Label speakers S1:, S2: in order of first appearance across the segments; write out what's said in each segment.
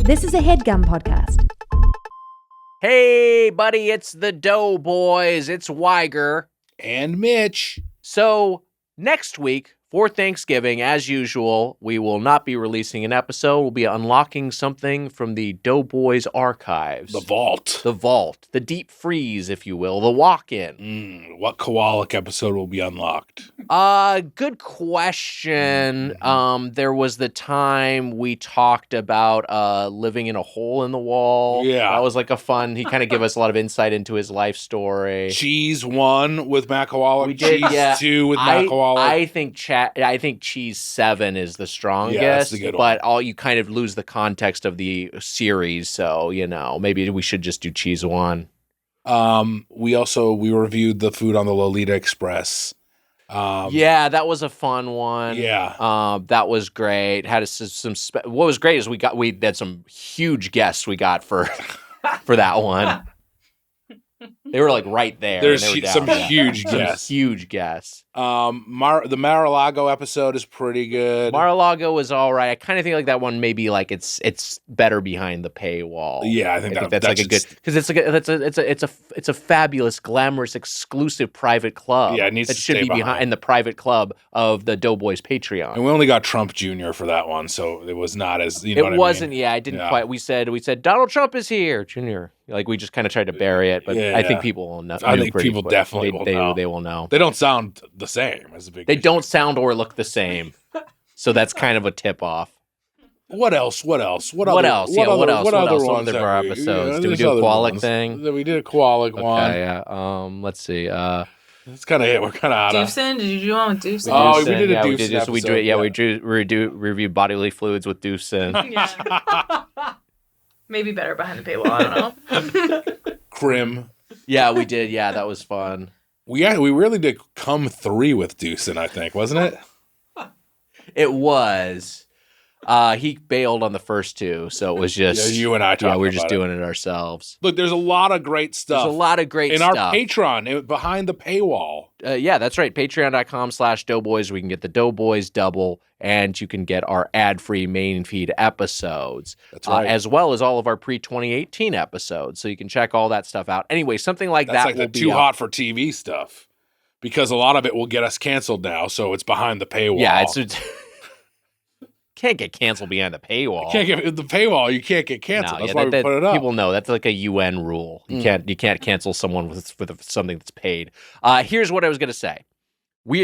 S1: This is a Headgum podcast.
S2: Hey, buddy, it's the Doughboys. It's Weiger.
S3: And Mitch.
S2: So, next week, for Thanksgiving, as usual, we will not be releasing an episode. We'll be unlocking something from the Doughboys archives.
S3: The vault.
S2: The vault. The deep freeze, if you will. The walk-in.
S3: What Kowalik episode will be unlocked?
S2: Good question. There was the time we talked about living in a hole in the wall.
S3: Yeah.
S2: That was like a fun, he kind of gave us a lot of insight into his life story.
S3: Cheese 1 with Matt Kowalik.
S2: We did,
S3: Cheese
S2: yeah.
S3: 2 with Matt Kowalik.
S2: I think Cheese 7 is the strongest,
S3: that's the good one.
S2: but you kind of lose the context of the series, so, maybe we should just do Cheese 1.
S3: We reviewed the food on the Lolita Express.
S2: Yeah, that was a fun one.
S3: Yeah.
S2: That was great. Had what was great is we had some huge guests we got for that one. They were like right there.
S3: There's
S2: and they were
S3: some
S2: down.
S3: huge
S2: Some
S3: guests.
S2: huge guests.
S3: The Mar-a-Lago episode is pretty good.
S2: Mar-a-Lago was all right. I kind of think like that one maybe like it's better behind the paywall.
S3: Yeah, I think
S2: that's like a good because it's a fabulous, glamorous, exclusive private club.
S3: Yeah, it needs
S2: that
S3: to
S2: should
S3: stay
S2: be behind the private club of the Doughboys Patreon.
S3: And we only got Trump Jr. for that one, so it was not as
S2: it wasn't. Yeah, I didn't quite. We said Donald Trump is here, Jr. Like we just kind of tried to bury it, but I think people will know.
S3: I think people definitely will know.
S2: They will know.
S3: They don't sound the same as a big.
S2: They don't sound or look the same, so that's kind of a tip off.
S3: What else?
S2: What else of our episodes? Did we do a Kowalik thing?
S3: We did a Kowalik one.
S2: Okay, yeah. Let's see.
S3: That's kind of it. We're kind of out of.
S4: Deucin? Did you do one with Deucin?
S3: Oh, we did a
S2: yeah,
S3: Deucin episode.
S2: We reviewed bodily fluids with Deucin.
S4: Yeah. Maybe better behind the paywall. I don't know.
S3: Crim.
S2: Yeah, we did. Yeah, that was fun.
S3: We really did come 3 with Deucin, I think, wasn't it?
S2: It was. He bailed on the first 2, so it was just
S3: you and I talking.
S2: Yeah, we were just
S3: about
S2: doing it ourselves.
S3: Look, there's a lot of great stuff.
S2: There's a lot of great
S3: in
S2: stuff
S3: our Patreon behind the paywall.
S2: Yeah, that's right. Patreon.com/Doughboys. We can get the Doughboys double, and you can get our ad-free main feed episodes.
S3: That's right.
S2: As well as all of our pre-2018 episodes. So you can check all that stuff out. Anyway, something like
S3: That's
S2: that
S3: like
S2: will
S3: the
S2: be
S3: too
S2: up.
S3: hot for TV stuff. Because a lot of it will get us canceled now, so it's behind the paywall.
S2: Yeah, it's can't get canceled behind the paywall.
S3: Can't get the paywall. You can't get canceled.
S2: No,
S3: that's why we put it up.
S2: People know that's like a UN rule. You can't cancel someone with something that's paid. Here's what I was going to say.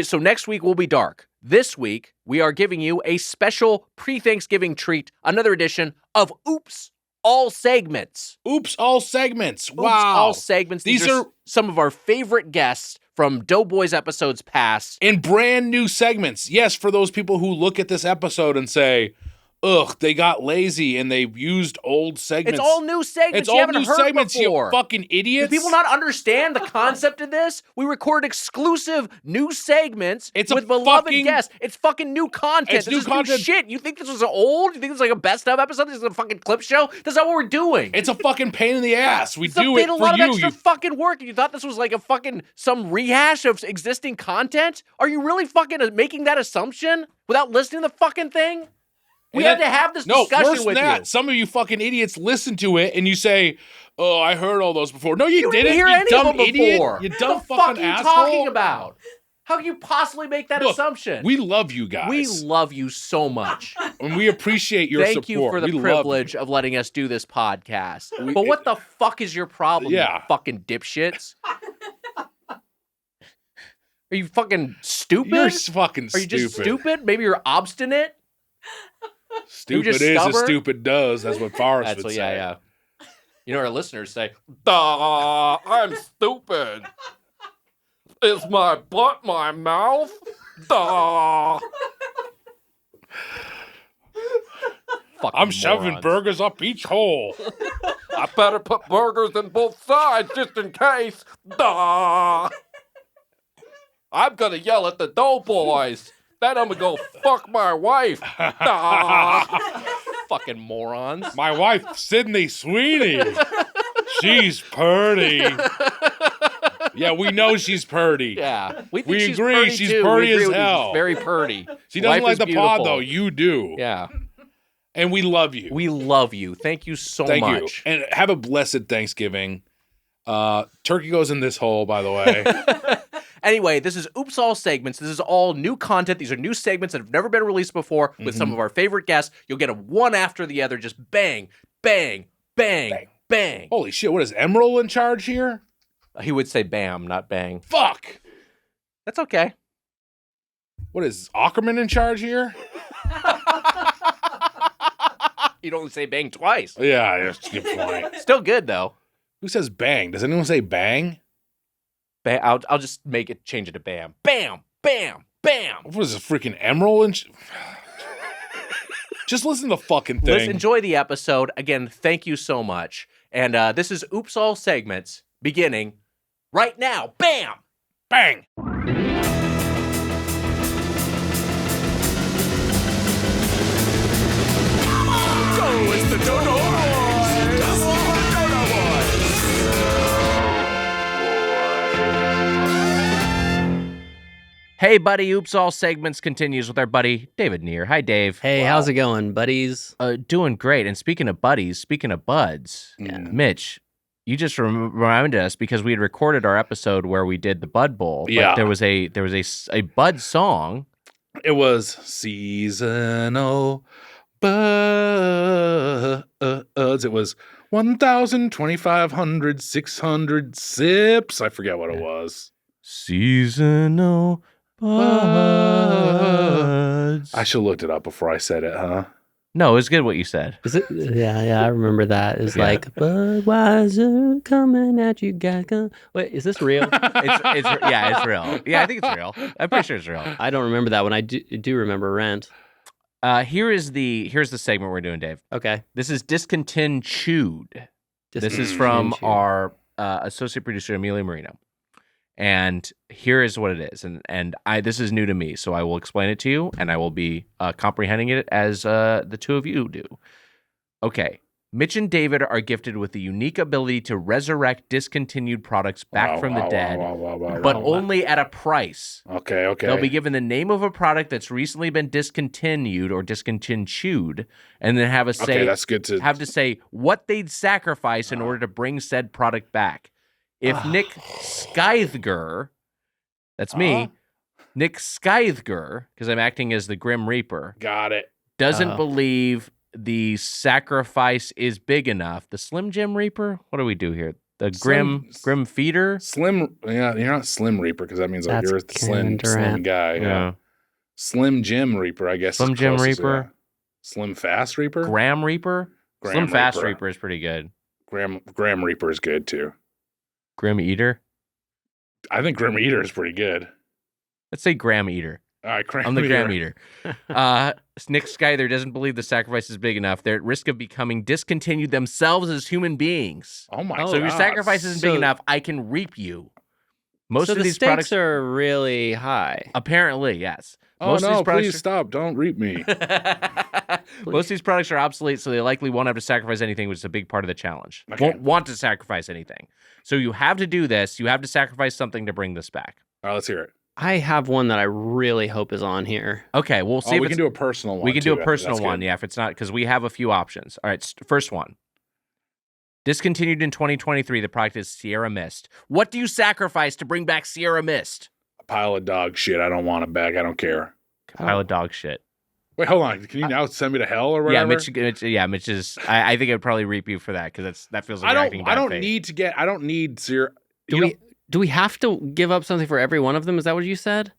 S2: So next week will be dark. This week we are giving you a special pre-Thanksgiving treat, another edition of Oops All Segments.
S3: Oops All Segments. Wow.
S2: Oops All Segments.
S3: These are
S2: some of our favorite guests from Doughboys episodes past.
S3: In brand new segments. Yes, for those people who look at this episode and say, ugh, they got lazy and they used old segments.
S2: It's all new segments.
S3: It's
S2: you
S3: all
S2: haven't
S3: new
S2: heard
S3: segments,
S2: before.
S3: you fucking idiots.
S2: Do people not understand the concept of this? We record exclusive new segments with beloved guests. It's fucking new content.
S3: It's new content.
S2: New shit. You think this was old? You think this was like a best of episode? This is a fucking clip show? That's not what we're doing.
S3: It's a fucking pain in the ass. We do it for you.
S2: It's a lot of extra fucking work. You thought this was like a fucking some rehash of existing content? Are you really fucking making that assumption without listening to the fucking thing? We had to have this discussion with you.
S3: Some of you fucking idiots listen to it and you say, "Oh, I heard all those before." No, you didn't.
S2: Hear
S3: you
S2: any
S3: dumb
S2: of them
S3: idiot.
S2: before.
S3: You dumb
S2: what the fuck
S3: fucking
S2: are you
S3: asshole.
S2: talking about? How can you possibly make that assumption?
S3: We love you guys.
S2: We love you so much.
S3: And we appreciate your support.
S2: Thank you for the privilege of letting us do this podcast. But what the fuck is your problem, you fucking dipshits? Are you fucking stupid?
S3: You're fucking stupid.
S2: Are you just stupid? Maybe you're obstinate?
S3: Stupid is
S2: stubborn?
S3: as stupid does. That's what Forrest would say.
S2: Yeah. You know, our listeners say, "Duh, I'm stupid. Is my butt my mouth? Duh."
S3: I'm shoving burgers up each hole.
S2: I better put burgers in both sides just in case. Duh. I'm gonna yell at the Doughboys. Then I'm gonna go fuck my wife. Fucking morons.
S3: My wife, Sydney Sweeney. She's purty. Yeah, we know she's purty.
S2: Yeah. We
S3: agree.
S2: Purty
S3: She's
S2: too.
S3: purty
S2: we agree
S3: as
S2: with you.
S3: hell.
S2: She's very purty.
S3: She doesn't
S2: Life
S3: like
S2: is
S3: the
S2: beautiful.
S3: pod, though. You do.
S2: Yeah.
S3: And we love you.
S2: We love you. Thank you so
S3: Thank
S2: much.
S3: you. And have a blessed Thanksgiving. Turkey goes in this hole, by the way.
S2: Anyway, this is Oops All Segments. This is all new content. These are new segments that have never been released before with some of our favorite guests. You'll get them one after the other. Just bang, bang, bang, bang.
S3: Holy shit, what is Emerald in charge here?
S2: He would say bam, not bang.
S3: Fuck.
S2: That's okay.
S3: What is Ackerman in charge here?
S2: You'd only say bang twice.
S3: Yeah, that's a good point.
S2: Still good, though.
S3: Who says bang? Does anyone say bang?
S2: I'll just change it to bam. Bam, bam, bam.
S3: What is this, freaking Emerald? Just listen to the fucking thing.
S2: Let's enjoy the episode. Again, thank you so much. And this is Oops All Segments beginning right now. Bam!
S3: Bang!
S5: Go, it's the Doughboys!
S2: Hey, buddy. Oops All Segments continues with our buddy, David Neher. Hi, Dave.
S6: Hey, how's it going, buddies?
S2: Doing great. And speaking of buddies, speaking of buds, Mitch, you just reminded us because we had recorded our episode where we did the Bud Bowl. But
S3: Yeah.
S2: there was a Bud song.
S3: It was seasonal buds. It was 1,000, 2,500, 600 sips. I forget what it was.
S2: Seasonal buds.
S3: I should have looked it up before I said it, huh?
S2: No, it was good what you said.
S6: Is it? Yeah, I remember that. It's
S2: Yeah.
S6: like Budweiser coming at you, guys. Wait, is this real?
S2: It's real. Yeah, I think it's real. I'm pretty sure it's real.
S6: I don't remember that one. I do remember Rent.
S2: Here's the segment we're doing, Dave.
S6: Okay.
S2: This is Discontinued. This is from our associate producer Amelia Marino. And here is what it is. And this is new to me, so I will explain it to you, and I will be comprehending it as the two of you do. Okay. Mitch and David are gifted with the unique ability to resurrect discontinued products back from the dead, but only at a price.
S3: Okay.
S2: They'll be given the name of a product that's recently been discontinued or discontinued, and then have
S3: that's good to
S2: have to say what they'd sacrifice in order to bring said product back. If Nick Scythger, that's me, Nick Scythger, because I'm acting as the Grim Reaper,
S3: got it.
S2: doesn't believe the sacrifice is big enough. The Slim Jim Reaper? What do we do here? The Grim Feeder?
S3: Slim, yeah, you're not Slim Reaper because that means like
S6: That's
S3: you're the slim guy.
S2: Yeah.
S3: Slim Jim Reaper, I guess.
S2: Slim
S3: is
S2: Jim
S3: closest,
S2: Reaper?
S3: yeah. Slim Fast Reaper?
S2: Graham Reaper?
S3: Graham
S2: Slim Fast
S3: Reaper.
S2: Reaper is pretty good.
S3: Graham Reaper is good too.
S2: Grim Eater?
S3: I think Grim Eater is pretty good.
S2: Let's say Graham Eater.
S3: All right,
S2: I'm the Graham Eater. Nick Scyther doesn't believe the sacrifice is big enough. They're at risk of becoming discontinued themselves as human beings.
S3: Oh my god.
S2: So if your sacrifice isn't big enough, I can reap you. Most of
S6: the
S2: these
S6: stakes
S2: products
S6: are really high.
S2: apparently, yes.
S3: Oh
S2: Most of
S3: no,
S2: these products
S3: please stop. Don't reap me.
S2: Most of these products are obsolete, so they likely won't have to sacrifice anything, which is a big part of the challenge.
S3: Okay.
S2: Won't want to sacrifice anything. So you have to do this. You have to sacrifice something to bring this back.
S3: All right, let's hear it.
S6: I have one that I really hope is on here.
S2: Okay, we'll see.
S3: Oh,
S2: if
S3: we
S2: it's-
S3: can do a personal one.
S2: We can do
S3: too.
S2: a personal
S3: That's
S2: one,
S3: good.
S2: yeah, if it's not, because we have a few options. All right, first one. Discontinued in 2023, the product is Sierra Mist. What do you sacrifice to bring back Sierra Mist?
S3: A pile of dog shit. I don't want it back. I don't care.
S2: Pile of dog shit.
S3: Wait, hold on. Can you now send me to hell or whatever?
S2: Mitch is. I think it would probably reap you for that because that feels like you're acting
S3: I
S2: bad
S3: don't
S2: faith.
S3: need to get. I don't need Sierra.
S6: Do we have to give up something for every one of them? Is that what you said?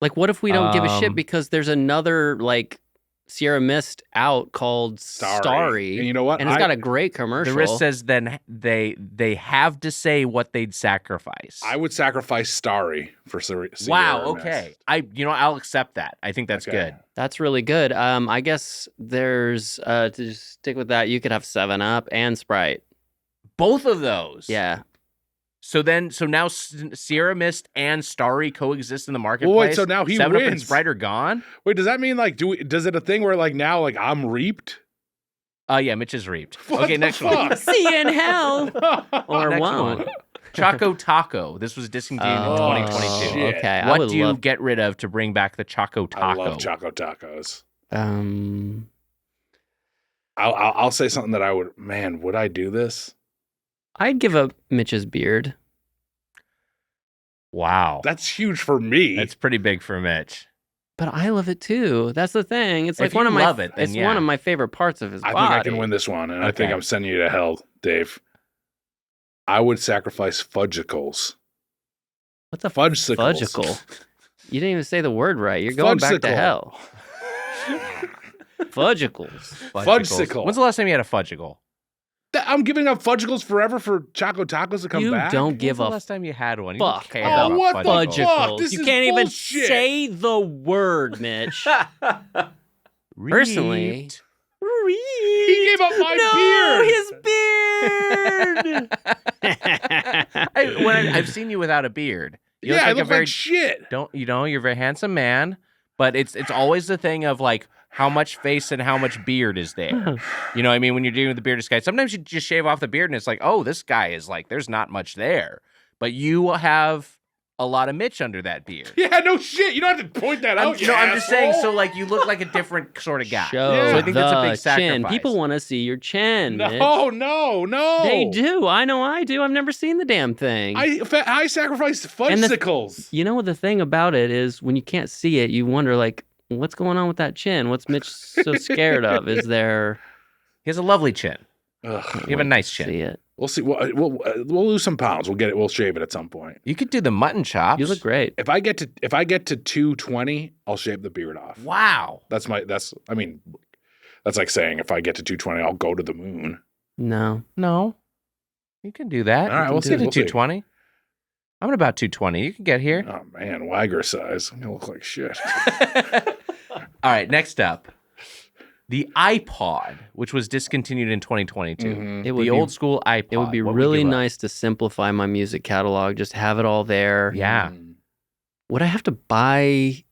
S6: Like, what if we don't give a shit because there's another like Sierra Mist out called Starry,
S3: And you know what?
S6: and it's got a great commercial.
S2: The risk says then they have to say what they'd sacrifice.
S3: I would sacrifice Starry for Sierra
S2: Wow.
S3: Mist.
S2: Okay. I'll accept that. I think that's
S3: Okay.
S2: good.
S6: That's really good. I guess there's to just stick with that. You could have 7-Up and Sprite.
S2: Both of those.
S6: Yeah.
S2: So now Sierra Mist and Starry coexist in the marketplace.
S3: Well, wait, so now he
S2: 7-Up and
S3: wins.
S2: Sprite are gone?
S3: Wait, does that mean like does it a thing where like now like I'm reaped?
S2: Yeah, Mitch is reaped.
S3: What
S2: Okay,
S3: the
S2: next one.
S3: fuck?
S6: See you in hell. Or
S2: Next
S6: won't.
S2: one. Choco Taco. This was discontinued in
S3: Oh,
S2: 2022.
S3: shit.
S6: Okay. I
S2: What
S6: would
S2: do you
S6: love.
S2: get rid of to bring back the Choco Taco?
S3: I love Choco Tacos. I'll say something that I would. Man, would I do this?
S6: I'd give up Mitch's beard.
S2: Wow.
S3: That's huge for me.
S2: That's pretty big for Mitch.
S6: But I love it too. That's the thing. It's
S2: If
S6: like one
S2: you
S6: of my
S2: love it, then
S6: it's
S2: yeah.
S6: one of my favorite parts of his
S3: I
S6: body.
S3: think I can win this one, and I think
S2: Okay.
S3: I'm sending you to hell, Dave. I would sacrifice fudgicles.
S6: What's a
S3: Fudgesicles.
S6: fudgicle? You didn't even say the word right. You're going back to
S3: Fudgesicle.
S6: hell. Fudgicles.
S3: Fudgesicle.
S2: When's the last time you had a fudgicle?
S3: I'm giving up fudgicles forever for Choco Tacos to come
S6: You
S3: back.
S6: don't
S2: When's
S6: give
S2: the
S6: a
S2: last time you had one? You
S6: fuck
S2: don't care
S6: about
S3: Oh, what the
S2: fudgicles.
S3: fuck? This
S6: you
S3: is
S6: can't
S3: bullshit.
S6: even say the word, Mitch. Personally,
S3: He gave up my beard.
S6: his beard.
S2: I've seen you without a beard. You
S3: Yeah, I
S2: like
S3: look
S2: a very
S3: like shit.
S2: you're a very handsome man, but it's always the thing of like how much face and how much beard is there. You know what I mean? When you're dealing with the bearded guy, sometimes you just shave off the beard and it's like, oh, this guy is like, there's not much there. But you have a lot of Mitch under that beard.
S3: Yeah, no shit. You don't have to point that out.
S2: I'm just saying,
S3: asshole.
S2: so like you look like a different sort of guy.
S6: Show
S3: Yeah.
S2: So I think that's a big
S6: the
S2: sacrifice.
S6: chin. People want to see your chin. Mitch.
S3: No.
S6: They do. I know I do. I've never seen the damn thing.
S3: I sacrificed
S6: And the-
S3: fudgesicles.
S6: You know what the thing about it is when you can't see it, you wonder like, what's going on with that chin? What's Mitch so scared of? Is there
S2: He has a lovely chin.
S3: Ugh,
S2: You have a nice chin.
S6: see it?
S3: we'll see. We'll lose some pounds. We'll get it. We'll shave it at some point.
S2: You could do the mutton chops.
S6: You look great.
S3: If I get to 220, I'll shave the beard off.
S2: Wow.
S3: That's like saying if I get to 220, I'll go to the moon.
S6: No.
S2: No. You can do that.
S3: All right,
S2: You
S3: we'll
S2: can
S3: see,
S2: get to
S3: we'll see.
S2: 220. I'm at about 220. You can get here.
S3: Oh man, Wagger size. I'm gonna look like shit.
S2: All right, next up. The iPod, which was discontinued in 2022.
S3: Mhm.
S6: It would
S2: The
S6: be,
S2: old school iPod.
S6: it would be
S2: What
S6: really
S2: you give up?
S6: nice to simplify my music catalog, just have it all there.
S2: Yeah.
S6: Would I have to buy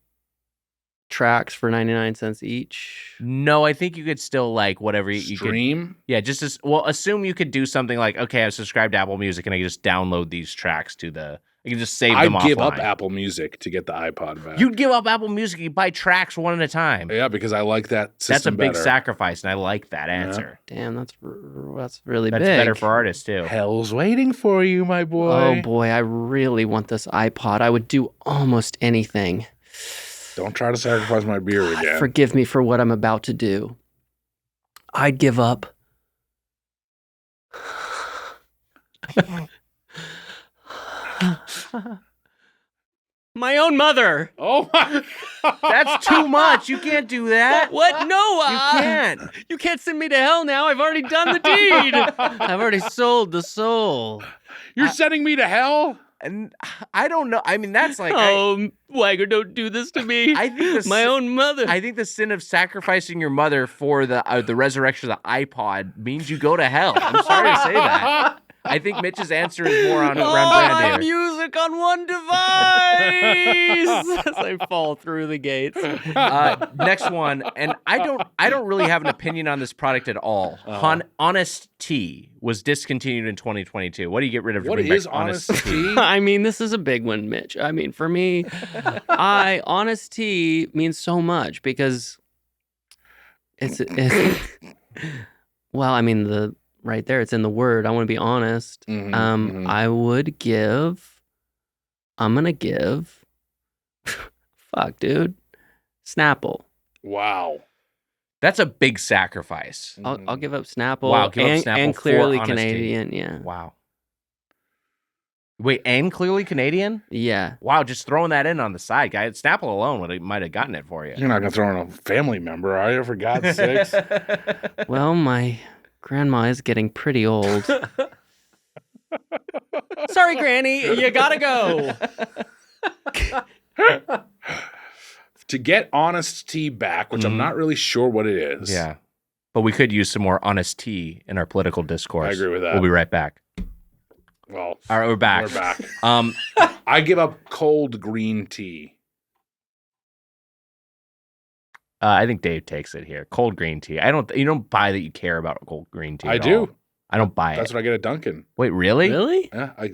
S6: tracks for 99 cents each?
S2: No, I think you could still like whatever you could.
S3: Stream.
S2: Yeah, just assume you could do something like, okay, I've subscribed to Apple Music and I can just download these tracks to I can just save them
S3: I'd give up
S2: offline.
S3: Apple Music to get the iPod back.
S2: You'd give up Apple Music. You buy tracks one at a time.
S3: Yeah, because I like that system
S2: That's a big
S3: better.
S2: sacrifice, and I like that answer.
S6: Damn, that's really
S2: That's
S6: big.
S2: better for artists too.
S3: Hell's waiting for you, my boy.
S6: Oh boy, I really want this iPod. I would do almost anything.
S3: Don't try to sacrifice my beard again.
S6: Forgive me for what I'm about to do. I'd give up. My own mother.
S3: Oh my God.
S2: That's too much. You can't do that.
S6: What? No,
S2: You can't.
S6: You can't send me to hell now. I've already done the deed. I've already sold the soul.
S3: You're sending me to hell?
S2: And I don't know. I mean, that's like
S6: Wagger, don't do this to me.
S2: I think
S6: my own mother.
S2: I think the sin of sacrificing your mother for the resurrection of the iPod means you go to hell. I'm sorry to say that. I think Mitch's answer is more on around
S6: my
S2: brand here.
S6: music on one device as I fall through the gates.
S2: Next one, and I don't really have an opinion on this product at all. Honest Tea was discontinued in 2022. What do you get rid of? to
S3: What
S2: bring back
S3: is Honest
S2: Tea?
S3: Tea?
S6: I mean, this is a big one, Mitch. I mean, for me, Honest Tea means so much because it's well, I mean, right there, it's in the word. I want to be honest.
S3: Mhm, mhm.
S6: I'm gonna give fuck, dude. Snapple.
S3: Wow.
S2: That's a big sacrifice.
S6: I'll give up Snapple.
S2: Wow, give up Snapple
S6: and
S2: for
S6: clearly
S2: Honest Tea.
S6: Canadian, yeah.
S2: Wow. Wait, and clearly Canadian?
S6: Yeah.
S2: Wow, just throwing that in on the side, guy. Snapple alone might have gotten it for you.
S3: You're not gonna throw in a family member, are you? For God's sakes.
S6: Well, my grandma is getting pretty old. Sorry, Granny, you gotta go.
S3: To get Honest Tea back, which I'm not really sure what it is.
S2: Yeah. But we could use some more honest tea in our political discourse.
S3: I agree with that.
S2: We'll be right back.
S3: Well,
S2: All right, we're back.
S3: we're back.
S2: Um,
S3: I give up cold green tea.
S2: I think Dave takes it here. Cold green tea. You don't buy that you care about cold green tea.
S3: I
S2: at
S3: do.
S2: all. I don't buy
S3: That's
S2: it.
S3: what I get at Dunkin'.
S2: Wait, really?
S6: Really?
S3: Yeah, I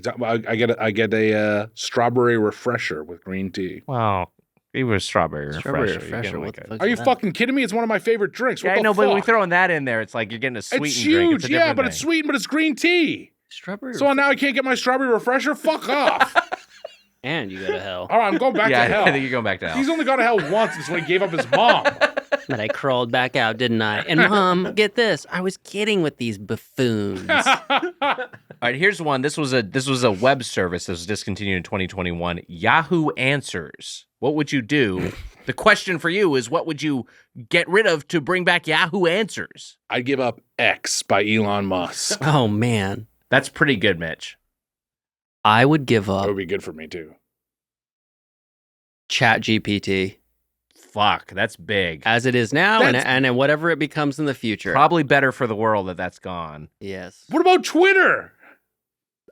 S3: get a strawberry refresher with green tea.
S2: Well, It was strawberry
S6: Strawberry
S2: refresher.
S6: refresher. What the fuck?
S3: Are you fucking kidding me? It's one of my favorite drinks. What
S2: Yeah, I
S3: the
S2: know, but we
S3: fuck?
S2: throwing that in there, it's like you're getting a sweetened
S3: It's
S2: drink.
S3: huge,
S2: It's a
S3: yeah,
S2: different
S3: but
S2: thing.
S3: it's sweetened, but it's green tea.
S6: Strawberry.
S3: So now I can't get my strawberry refresher? Fuck off.
S6: And you go to hell.
S3: All right, I'm going back to hell.
S2: I think you're going back to hell.
S3: He's only gone to hell once. It's when he gave up his mom.
S6: But I crawled back out, didn't I? And Mom, get this. I was kidding with these buffoons.
S2: All right, here's one. This was a web service that was discontinued in 2021. Yahoo Answers. What would you do? The question for you is, what would you get rid of to bring back Yahoo Answers?
S3: I'd give up X by Elon Musk.
S6: Oh, man.
S2: That's pretty good, Mitch.
S6: I would give
S3: That
S6: up
S3: would be good for me, too.
S6: Chat GPT
S2: Fuck, that's big.
S6: as it is now
S3: That's-
S6: and whatever it becomes in the future.
S2: Probably better for the world that that's gone.
S6: Yes.
S3: What about Twitter?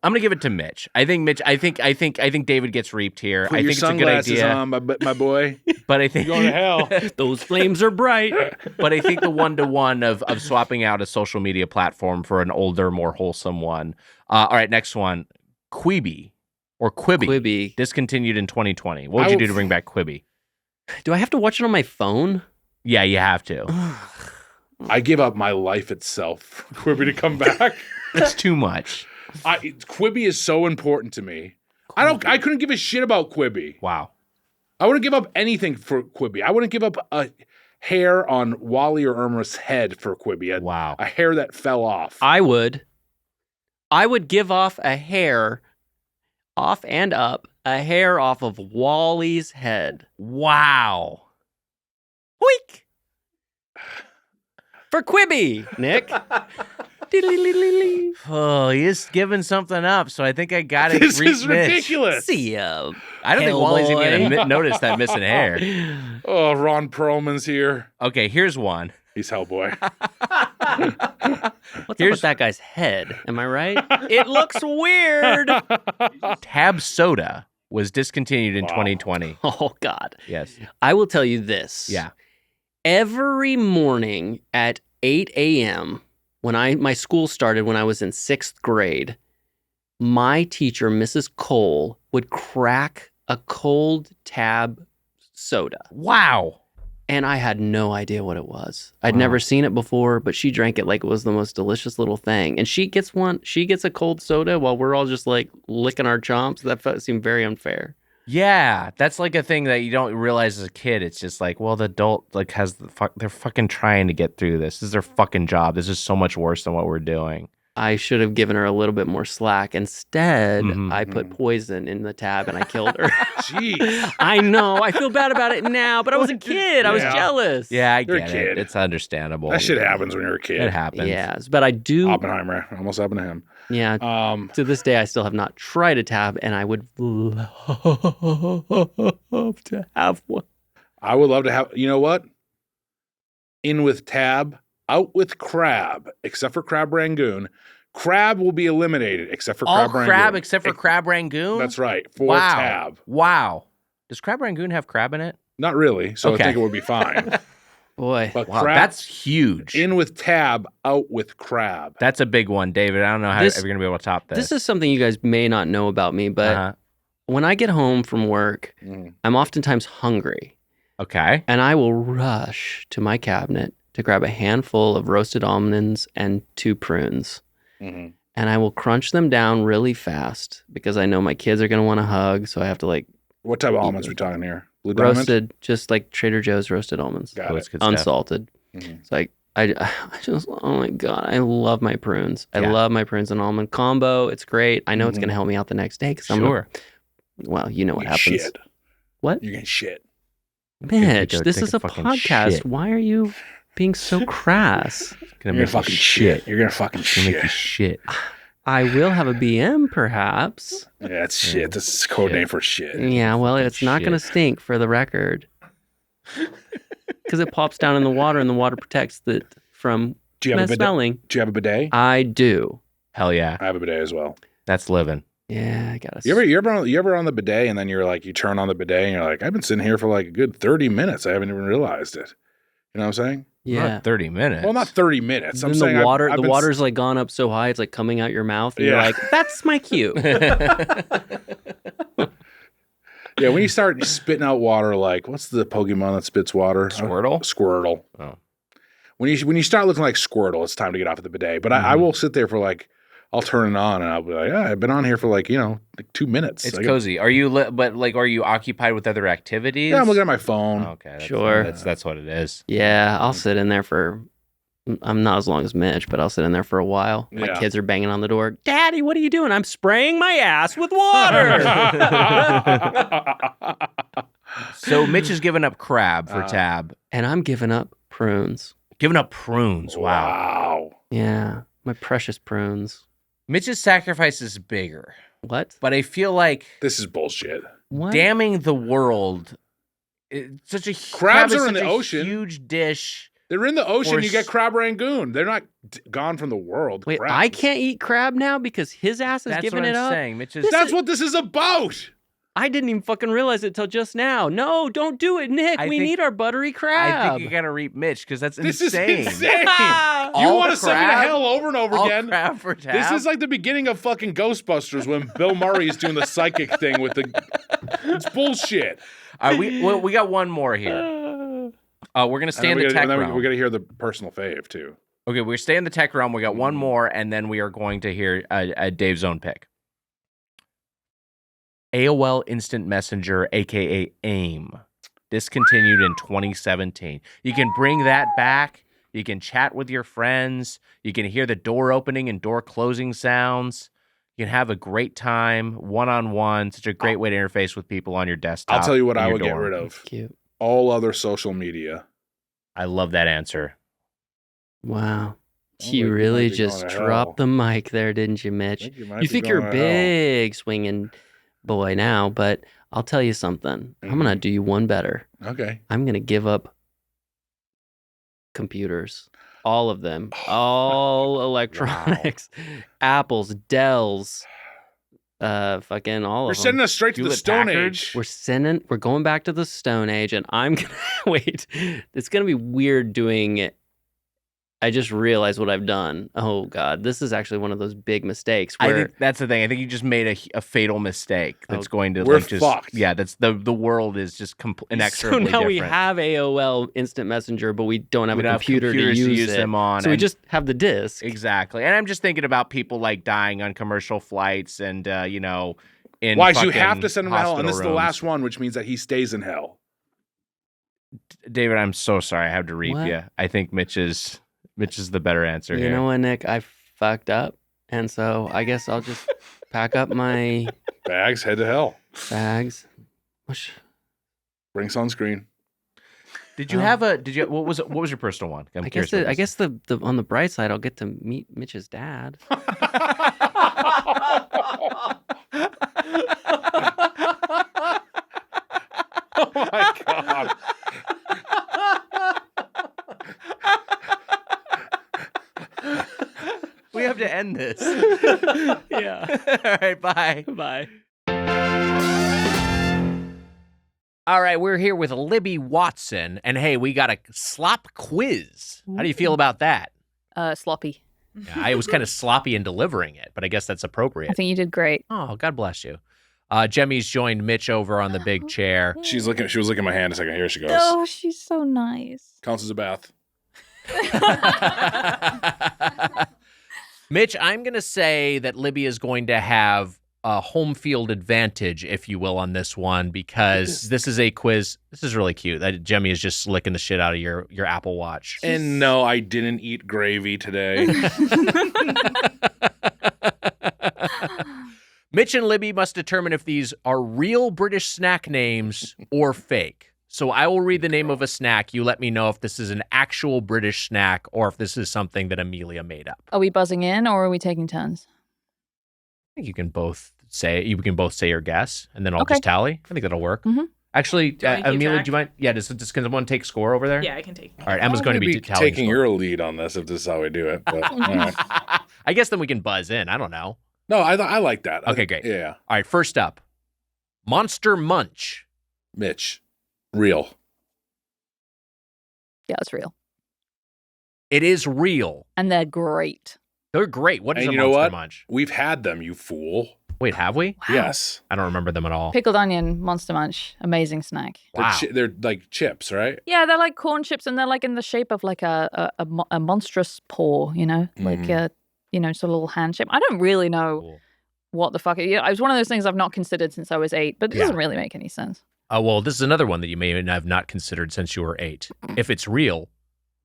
S2: I'm gonna give it to Mitch. I think David gets reaped here.
S3: Put
S2: I
S3: your
S2: think it's a good
S3: sunglasses
S2: idea.
S3: on, my boy.
S2: But I think
S3: You're going to hell.
S6: Those flames are bright.
S2: But I think the 1-to-1 of swapping out a social media platform for an older, more wholesome one. All right, next one. Quibi or Quibi.
S6: Quibi.
S2: Discontinued in 2020. What would you do to bring back Quibi?
S6: Do I have to watch it on my phone?
S2: Yeah, you have to.
S3: I give up my life itself for Quibi to come back.
S2: That's too much.
S3: Quibi is so important to me. I couldn't give a shit about Quibi.
S2: Wow.
S3: I wouldn't give up anything for Quibi. I wouldn't give up a hair on Wally or Irma's head for Quibi.
S2: Wow.
S3: A hair that fell off.
S6: I would give off a hair off and up, a hair off of Wally's head.
S2: Wow.
S6: Hoik! For Quibi, Nick.
S2: Oh, he is giving something up, so I think I got to
S3: This
S2: reach
S3: is
S2: Mitch.
S3: ridiculous.
S6: See ya.
S2: I don't think Wally's even
S6: Hellboy.
S2: going to notice that missing hair.
S3: Oh, Ron Perlman's here.
S2: Okay, here's one.
S3: He's Hellboy.
S6: What's up with that guy's head? Am I right? It looks weird.
S2: Tab Soda was discontinued in 2020.
S6: Oh, God.
S2: Yes.
S6: I will tell you this.
S2: Yeah.
S6: Every morning at 8 a.m., when my school started when I was in 6th grade, my teacher, Mrs. Cole, would crack a cold Tab soda.
S2: Wow.
S6: And I had no idea what it was. I'd never seen it before, but she drank it like it was the most delicious little thing. And she gets a cold soda while we're all just like licking our chomps. That seemed very unfair.
S2: Yeah, that's like a thing that you don't realize as a kid. It's just like, well, the adult like has they're fucking trying to get through this. This is their fucking job. This is so much worse than what we're doing.
S6: I should have given her a little bit more slack. Instead, I put poison in the Tab and I killed her.
S3: Jeez.
S6: I know. I feel bad about it now, but I was a kid. I was
S3: Yeah.
S6: jealous.
S2: Yeah, I
S3: You're a
S2: get
S3: kid.
S2: it. It's understandable.
S3: That shit happens when you're a kid.
S2: It happens.
S6: Yes, but I do.
S3: Oppenheimer. Almost happened to him.
S6: Yeah. To this day, I still have not tried a Tab, and I would love to have one.
S3: I would love to have, you know what? In with Tab, out with Crab, except for Crab Rangoon. Crab will be eliminated, except for
S2: All
S3: Crab
S2: crab
S3: Rangoon.
S2: except for Crab Rangoon?
S3: That's right, for
S2: wow.
S3: Tab.
S2: Wow. Does Crab Rangoon have crab in it?
S3: Not really, so
S2: Okay.
S3: I think it would be fine.
S6: Boy.
S3: But
S2: Wow,
S3: Crab,
S2: that's huge.
S3: in with Tab, out with Crab.
S2: That's a big one, David. I don't know how
S6: This-
S2: you're going to be able to top this.
S6: This is something you guys may not know about me, but
S2: Uh-huh.
S6: when I get home from work,
S3: Mm.
S6: I'm oftentimes hungry.
S2: Okay.
S6: And I will rush to my cabinet to grab a handful of roasted almonds and 2 prunes.
S3: Mhm.
S6: And I will crunch them down really fast because I know my kids are going to want a hug. So I have to like
S3: What type of almonds are we talking here? Blue Diamond?
S6: roasted, just like Trader Joe's roasted almonds,
S3: Got
S2: Oh,
S3: it.
S2: it's good stuff.
S6: unsalted.
S3: Mhm.
S6: It's like, I just, oh my God, I love my prunes. I
S2: Yeah.
S6: love my prunes and almond combo. It's great. I know it's
S3: Mhm.
S6: going to help me out the next day because
S2: Sure.
S6: well, you know what
S3: You
S6: happens.
S3: Shit.
S6: What?
S3: You're getting shit.
S6: Mitch,
S2: Go
S6: this
S2: take
S6: is a
S2: fucking
S6: podcast.
S2: shit.
S6: Why are you being so crass?
S2: Gonna
S3: You're
S2: make
S3: gonna
S2: you
S3: fucking shit. You're gonna fucking
S2: Gonna make you
S3: shit.
S2: shit.
S6: I will have a BM, perhaps.
S3: Yeah, it's shit. This is code name for shit.
S6: Yeah, well, it's not going to
S2: Shit.
S6: stink for the record. Because it pops down in the water and the water protects it from
S3: Do you have a bidet?
S6: smelling.
S3: Do you have a bidet?
S6: I do.
S2: Hell yeah.
S3: I have a bidet as well.
S2: That's living.
S6: Yeah, I got to.
S3: You ever on the bidet and then you're like, you turn on the bidet and you're like, I've been sitting here for like a good 30 minutes. I haven't even realized it. You know what I'm saying?
S6: Yeah.
S2: Not 30 minutes.
S3: Well, not 30 minutes. I'm
S6: Then
S3: saying
S6: the water,
S3: I've
S6: the
S3: been-
S6: water's like gone up so high, it's like coming out your mouth, and you're
S3: Yeah.
S6: like, "That's my cue."
S3: Yeah, when you start spitting out water, like what's the Pokemon that spits water?
S2: Squirtle?
S3: Squirtle.
S2: Oh.
S3: When you start looking like Squirtle, it's time to get off of the bidet. But I will sit there for like, I'll turn it on and I'll be like, yeah, I've been on here for like 2 minutes.
S2: It's cozy. Are you are you occupied with other activities?
S3: Yeah, I'm looking at my phone.
S2: Oh, okay,
S6: Sure.
S2: That's what it is.
S6: Yeah, I'll sit in there for. I'm not as long as Mitch, but I'll sit in there for a while. My
S3: Yeah.
S6: kids are banging on the door. Daddy, what are you doing? I'm spraying my ass with water.
S2: So Mitch has given up crab for Tab.
S6: And I'm giving up prunes.
S2: Giving up prunes. Wow.
S6: Yeah, my precious prunes.
S2: Mitch's sacrifice is bigger,
S6: What?
S2: but I feel like
S3: This is bullshit.
S6: What?
S2: damning the world. Such a
S3: Crabs
S2: crab is
S3: are in
S2: such
S3: the
S2: a
S3: ocean.
S2: Huge dish.
S3: They're in the ocean.
S2: Or
S3: You get crab rangoon. They're not gone from the world.
S6: Wait,
S3: Crabs.
S6: I can't eat crab now because his ass is
S2: That's
S6: giving
S2: what
S6: it
S2: I'm
S6: up?
S2: saying. Mitch is.
S3: That's what this is about.
S6: I didn't even fucking realize it till just now. No, don't do it, Nick.
S2: I
S6: we
S2: think-
S6: need our buttery crab.
S2: I think you gotta reap Mitch because that's
S3: This
S2: insane.
S3: is insane. You
S2: All
S3: want to send me to
S2: crab?
S3: hell over and over
S2: All
S3: again?
S2: crab for Tab.
S3: This is like the beginning of fucking Ghostbusters when Bill Murray is doing the psychic thing with the. It's bullshit.
S2: All right, we got one more here. We're gonna stay in the tech realm.
S3: We're gonna hear the personal fave too.
S2: Okay, we're staying in the tech realm. We got one more, and then we are going to hear Dave's own pick. AOL Instant Messenger, aka AIM, discontinued in 2017. You can bring that back. You can chat with your friends. You can hear the door opening and door closing sounds. You can have a great time one-on-one. Such a great way to interface with people on your desktop.
S3: I'll tell you what
S2: in
S3: I
S2: your
S3: would get
S2: dorm.
S3: rid of.
S6: Cute.
S3: All other social media.
S2: I love that answer.
S6: Wow.
S3: Oh,
S6: You
S3: you
S6: really
S3: might be
S6: just
S3: going to hell.
S6: dropped the mic there, didn't you,
S3: I
S6: Mitch?
S3: think you might
S6: You
S3: be
S6: think you're a
S3: going to hell.
S6: big swinging boy now, but I'll tell you something. I'm going to do you one better.
S3: Okay.
S6: I'm going to give up computers. All of them. All electronics. Apples, Dells, fucking all
S3: We're
S6: of them.
S3: sending us straight to the
S2: Hewlett
S3: Stone
S2: Packard?
S3: Age.
S6: We're going back to the Stone Age, and I'm gonna wait. It's gonna be weird doing it. I just realized what I've done. Oh God, this is actually one of those big mistakes
S2: I
S6: where
S2: think that's the thing. I think you just made a fatal mistake that's going to
S3: We're
S2: like just
S3: fucked.
S2: yeah. That's the world is just
S6: so
S2: inexorably
S6: now
S2: different.
S6: we have AOL Instant Messenger, but we don't have
S2: We
S6: a
S2: don't have
S6: computer to
S2: computers
S6: use it.
S2: them on.
S6: So we
S2: and-
S6: just have the disc.
S2: exactly. And I'm just thinking about people like dying on commercial flights and in
S3: Why? So you
S2: fucking
S3: have to send him to hell, and this is the
S2: hospital
S3: last
S2: rooms.
S3: one, which means that he stays in hell.
S2: David, I'm so sorry. I have to reap
S6: What?
S2: you. I think Mitch is the better answer
S6: You
S2: here.
S6: know what, Nick? I fucked up, and so I guess I'll just pack up my
S3: Bags, head to hell.
S6: bags.
S3: Bring sunscreen.
S2: Did you have a? Did you? What was your personal one? I'm
S6: I
S2: curious
S6: guess
S2: about
S6: I
S2: this.
S6: guess the on the bright side, I'll get to meet Mitch's dad.
S3: Oh my god.
S2: We have to end this.
S6: Yeah.
S2: All right. Bye.
S6: Bye.
S2: All right, we're here with Libby Watson, and hey, we got a slop quiz. How do you feel about that?
S7: Sloppy.
S2: Yeah, I was kind of sloppy in delivering it, but I guess that's appropriate.
S7: I think you did great.
S2: Oh, God bless you. Jemmy's joined Mitch over on the big chair.
S3: She was looking at my hand a second. Here she goes.
S7: Oh, she's so nice.
S3: Counts as a bath.
S2: Mitch, I'm going to say that Libby is going to have a home field advantage, if you will, on this one, because this is a quiz. This is really cute. Jemmy is just licking the shit out of your Apple Watch.
S3: And no, I didn't eat gravy today.
S2: Mitch and Libby must determine if these are real British snack names or fake. So I will read the name of a snack. You let me know if this is an actual British snack or if this is something that Amelia made up.
S7: Are we buzzing in or are we taking turns?
S2: I think you can both say your guess, and then I'll
S7: Okay.
S2: just tally. I think that'll work.
S7: Mhm.
S2: Actually,
S4: Do you want me to keep
S2: Amelia,
S4: track?
S2: do you mind? Yeah, does someone take score over there?
S4: Yeah, I can take.
S2: All right, Emma's going to be tallying
S3: taking
S2: score.
S3: your lead on this if this is how we do it. But, all right.
S2: I guess then we can buzz in. I don't know.
S3: No, I like that.
S2: Okay, great.
S3: Yeah.
S2: All right, first up, Monster Munch.
S3: Mitch, real.
S7: Yeah, it's real.
S2: It is real.
S7: And they're great.
S2: They're great. What is
S3: And
S2: a
S3: you know
S2: Monster
S3: what?
S2: Munch?
S3: We've had them, you fool.
S2: Wait, have we?
S3: Yes.
S2: I don't remember them at all.
S7: Pickled onion, Monster Munch, amazing snack.
S2: Wow.
S3: They're like chips, right?
S7: Yeah, they're like corn chips, and they're like in the shape of like a monstrous paw, you know, like a sort of little hand shape. I don't really know
S2: Cool.
S7: what the fuck. It was one of those things I've not considered since I was 8, but it doesn't really make any sense.
S2: Well, this is another one that you may have not considered since you were 8. If it's real,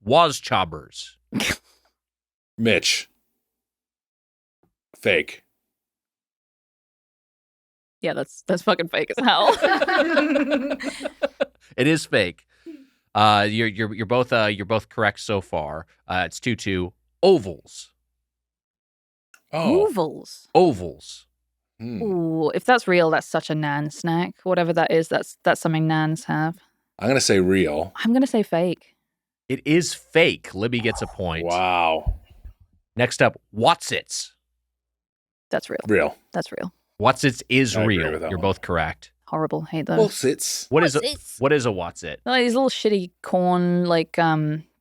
S2: was chobbers.
S3: Mitch. Fake.
S7: Yeah, that's fucking fake as hell.
S2: It is fake. You're both correct so far. It's 2-2. Ovals.
S3: Oh.
S7: Ovals.
S2: Ovals.
S7: Ooh, if that's real, that's such a nan snack. Whatever that is, that's something nans have.
S3: I'm going to say real.
S7: I'm gonna say fake.
S2: It is fake. Libby gets a point.
S3: Wow.
S2: Next up, Watsits.
S7: That's real.
S3: Real.
S7: That's real.
S2: Watsits is
S3: I agree
S2: real.
S3: with that
S2: You're
S3: one.
S2: both correct.
S7: Horrible. Hate those.
S3: Well, sits.
S2: What is a Watsit?
S7: They're like these little shitty corn, like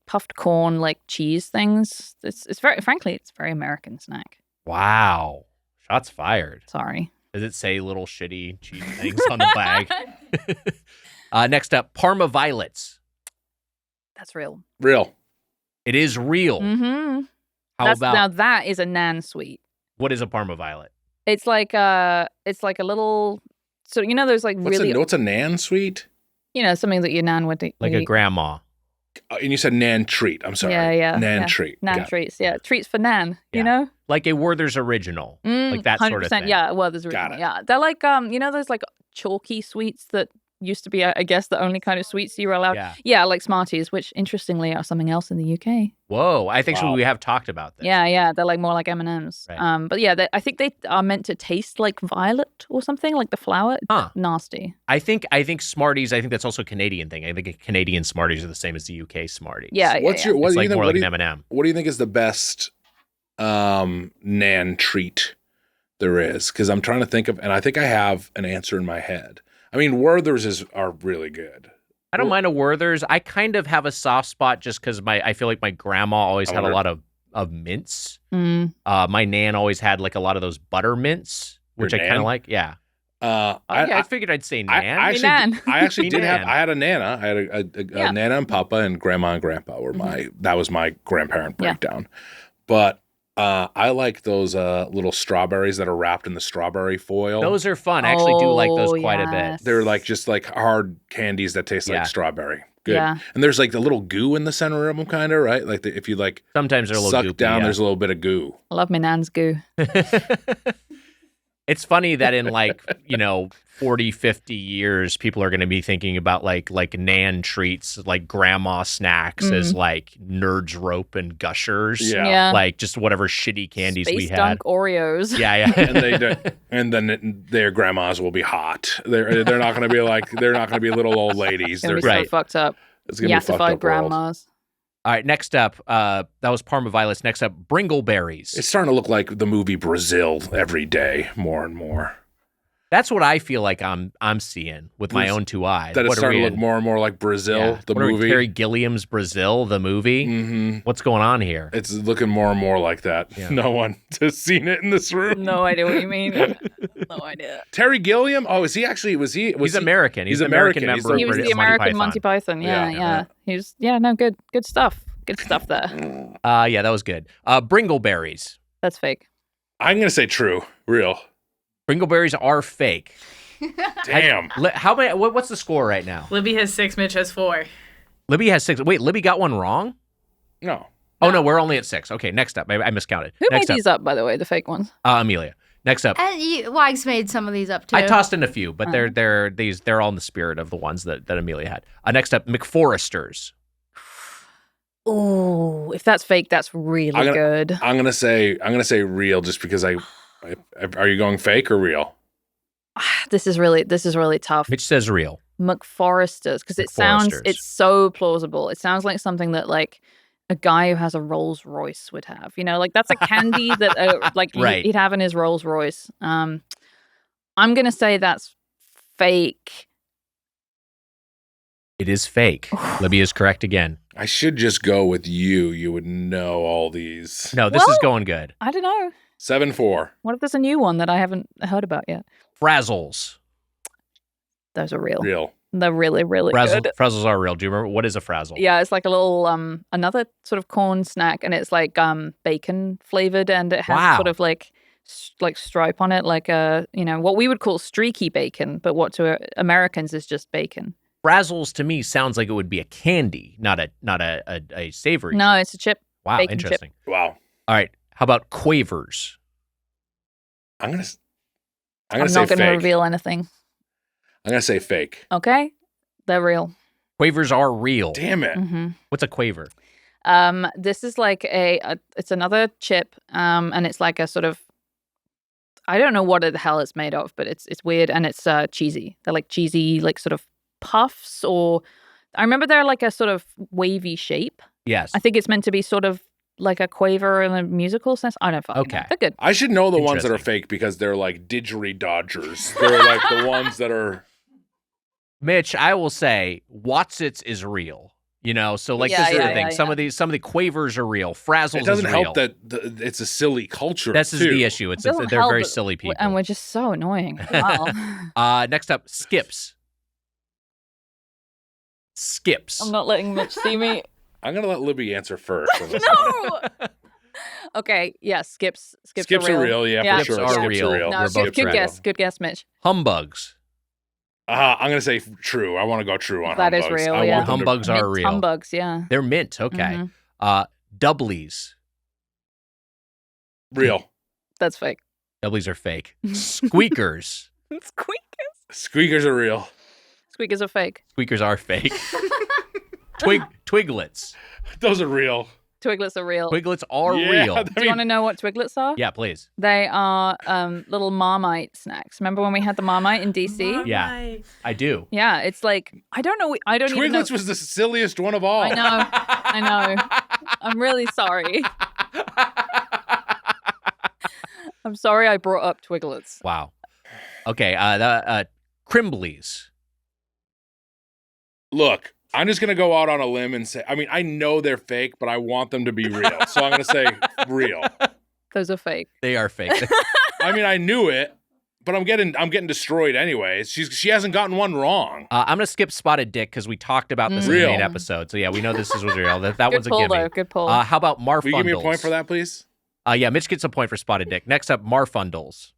S7: puffed corn, like cheese things. It's very, frankly, it's a very American snack.
S2: Wow. Shots fired.
S7: Sorry.
S2: Does it say little shitty cheese things on the bag? Next up, Parma Violets.
S7: That's real.
S3: Real.
S2: It is real.
S7: Mm-hmm.
S2: How about
S7: now that is a nan sweet.
S2: what is a Parma Violet?
S7: It's like a little. So you know, there's like really,
S3: What's a nan sweet?
S7: something that your nan would eat.
S2: Like a grandma.
S3: And you said nan treat. I'm sorry.
S7: Yeah.
S3: Nan
S7: yeah.
S3: treat.
S7: Nan
S3: Got it.
S7: treats. Yeah, treats for nan.
S2: Yeah.
S7: You know.
S2: Like a Werther's Original. Like that sort of thing.
S7: Yeah, well, there's
S3: Got
S7: original.
S3: it.
S7: Yeah, they're like those like chalky sweets that used to be, I guess, the only kind of sweets you were allowed.
S2: Yeah.
S7: Like Smarties, which interestingly are something else in the UK.
S2: Whoa. I think
S3: Wow.
S2: we have talked about this.
S7: Yeah, they're like more like M&Ms.
S2: Right.
S7: But yeah, I think they are meant to taste like violet or something, like the flower.
S2: Huh.
S7: Nasty.
S2: I think Smarties, I think that's also a Canadian thing. I think Canadian Smarties are the same as the UK Smarties.
S7: Yeah.
S3: What's
S7: yeah.
S3: your? What
S2: It's
S3: do you
S2: like
S3: think?
S2: more
S3: What
S2: like
S3: do
S2: an
S3: you,
S2: M&M.
S3: what do you think is the best nan treat there is? Because I'm trying to think of, and I think I have an answer in my head. I mean, Werther's are really good.
S2: I don't mind a Werther's. I kind of have a soft spot just because I feel like my grandma always had a lot of mints.
S7: Mm.
S2: My nan always had like a lot of those butter mints, which I
S3: Your
S2: kind of
S3: nan?
S2: like. Yeah.
S3: I
S2: I figured I'd say nan.
S3: I actually,
S7: Nan.
S3: I actually
S2: Me
S3: did have.
S2: nan.
S3: I had a nana. I had a
S7: Yeah.
S3: nana and papa, and grandma and grandpa were that was my grandparent
S7: Yeah.
S3: breakdown. But I like those little strawberries that are wrapped in the strawberry foil.
S2: Those are fun. I actually do like those
S7: Oh,
S2: quite a bit.
S7: yes.
S3: They're like just like hard candies that taste
S2: Yeah.
S3: like strawberry. Good.
S7: Yeah.
S3: And there's like the little goo in the center of them, kind of, right? Like if you like
S2: Sometimes they're a little
S3: suck
S2: goopy,
S3: down,
S2: yeah.
S3: there's a little bit of goo.
S7: I love my nan's goo.
S2: It's funny that in 40, 50 years, people are going to be thinking about like nan treats, like grandma snacks as like Nerds Rope and Gushers.
S3: Yeah.
S2: Like just whatever shitty candies
S7: Space
S2: we had.
S7: Dunk Oreos.
S2: Yeah.
S3: And then their grandmas will be hot. They're not going to be like little old ladies.
S7: It's gonna be
S3: They're
S2: Right.
S7: so fucked up.
S3: it's going to be a fucked
S7: Yassified
S3: up world.
S7: grandmas.
S2: All right, next up, that was Parma Violets. Next up, Bringleberries.
S3: It's starting to look like the movie Brazil every day, more and more.
S2: That's what I feel like I'm seeing with my own two eyes.
S3: That it's
S2: What are
S3: starting
S2: we
S3: to look
S2: in?
S3: more and more like Brazil,
S2: Yeah.
S3: the
S2: What are we,
S3: movie.
S2: Terry Gilliam's Brazil, the movie.
S3: Mm-hmm.
S2: What's going on here?
S3: It's looking more and more like that.
S2: Yeah.
S3: No one has seen it in this room.
S7: No idea what you mean. No idea.
S3: Terry Gilliam? Oh, is he actually?
S2: He's American. He's an American
S3: He's
S2: member
S3: the-
S7: He was
S2: of
S7: the American
S2: Monty
S7: Monty Python.
S3: Yeah.
S7: Yeah. He was. Yeah. No. Good stuff. Good stuff there.
S2: Yeah, that was good. Bringleberries.
S7: That's fake.
S3: I'm gonna say true, real.
S2: Bringleberries are fake.
S3: Damn.
S2: How many? What's the score right now?
S4: Libby has 6, Mitch has 4.
S2: Libby has 6. Wait, Libby got one wrong?
S3: No.
S2: Oh no, we're only at 6. Okay, next up. I miscounted.
S7: Who
S2: Next
S7: made these up, by the way? The fake ones.
S2: Amelia. Next up.
S8: Wags made some of these up too.
S2: I tossed in a few, but they're all in the spirit of the ones that Amelia had. Next up, McForesters.
S7: Ooh, if that's fake, that's really good.
S3: I'm gonna say real, just because are you going fake or real?
S7: This is really tough.
S2: Mitch says real.
S7: McForesters, because it's so plausible. It sounds like something that like a guy who has a Rolls Royce would have. Like that's a candy that
S2: Right.
S7: he'd have in his Rolls Royce. I'm gonna say that's fake.
S2: It is fake. Libby is correct again.
S3: I should just go with you. You would know all these.
S2: No, this is going good.
S7: I don't know.
S3: 7-4.
S7: What if there's a new one that I haven't heard about yet?
S2: Frazzles.
S7: Those are real.
S3: Real.
S7: They're really, really good.
S2: Frazzles are real. Do you remember what is a frazzle?
S7: Yeah, it's like a little another sort of corn snack, and it's like bacon flavored, and it has sort of like stripe on it, like a what we would call streaky bacon, but what to Americans is just bacon.
S2: Frazzles to me sounds like it would be a candy, not a savory.
S7: No,
S2: chip.
S7: it's a chip.
S2: Wow,
S7: bacon
S2: interesting.
S7: Chip.
S3: Wow.
S2: All right, how about quavers?
S3: I'm
S7: I'm
S3: say
S7: not going to
S3: fake.
S7: reveal anything.
S3: I'm gonna say fake.
S7: Okay, they're real.
S2: Quavers are real.
S3: Damn it.
S7: Mm-hmm.
S2: What's a quaver?
S7: This is like it's another chip, and it's like a sort of, I don't know what the hell it's made of, but it's weird, and it's cheesy. They're like cheesy, like sort of puffs, or I remember they're like a sort of wavy shape.
S2: Yes.
S7: I think it's meant to be sort of like a quaver in a musical sense. I don't fucking know. They're good.
S3: I should know the ones that are
S2: Interesting.
S3: fake because they're like didgeridodgers. They're like the ones that are.
S2: Mitch, I will say Watsits is real. So like
S7: Yeah,
S2: this is the
S7: yeah,
S2: thing.
S7: yeah,
S2: Some of the quavers are real. Frazzles
S3: It doesn't
S2: is real.
S3: help that it's a silly culture.
S2: This is
S3: too.
S2: the issue. It's
S7: Doesn't
S2: they're
S7: help
S2: very
S7: that-
S2: silly people.
S7: And we're just so annoying. Wow.
S2: Next up, skips. Skips.
S7: I'm not letting Mitch see me.
S3: I'm gonna let Libby answer first. on this one.
S7: No. Okay. Yeah. Skips.
S3: Skips are real. Yeah,
S7: Yeah.
S3: for sure.
S2: Skips are real.
S7: No,
S2: We're both
S7: good
S2: correct.
S7: guess. Good guess, Mitch.
S2: Humbugs.
S3: I'm gonna say true. I want to go true on
S7: That is
S3: humbugs.
S7: real,
S3: I
S7: yeah.
S3: want them to-
S2: Humbugs are
S7: Mint
S2: real.
S7: Humbugs. Yeah.
S2: They're mint. Okay.
S7: Mhm.
S2: Doublies.
S3: real.
S7: That's fake.
S2: Doublies are fake. Squeakers.
S7: Squeakers.
S3: Squeakers are real.
S7: Squeakers are fake.
S2: Squeakers are fake. Twiglets.
S3: Those are real.
S7: Twiglets are real.
S2: Twiglets are
S3: Yeah,
S2: real.
S3: I
S7: Do you
S3: mean,
S7: want to know what Twiglets are?
S2: Yeah, please.
S7: They are little Marmite snacks. Remember when we had the Marmite in DC?
S2: Yeah. I do.
S7: Yeah, it's like I don't know. I don't even know.
S3: Twiglets was the silliest one of all.
S7: I know. I know. I'm really sorry. I'm sorry I brought up Twiglets.
S2: Wow. Okay. Crimblies.
S3: Look, I'm just gonna go out on a limb and say. I mean, I know they're fake, but I want them to be real, so I'm gonna say real.
S7: Those are fake.
S2: They are fake.
S3: I mean, I knew it, but I'm getting destroyed anyways. She hasn't gotten one wrong.
S2: I'm gonna skip Spotted Dick because we talked about this in the
S3: Real.
S2: main episode. So yeah, we know this is real. That
S7: Good
S2: one's a
S7: pull,
S2: gimme.
S7: though. Good pull.
S2: How about Marfundles?
S3: Will you give me a point for that, please?
S2: Yeah, Mitch gets a point for Spotted Dick. Next up, Marfundles.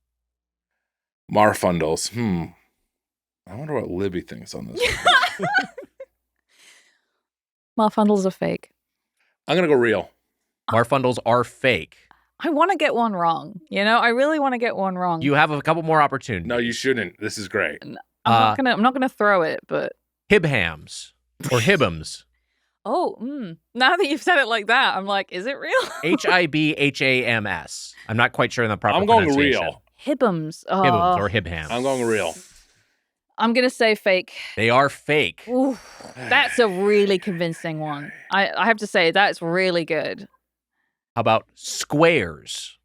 S3: Marfundles. I wonder what Libby thinks on this. one.
S7: Marfundles are fake.
S3: I'm gonna go real.
S2: Marfundles are fake.
S7: I want to get one wrong. I really want to get one wrong.
S2: You have a couple more opportunities.
S3: No, you shouldn't. This is great.
S7: I'm not gonna throw it, but
S2: Hibhams or Hibhams.
S7: now that you've said it like that, I'm like, is it real?
S2: Hibhams. I'm not quite sure on the proper
S3: I'm going
S2: pronunciation.
S3: real.
S7: Hibhams. Oh,
S2: Hibhams or Hibhams.
S3: I'm going real.
S7: I'm gonna say fake.
S2: They are fake.
S7: Ooh, that's a really convincing one. I have to say that's really good.
S2: How about squares?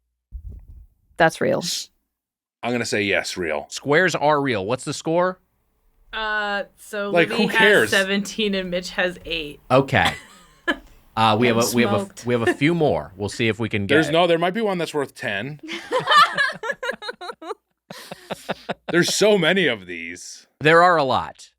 S7: That's real.
S3: I'm gonna say yes, real.
S2: Squares are real. What's the score?
S4: So
S3: Like,
S4: Libby
S3: who cares?
S4: has 17 and Mitch has 8.
S2: Okay. We have
S4: Smoked.
S2: a few more. We'll see if we can get.
S3: There might be one that's worth 10. There's so many of these.
S2: There are a lot.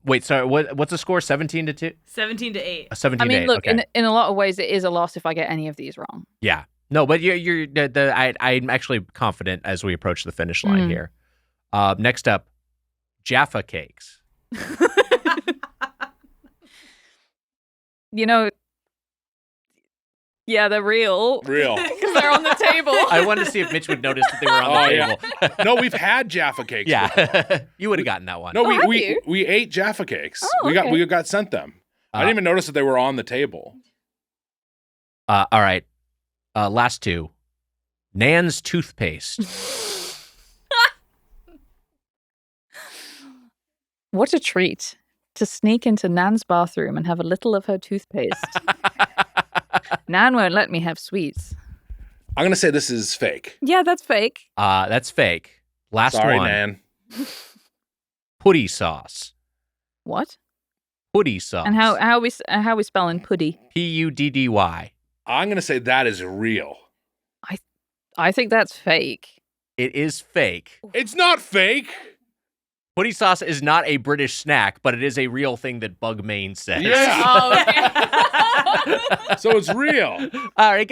S2: Wait, sorry. What's the score? 17-2.
S4: 17 to 8.
S2: 17
S7: I mean,
S2: to 8.
S7: look,
S2: Okay.
S7: in a lot of ways, it is a loss if I get any of these wrong.
S2: Yeah. No, but I'm actually confident as we approach the finish line here. Next up, Jaffa cakes.
S7: Yeah, they're real.
S3: Real.
S7: Because they're on the table.
S2: I wanted to see if Mitch would notice that they were on the
S3: Oh,
S2: table.
S3: No, we've had Jaffa cakes. before.
S2: Yeah. You would have gotten that one.
S3: No,
S7: have
S3: we
S7: you?
S3: we ate Jaffa cakes.
S7: Oh,
S3: We
S7: okay.
S3: got sent them. I didn't even notice that they were on the table.
S2: All right. Last two. Nan's toothpaste.
S7: What a treat to sneak into Nan's bathroom and have a little of her toothpaste. Nan won't let me have sweets.
S3: I'm gonna say this is fake.
S7: Yeah, that's fake.
S2: That's fake. Last
S3: Sorry,
S2: one.
S3: Nan.
S2: Putty sauce.
S7: What?
S2: Putty sauce.
S7: And how we spelling putty?
S2: Puddy.
S3: I'm gonna say that is real.
S7: I think that's fake.
S2: It is fake.
S3: It's not fake.
S2: Pudding sauce is not a British snack, but it is a real thing that Bugmain says.
S3: Yeah.
S4: Oh, okay.
S3: So it's real.
S2: All right,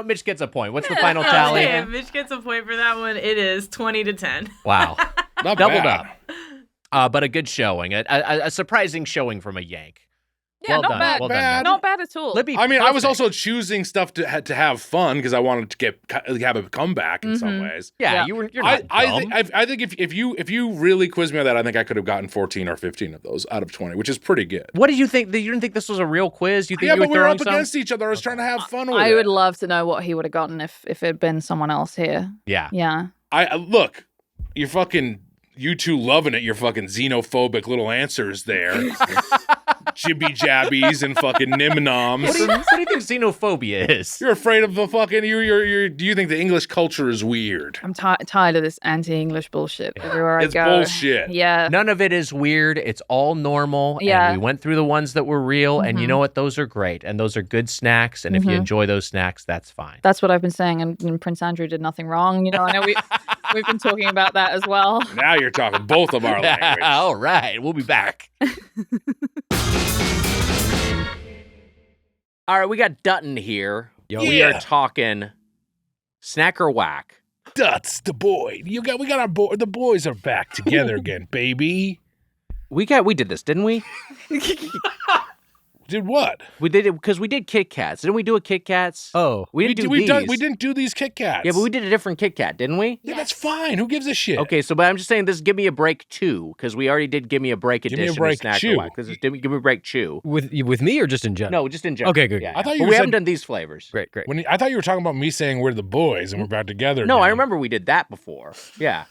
S2: Mitch gets a point. What's the final tally?
S4: Okay, Mitch gets a point for that one. It is 20-10.
S2: Wow.
S3: Not
S2: Doubled
S3: bad.
S2: up. But a good showing. A surprising showing from a Yank.
S7: Yeah,
S2: Well
S7: not
S2: done.
S7: bad.
S2: Well
S3: Bad.
S2: done.
S7: Not bad at all.
S2: Libby,
S3: I mean, I was
S2: perfect.
S3: also choosing stuff to have fun because I wanted to have a comeback in some ways.
S2: Yeah,
S7: Yeah.
S2: you're not dumb.
S3: I think if you really quiz me on that, I think I could have gotten 14 or 15 of those out of 20, which is pretty good.
S2: What did you think? You didn't think this was a real quiz? You think
S3: Yeah,
S2: you were
S3: but we were
S2: throwing
S3: up
S2: some?
S3: against each other. I was trying to have fun with
S7: I
S3: it.
S7: would love to know what he would have gotten if it had been someone else here.
S2: Yeah.
S7: Yeah.
S3: I look, you two loving it. Your fucking xenophobic little answers there, jibby jabbies and fucking nimnoms.
S2: What do you think xenophobia is?
S3: You're afraid of the fucking. You're. Do you think the English culture is weird?
S7: I'm tired of this anti-English bullshit everywhere
S3: It's
S7: I go.
S3: bullshit.
S7: Yeah.
S2: None of it is weird. It's all normal.
S7: Yeah.
S2: And we went through the ones that were real. And you know what? Those are great. And those are good snacks. And if you enjoy those snacks, that's fine.
S7: That's what I've been saying. And Prince Andrew did nothing wrong. You know, I know we've been talking about that as well.
S3: Now you're talking both of our language.
S2: All right. We'll be back. All right. We got Dutton here. We are talking snack or whack.
S3: Duts, the boy. We got our boy. The boys are back together again, baby.
S2: We did this, didn't we?
S3: Did what?
S2: We did it because we did Kit Kats. Didn't we do a Kit Kats?
S9: Oh.
S2: We didn't do these.
S3: We didn't do these Kit Kats.
S2: Yeah, but we did a different Kit Kat, didn't we?
S3: Yeah, that's fine. Who gives a shit?
S2: Okay, but I'm just saying this is Give Me a Break 2, because we already did Give Me a Break
S3: Give Me a
S2: edition
S3: Break
S2: of Snack
S3: Chew.
S2: This is Give Me a Break Chew.
S9: With me or just in general?
S2: No, just in general.
S9: Okay, good.
S2: Yeah,
S3: I thought
S2: yeah.
S3: you
S2: But we
S3: said-
S2: haven't done these flavors.
S9: Great.
S3: I thought you were talking about me saying we're the boys and we're back together.
S2: No,
S3: again.
S2: I remember we did that before. Yeah.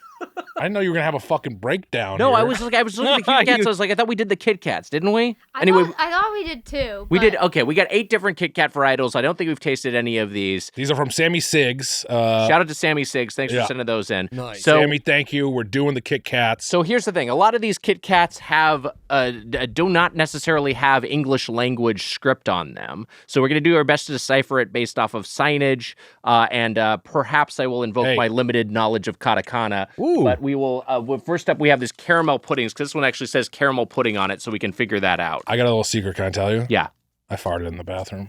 S3: I didn't know you were gonna have a fucking breakdown.
S2: No,
S3: here.
S2: I was looking at the Kit Kats. I was like, I thought we did the Kit Kats, didn't we?
S8: I
S2: Anyway,
S8: thought we did too.
S2: we
S8: but
S2: did. Okay, we got 8 different Kit Kat varietals. I don't think we've tasted any of these.
S3: These are from Sammy Siggs.
S2: Shout out to Sammy Siggs. Thanks for sending those in.
S9: Nice.
S2: So,
S3: Sammy, thank you. We're doing the Kit Kats.
S2: So here's the thing. A lot of these Kit Kats have do not necessarily have English language script on them. So we're going to do our best to decipher it based off of signage, and perhaps I will invoke my limited knowledge of katakana.
S9: Ooh.
S2: But we will, first up, we have this caramel puddings, because this one actually says caramel pudding on it, so we can figure that out.
S3: I got a little secret. Can I tell you?
S2: Yeah.
S3: I farted in the bathroom.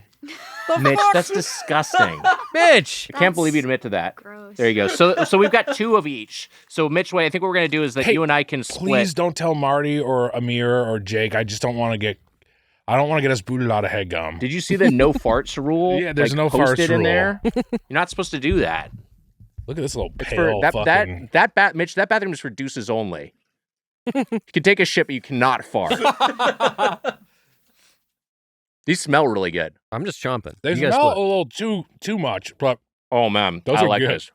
S2: Mitch, that's disgusting.
S9: Mitch!
S2: I can't believe you'd admit to that.
S8: gross.
S2: There you go. So we've got 2 of each. So Mitch, I think what we're going to do is that
S3: Hey,
S2: you and I can split.
S3: Please don't tell Marty or Amir or Jake. I just don't want to get. I don't want to get us booted out of Headgum.
S2: Did you see the no farts rule?
S3: Yeah, there's no
S2: posted
S3: farts
S2: in
S3: rule.
S2: there. You're not supposed to do that.
S3: Look at this little
S2: It's
S3: pale
S2: for
S3: fucking.
S2: Mitch, that bathroom is reduces only. You can take a shit, but you cannot fart. These smell really good.
S9: I'm just chomping.
S3: They
S9: You guys
S3: smell a
S9: split.
S3: little too much, but
S2: Oh man,
S3: Those
S2: I
S3: are
S2: like
S3: good.
S2: this.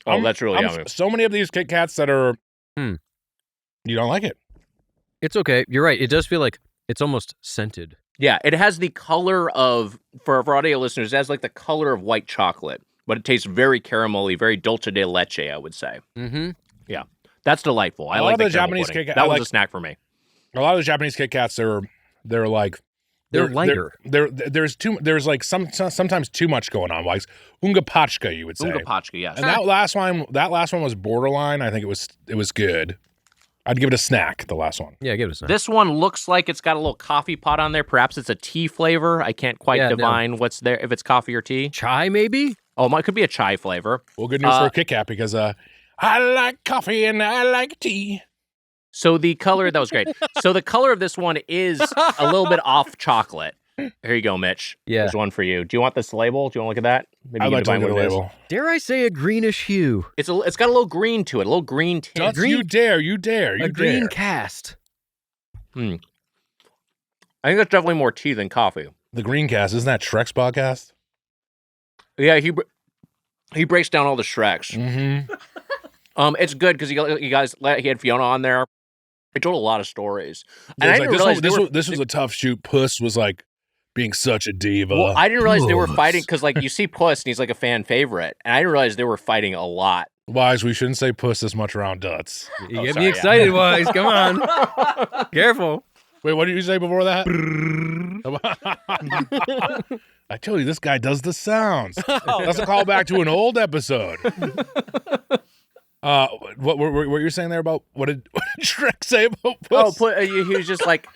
S2: Oh, that's really yummy.
S3: So many of these Kit Kats that are.
S9: Hmm.
S3: You don't like it.
S9: It's okay. You're right. It does feel like it's almost scented.
S2: Yeah, it has the color of for audio listeners. It has like the color of white chocolate, but it tastes very caramelly, very dulce de leche. I would say.
S9: Mm-hmm.
S2: Yeah, that's delightful. I
S3: A lot
S2: like
S3: of
S2: the
S3: the
S2: caramel
S3: Japanese
S2: pudding.
S3: Kit Kat-
S2: That
S3: I
S2: was
S3: like-
S2: a snack for me.
S3: A lot of the Japanese Kit Kats they're like.
S9: They're lighter.
S3: There's like sometimes too much going on. Like unga pachka, you would say.
S2: Unga pachka, yes.
S3: And that last one was borderline. I think it was good. I'd give it a snack. The last one.
S9: Yeah, give it a snack.
S2: This one looks like it's got a little coffee pot on there. Perhaps it's a tea flavor. I can't quite
S9: Yeah, no.
S2: divine what's there, if it's coffee or tea.
S9: Chai, maybe?
S2: Oh, it could be a chai flavor.
S3: Well, good news for a Kit Kat because I like coffee and I like tea.
S2: So the color, that was great. So the color of this one is a little bit off chocolate. Here you go, Mitch.
S9: Yeah.
S2: There's one for you. Do you want this label? Do you want to look at that? Maybe
S3: I'd
S2: you
S3: like to
S2: can
S3: look at
S2: divine
S3: the
S2: what it is.
S3: label.
S9: Dare I say a greenish hue?
S2: It's got a little green to it, a little green tint.
S3: Nuts, you dare, you dare.
S9: A green cast.
S2: I think that's definitely more tea than coffee.
S3: The green cast, isn't that Shrek's podcast?
S2: Yeah, he breaks down all the Shreks.
S3: Mm-hmm.
S2: It's good because he had Fiona on there. He told a lot of stories. And I didn't realize
S3: this was a tough shoot. Puss was like being such a diva.
S2: Well, I didn't realize they were
S9: Puss.
S2: fighting because, like, you see Puss and he's like a fan favorite, and I didn't realize they were fighting a lot.
S3: Wise, we shouldn't say Puss this much around Duts.
S9: You
S2: Oh,
S9: get
S2: sorry,
S9: me
S2: yeah.
S9: excited, Wise. Come on. Careful.
S3: Wait, what did you say before that? I told you this guy does the sounds. That's a callback to an old episode. What you're saying there about what did Shrek say about Puss?
S2: He was just like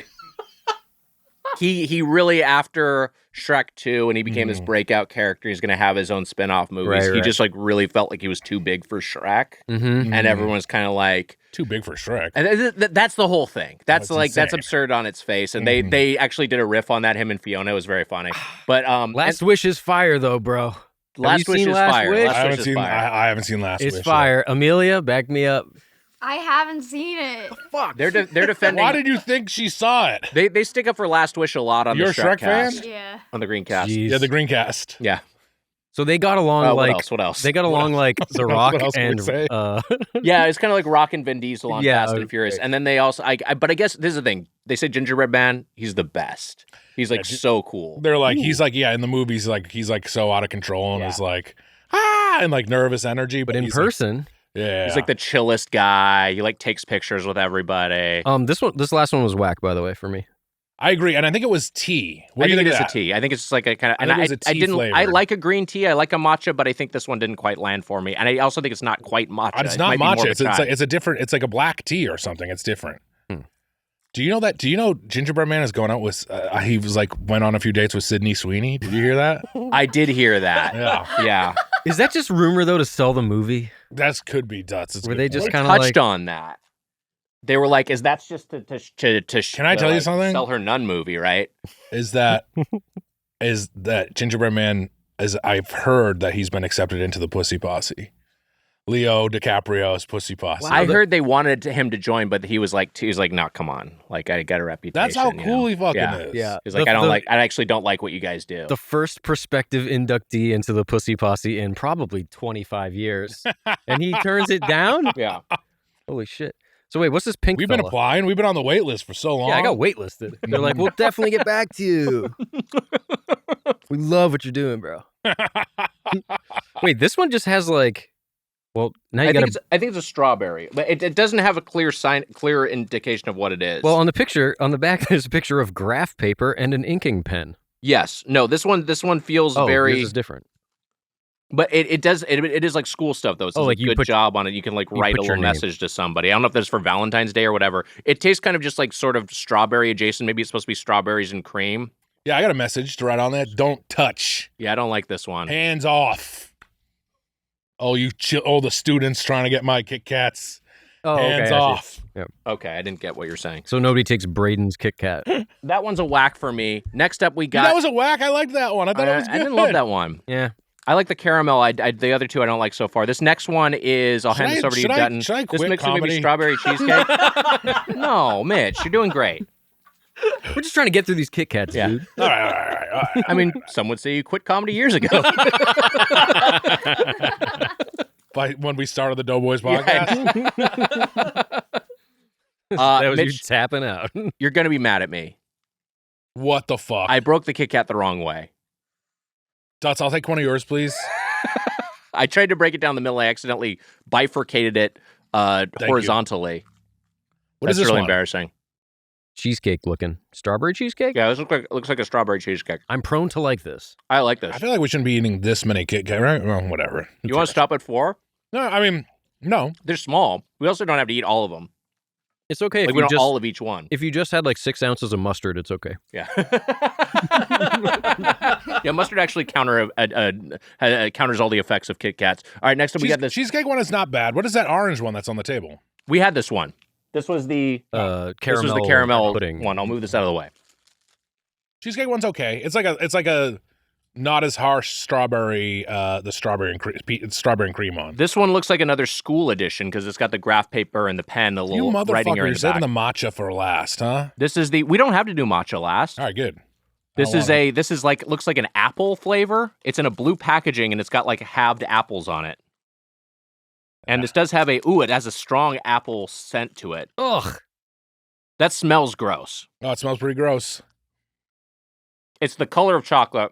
S2: he really, after Shrek 2 and he became this breakout character, he's gonna have his own spin-off movies. He just like really felt like he was too big for Shrek, and everyone's kind of like
S3: too big for Shrek.
S2: And that's the whole thing. That's like
S3: insane.
S2: that's absurd on its face. And they actually did a riff on that. Him and Fiona. It was very funny. But
S9: Last Wish is fire though, bro.
S2: Last Wish is fire.
S9: Wish?
S3: I haven't seen Last Wish.
S9: It's fire. Amelia, back me up.
S8: I haven't seen it.
S3: Fuck.
S2: They're defending.
S3: Why did you think she saw it?
S2: They stick up for Last Wish a lot on
S3: You're
S2: the
S3: a Shrek
S2: cast.
S3: fan?
S8: Yeah.
S2: On the Green cast.
S9: Jeez.
S3: Yeah, the Green Cast.
S2: Yeah.
S9: So they got along
S2: What else?
S9: They got along like The Rock
S3: What else can we
S9: and
S3: say?
S2: Yeah, it's kind of like Rock and Vin Diesel on
S9: Yeah,
S2: Fast and Furious.
S9: okay.
S2: And then they also, but I guess this is the thing. They say Gingerbread Man, he's the best. He's like so cool.
S3: They're like, he's like, yeah, in the movies, like he's like so out of control and is like, and like nervous energy.
S9: but in
S3: he's
S9: person,
S3: like, yeah,
S2: He's like the chillest guy. He like takes pictures with everybody.
S9: this last one was whack, by the way, for me.
S3: I agree, and I think it was tea. What
S2: I
S3: do you
S2: think
S3: think
S2: it is
S3: of
S2: a
S3: that?
S2: tea. I think it's just like a kind of, and
S3: think it was a
S2: I
S3: tea
S2: didn't.
S3: flavor.
S2: I like a green tea. I like a matcha, but I think this one didn't quite land for me. And I also think it's not quite matcha.
S3: It's
S2: It
S3: not
S2: might be more
S3: matcha.
S2: of a chai.
S3: It's a different. It's like a black tea or something. It's different. Do you know that? Do you know Gingerbread Man is going out with? He was like went on a few dates with Sydney Sweeney. Did you hear that?
S2: I did hear that.
S3: Yeah,
S2: Yeah.
S9: Is that just rumor though to sell the movie?
S3: that could be Dutz. It's
S9: Were
S3: good
S9: they
S3: point.
S9: just
S2: They
S9: kind of
S2: touched
S9: like?
S2: on that. They were like, "Is that just to
S3: Can I tell you something?
S2: Sell her nun movie, right?"
S3: is that Gingerbread Man is? I've heard that he's been accepted into the Pussy Posse. Leo DiCaprio's Pussy Posse.
S2: I heard they wanted him to join, but he was like, "No, come on! Like, I got a reputation."
S3: That's how
S2: you
S3: cool
S2: know?
S3: he fucking
S2: Yeah.
S3: is.
S9: Yeah.
S2: He's like, I actually don't like what you guys do.
S9: The first prospective inductee into the Pussy Posse in probably 25 years, and he turns it down.
S2: Yeah.
S9: Holy shit! So wait, what's this pink?
S3: We've been
S9: fella?
S3: applying. We've been on the wait list for so long.
S9: Yeah, I got waitlisted. They're like, we'll definitely get back to you. We love what you're doing, bro. Wait, this one just has like, well, now you
S2: I
S9: got
S2: think it's a strawberry, but it doesn't have a clear indication of what it is.
S9: Well, on the back, there's a picture of graph paper and an inking pen.
S2: yes, no, this one feels very,
S9: yours is different.
S2: but it is like school stuff though. It does
S9: like
S2: a
S9: you
S2: good
S9: put-
S2: job on it. You can like write a
S9: put your
S2: little
S9: name.
S2: message to somebody. I don't know if that's for Valentine's Day or whatever. It tastes kind of just like sort of strawberry adjacent. Maybe it's supposed to be strawberries and cream.
S3: Yeah, I got a message to write on that. Don't touch.
S2: Yeah, I don't like this one.
S3: Hands off. Oh, the students trying to get my Kit Kats.
S9: Oh,
S3: Hands
S9: okay, I see.
S3: off.
S2: Okay, I didn't get what you're saying.
S9: So nobody takes Braden's Kit Kat.
S2: That one's a whack for me. Next up, we got.
S3: That was a whack. I liked that one. I thought it was good.
S2: I didn't love that one.
S9: Yeah.
S2: I like the caramel. The other two I don't like so far. This next one is, I'll hand this over to you, Dutton.
S3: Should I
S2: This
S3: quit
S2: mixed with maybe
S3: comedy?
S2: strawberry cheesecake. No, Mitch, you're doing great.
S9: We're just trying to get through these Kit Kats,
S2: Yeah.
S9: dude.
S3: All right.
S2: I mean, some would say you quit comedy years ago.
S3: When we started the Doughboys podcast.
S9: That was you
S2: Mitch,
S9: tapping out.
S2: you're going to be mad at me.
S3: What the fuck?
S2: I broke the Kit Kat the wrong way.
S3: Dutz, I'll take one of yours, please.
S2: I tried to break it down the middle. I accidentally bifurcated it horizontally.
S3: What is
S2: That's
S3: this
S2: really
S3: one?
S2: embarrassing.
S9: Cheesecake looking. Strawberry cheesecake?
S2: Yeah, this looks like a strawberry cheesecake.
S9: I'm prone to like this.
S2: I like this.
S3: I feel like we shouldn't be eating this many Kit Kats, right? Well, whatever.
S2: You want to stop at 4?
S3: No, I mean, no.
S2: They're small. We also don't have to eat all of them.
S9: It's okay
S2: Like
S9: if
S2: we
S9: you
S2: don't
S9: just
S2: all of each one.
S9: if you just had like 6 ounces of mustard, it's okay.
S2: Yeah. Yeah, mustard actually counters all the effects of Kit Kats. All right, next up we got this.
S3: Cheesecake one is not bad. What is that orange one that's on the table?
S2: We had this one. This was the
S9: Caramel
S2: this was the caramel
S9: pudding
S2: one. I'll move this out of the way.
S3: Cheesecake one's okay. It's like a not as harsh strawberry, the strawberry and cream on.
S2: This one looks like another school edition because it's got the graph paper and the pen, the
S3: You
S2: little writing
S3: motherfucker,
S2: area in
S3: you're
S2: the
S3: saving
S2: back.
S3: the matcha for last, huh?
S2: This is we don't have to do matcha last.
S3: All right, good.
S2: This is like looks like an apple flavor. It's in a blue packaging and it's got like halved apples on it. And this does have it has a strong apple scent to it.
S9: Ugh.
S2: That smells gross.
S3: Oh, it smells pretty gross.
S2: It's the color of chocolate,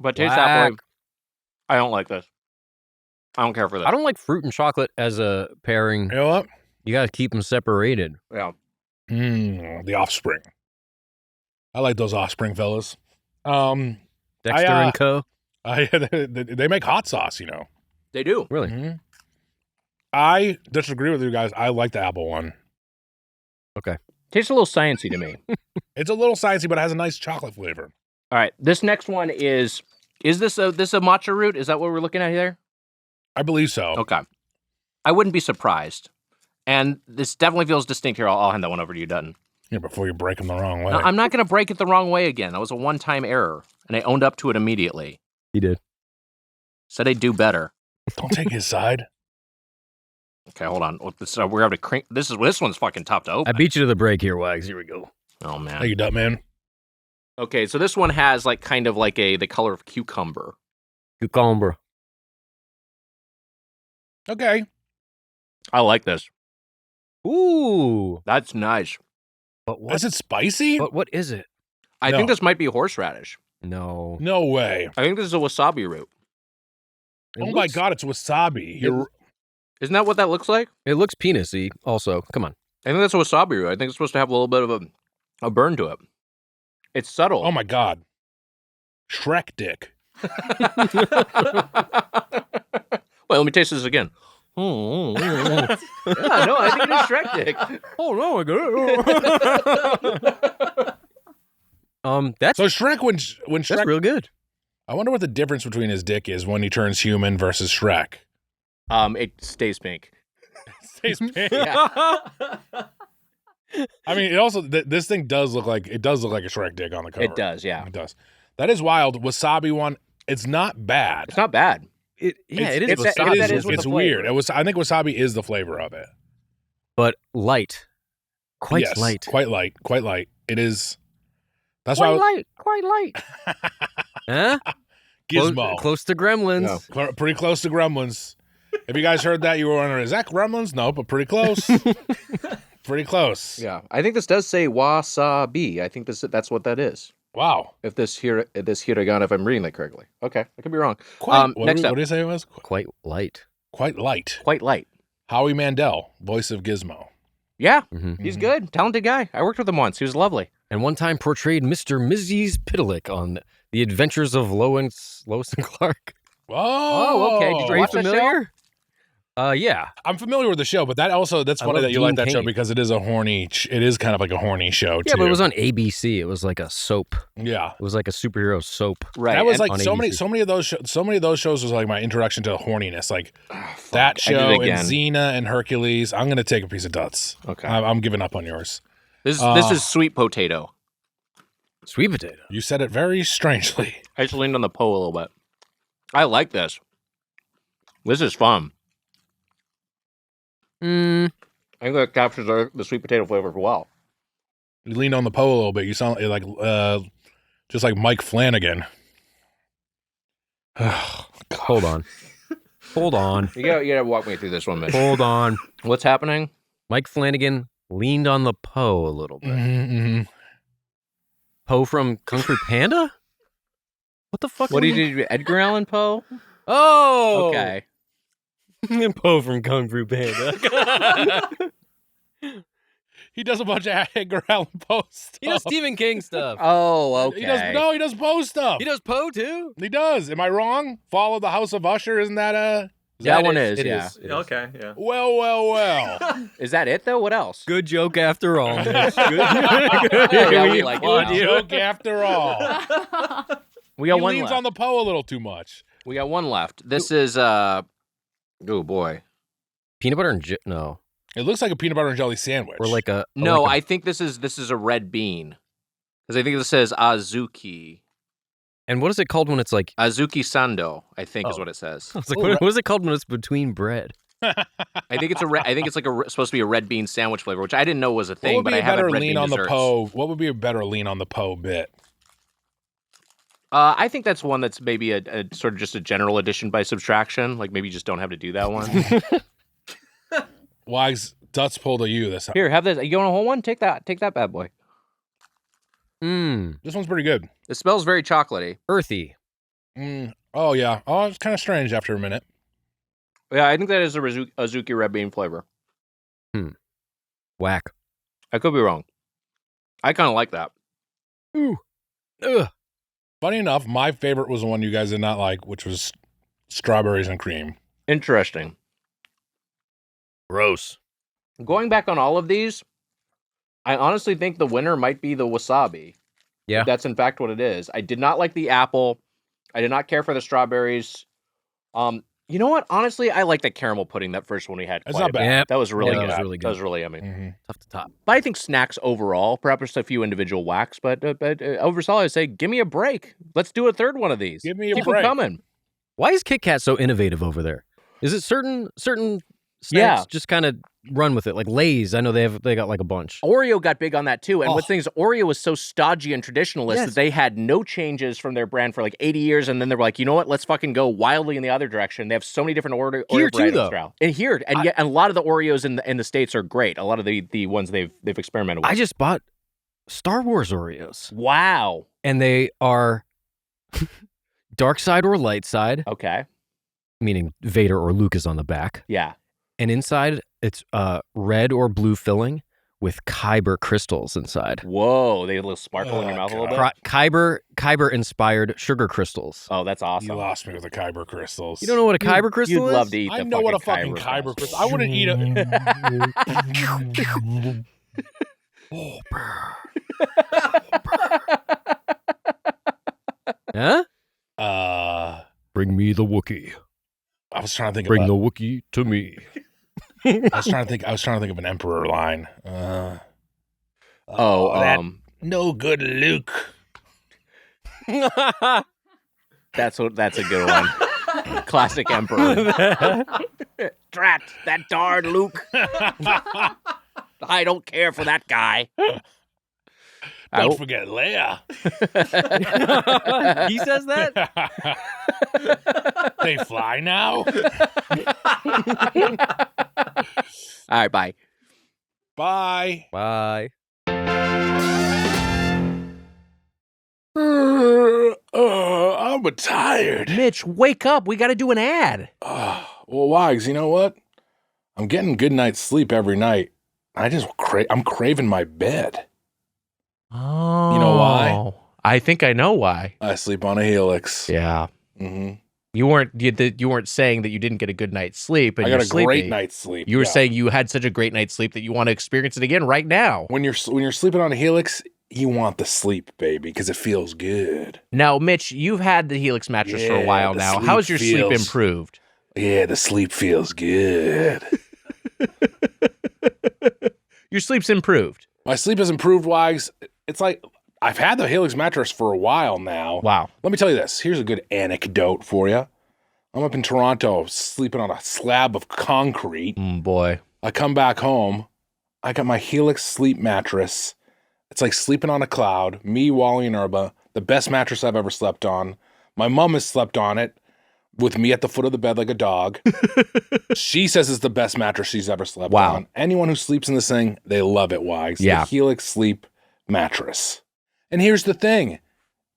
S2: but tastes
S9: Whack.
S2: apple. I don't like this. I don't care for this.
S9: I don't like fruit and chocolate as a pairing.
S3: You know what?
S9: You got to keep them separated.
S2: Yeah.
S3: The Offspring. I like those Offspring fellas.
S2: That
S9: Dexter and Co.
S3: They make hot sauce, you know.
S2: They do.
S9: Really?
S3: Mhm. I disagree with you guys. I like the apple one.
S2: Tastes a little sciencey to me.
S3: It's a little sciencey, but it has a nice chocolate flavor.
S2: All right, this next one is this a matcha root? Is that what we're looking at here?
S3: I believe so.
S2: Okay. I wouldn't be surprised. And this definitely feels distinct here. I'll hand that one over to you, Dutton.
S3: Yeah, before you break them the wrong way.
S2: No, I'm not going to break it the wrong way again. That was a one-time error, and I owned up to it immediately.
S9: He did.
S2: Said I'd do better.
S3: Don't take his side.
S2: Okay, hold on. We're having to crank. This one's fucking tough to
S9: I
S2: open.
S9: beat you to the break here, Wags. Here we go.
S2: Oh man.
S3: Thank you, Dutman.
S2: Okay, so this one has kind of the color of cucumber.
S9: Cucumber.
S3: Okay.
S2: I like this.
S9: Ooh.
S2: That's nice.
S9: But what?
S3: Is it spicy?
S9: But what is it?
S2: I
S3: No.
S2: think this might be horseradish.
S9: No.
S3: No way.
S2: I think this is a wasabi root.
S3: Oh my God, it's wasabi.
S2: Isn't that what that looks like?
S9: It looks penisy. Also, come on.
S2: I think that's a wasabi root. I think it's supposed to have a little bit of a burn to it. It's subtle.
S3: Oh my God. Shrek dick.
S2: Well, let me taste this again. Yeah, no, I think it is Shrek dick.
S9: Oh no, that's
S3: So Shrek, when
S9: that's
S3: Shrek,
S9: real good.
S3: I wonder what the difference between his dick is when he turns human versus Shrek.
S2: It stays pink.
S3: Stays pink.
S2: Yeah.
S3: I mean, it also this thing does look like a Shrek dick on the cover.
S2: It does, yeah.
S3: It does. That is wild. Wasabi one. It's not bad.
S2: It's not bad.
S9: It is
S2: it's-
S9: wasabi.
S2: that is with
S3: It's
S2: the
S3: weird.
S2: flavor.
S3: I think wasabi is the flavor of it.
S9: but light. Quite
S3: Yes,
S9: light.
S3: Quite light. Quite light. It is. That's
S2: Quite
S3: why.
S2: light. Quite light.
S9: Huh?
S3: Gizmo.
S9: Close to Gremlins.
S2: No.
S3: Pretty close to Gremlins. If you guys heard that, you were wondering, is that Gremlins? No, but pretty close. Pretty close.
S2: Yeah, I think this does say wasabi. I think that's what that is.
S3: Wow.
S2: If this hiragana, if I'm reading that correctly. Okay, I could be wrong.
S3: Quite,
S2: Next up.
S3: What did you say it was?
S9: Quite light.
S3: Quite light.
S2: Quite light.
S3: Howie Mandel, voice of Gizmo.
S2: Yeah,
S9: Mm-hmm.
S2: he's good. Talented guy. I worked with him once. He was lovely.
S9: And one time portrayed Mr. Mrs. Pitalik on The Adventures of Lois and Clark.
S3: Oh,
S2: okay. Did you
S9: Are you
S2: watch that show?
S9: familiar? Yeah.
S3: I'm familiar with the show, but that's
S9: I
S3: funny
S9: love
S3: that you like
S9: Dean
S3: that show
S9: Cain.
S3: because it is it is kind of like a horny show too.
S9: Yeah, but it was on ABC. It was like a soap.
S3: Yeah.
S9: It was like a superhero soap.
S2: Right.
S3: That was
S2: and-
S3: like
S9: on
S3: so
S9: ABC.
S3: many of those shows was like my introduction to horniness. Like that
S2: I did
S3: show
S2: it
S3: and
S2: again.
S3: Xena and Hercules. I'm gonna take a piece of Duts.
S2: Okay.
S3: I'm giving up on yours.
S2: This
S3: Uh,
S2: is sweet potato.
S9: Sweet potato.
S3: You said it very strangely.
S2: I just leaned on the po a little bit. I like this. This is fun.
S9: Mm,
S2: I think that captures the sweet potato flavor well.
S3: You leaned on the Poe a little bit. You sound like just like Mike Flanagan.
S9: hold on. Hold on.
S2: You gotta walk me through this one, man.
S9: Hold on.
S2: What's happening?
S9: Mike Flanagan leaned on the Poe a little bit.
S3: Mm-hmm.
S9: Poe from Kung Fu Panda? What the fuck?
S2: What did you do? Edgar Allan Poe?
S9: Oh!
S2: Okay.
S9: Poe from Kung Fu Panda.
S3: He does a bunch of Edgar Allan Poe stuff.
S9: He does Stephen King stuff.
S2: Oh, okay.
S3: He does Poe stuff.
S9: He does Poe too?
S3: He does. Am I wrong? Follow the House of Usher. Isn't that
S2: That one is,
S9: it
S2: yeah.
S9: is, it is.
S4: Okay, yeah.
S3: Well.
S2: Is that it though? What else?
S9: Good joke after all. Mitch. Good.
S2: Yeah, we like it
S9: applaud
S2: now.
S9: you.
S3: Joke after all.
S2: We
S3: He
S2: got one
S3: leans
S2: left.
S3: on the Poe a little too much.
S2: We got one left. This is oh boy.
S9: Peanut butter and no,
S3: It looks like a peanut butter and jelly sandwich.
S9: or like a
S2: No,
S9: like
S2: I think this is a red bean. Because I think this says Azuki.
S9: and what is it called when it's like?
S2: Azuki Sando, I think is
S9: Oh.
S2: what it says.
S9: I was like, what is it called when it's between bread?
S2: I think it's like supposed to be a red bean sandwich flavor, which I didn't know was a
S3: what
S2: thing,
S3: would
S2: but
S3: be
S2: I
S3: a
S2: have
S3: better
S2: red
S3: lean
S2: bean
S3: on the
S2: desserts.
S3: Poe? What would be a better lean on the Poe bit?
S2: I think that's one that's maybe a sort of just a general addition by subtraction. Like maybe you just don't have to do that one.
S3: Wags, Duts pulled a U this time.
S2: Here, have this. You want a whole one? Take that bad boy.
S9: Mmm,
S3: This one's pretty good.
S2: It smells very chocolatey.
S9: earthy.
S3: Oh, yeah. Oh, it's kind of strange after a minute.
S2: Yeah, I think that is a Azuki red bean flavor.
S9: Whack.
S2: I could be wrong. I kind of like that.
S9: Ooh. Ugh.
S3: Funny enough, my favorite was the one you guys did not like, which was strawberries and cream.
S2: Interesting.
S9: Gross.
S2: Going back on all of these, I honestly think the winner might be the wasabi.
S9: Yeah.
S2: If that's in fact what it is. I did not like the apple. I did not care for the strawberries. You know what? Honestly, I like the caramel pudding, that first one we had.
S3: It's
S2: quite
S3: not
S2: a bit.
S3: bad.
S9: Yep.
S2: That was really
S9: Yeah,
S2: good.
S9: that was really
S2: That
S9: good.
S2: was really yummy.
S3: Mm-hmm.
S9: Tough to top.
S2: But I think snacks overall, perhaps just a few individual whacks, but overall, I say, give me a break. Let's do a third one of these.
S3: Give me a
S2: Keep
S3: break.
S2: them coming.
S9: Why is Kit Kat so innovative over there? Is it certain snacks
S2: Yeah.
S9: just kind of run with it? Like Lay's, I know they got like a bunch.
S2: Oreo got big on that too. And
S9: Oh.
S2: what's things, Oreo was so stodgy and traditionalist
S9: Yes.
S2: that they had no changes from their brand for like 80 years. And then they were like, you know what? Let's fucking go wildly in the other direction. They have so many different Oreo
S9: Here too,
S2: varieties
S9: though.
S2: now. And here, and yet, and a lot of the Oreos in the States are great. A lot of the ones they've experimented with.
S9: I just bought Star Wars Oreos,
S2: Wow.
S9: and they are dark side or light side,
S2: Okay.
S9: meaning Vader or Luke is on the back,
S2: Yeah.
S9: and inside it's red or blue filling with Kyber crystals inside.
S2: Whoa. They get a little sparkle in your
S3: Oh,
S2: mouth a little
S3: God.
S2: bit.
S9: Kyber inspired sugar crystals.
S2: Oh, that's awesome.
S3: You lost me with the Kyber crystals.
S9: You don't know what a Kyber crystal
S2: You'd
S9: is?
S2: love to eat
S3: I
S2: the
S3: know what a
S2: fucking
S3: fucking Kyber
S2: crystal.
S3: crystal. I wouldn't eat
S9: Huh?
S3: Bring
S9: me the Wookiee.
S3: I was trying to think
S9: Bring
S3: of
S9: the Wookiee to me.
S3: I was trying to think of an Emperor line.
S2: Oh,
S3: no good Luke.
S2: that's a good one. Classic Emperor. Drat, that darn Luke. I don't care for that guy.
S3: Don't forget Leia.
S9: He says that?
S3: They fly now.
S2: All right, bye.
S3: Bye.
S9: Bye.
S3: I'm tired.
S2: Mitch, wake up. We got to do an ad.
S3: Well, Wags, you know what? I'm getting good night's sleep every night. I'm craving my bed.
S2: Oh.
S3: You know why?
S2: I think I know why.
S3: I sleep on a Helix.
S2: Yeah.
S3: Mm-hmm.
S2: You weren't saying that you didn't get a good night's sleep. And
S3: I got
S2: you're
S3: a great
S2: sleepy.
S3: night's sleep.
S2: You were
S3: yeah.
S2: saying you had such a great night's sleep that you want to experience it again right now.
S3: when you're sleeping on a Helix, you want the sleep, baby, because it feels good.
S2: Now, Mitch, you've had the Helix mattress for a
S3: Yeah,
S2: while
S3: the
S2: now.
S3: sleep
S2: How's your sleep
S3: feels-
S2: improved?
S3: Yeah, the sleep feels good.
S2: Your sleep's improved.
S3: My sleep has improved, Wags. It's like I've had the Helix mattress for a while now.
S2: Wow.
S3: Let me tell you this. Here's a good anecdote for you. I'm up in Toronto sleeping on a slab of concrete.
S2: Boy.
S3: I come back home. I got my Helix sleep mattress. It's like sleeping on a cloud. Me, Wally, and Erba. The best mattress I've ever slept on. My mom has slept on it with me at the foot of the bed like a dog. She says it's the best mattress she's ever slept
S2: Wow.
S3: on. Anyone who sleeps in this thing, they love it, Wags.
S2: Yeah.
S3: The Helix sleep mattress. And here's the thing.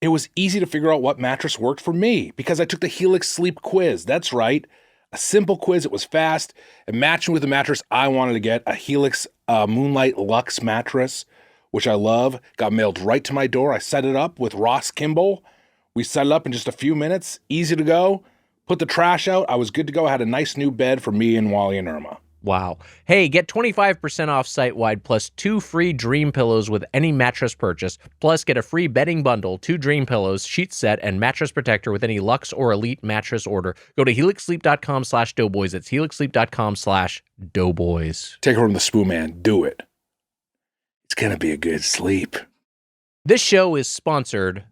S3: It was easy to figure out what mattress worked for me because I took the Helix sleep quiz. That's right. A simple quiz. It was fast. And matching with the mattress I wanted to get, a Helix Moonlight Luxe mattress, which I love, got mailed right to my door. I set it up with Ross Kimball. We set it up in just a few minutes. Easy to go. Put the trash out. I was good to go. I had a nice new bed for me and Wally and Irma.
S2: Wow. Hey, get 25% off site-wide plus 2 free Dream Pillows with any mattress purchase. Plus, get a free bedding bundle, 2 Dream Pillows, sheet set, and mattress protector with any Luxe or Elite mattress order. Go to helixsleep.com/doughboys. It's helixsleep.com/doughboys.
S3: Take it from the Spoo Man. Do it. It's going to be a good sleep.
S2: This show is sponsored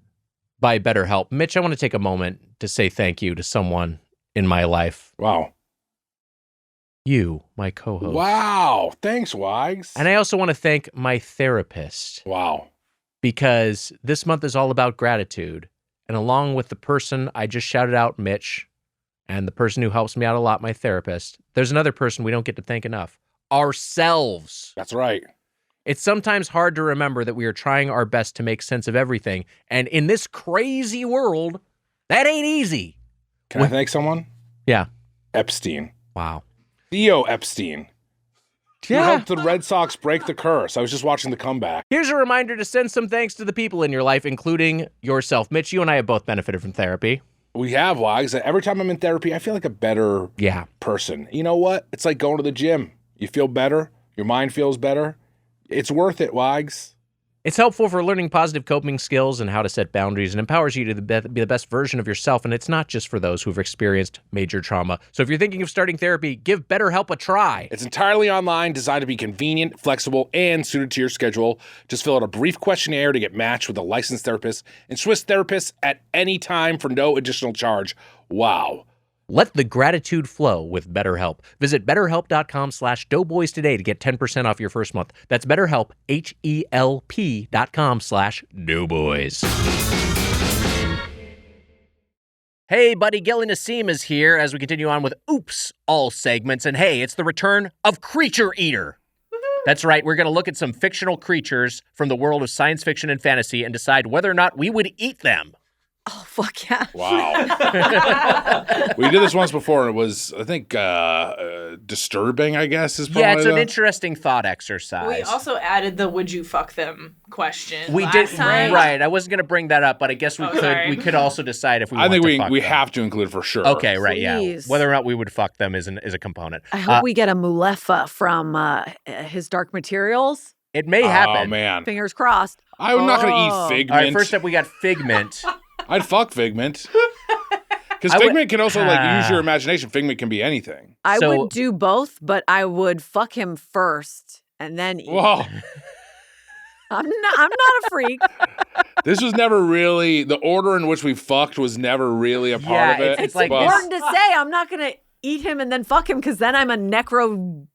S2: by BetterHelp. Mitch, I want to take a moment to say thank you to someone in my life.
S3: Wow.
S2: You, my co-host.
S3: Wow. Thanks, Wags.
S2: And I also want to thank my therapist.
S3: Wow.
S2: Because this month is all about gratitude. And along with the person I just shouted out, Mitch, and the person who helps me out a lot, my therapist, there's another person we don't get to thank enough. Ourselves.
S3: That's right.
S2: It's sometimes hard to remember that we are trying our best to make sense of everything. And in this crazy world, that ain't easy.
S3: Can I thank someone?
S2: Yeah.
S3: Epstein.
S2: Wow.
S3: Theo Epstein. He helped the Red Sox break the curse. I was just watching the comeback.
S2: Here's a reminder to send some thanks to the people in your life, including yourself. Mitch, you and I have both benefited from therapy.
S3: We have, Wags. Every time I'm in therapy, I feel like a better person. You know what? It's like going to the gym. You feel better. Your mind feels better. It's worth it, Wags.
S2: It's helpful for learning positive coping skills and how to set boundaries, and empowers you to be the best version of yourself. And it's not just for those who've experienced major trauma. So if you're thinking of starting therapy, give BetterHelp a try.
S3: It's entirely online, designed to be convenient, flexible, and suited to your schedule. Just fill out a brief questionnaire to get matched with a licensed therapist and switch therapists at any time for no additional charge. Wow.
S2: Let the gratitude flow with BetterHelp. Visit BetterHelp.com/Doughboys today to get 10% off your first month. That's BetterHelp, HELP.com/Doughboys. Hey, buddy, Gilli Nissim is here as we continue on with Oops, all segments. And hey, it's the return of Creature Eater. That's right. We're going to look at some fictional creatures from the world of science fiction and fantasy and decide whether or not we would eat them.
S10: Oh, fuck yeah.
S3: Wow. We did this once before, and it was, I think, disturbing, I guess, is probably
S2: it's an interesting thought exercise.
S4: We also added the "Would you fuck them?" question.
S2: We did, right? I wasn't going to bring that up, but I guess we could.
S4: Sorry.
S2: We could also decide if we.
S3: I think
S2: we
S3: have to include it for sure.
S2: Okay, right?
S10: Please.
S2: Yeah. Whether or not we would fuck them is a component.
S10: I hope we get a Mulefa from his Dark Materials.
S2: It may happen.
S3: Oh man,
S10: Fingers crossed.
S3: I'm not going to eat Figment.
S2: All right, first up we got Figment.
S3: I'd fuck Figment. Because Figment can also use your imagination. Figment can be anything.
S10: I would do both, but I would fuck him first and then eat.
S3: Whoa.
S10: I'm not a freak.
S3: This was never really, the order in which we fucked was never really a part of it.
S10: It's like important to say I'm not going to eat him and then fuck him because then I'm a necrophiliac.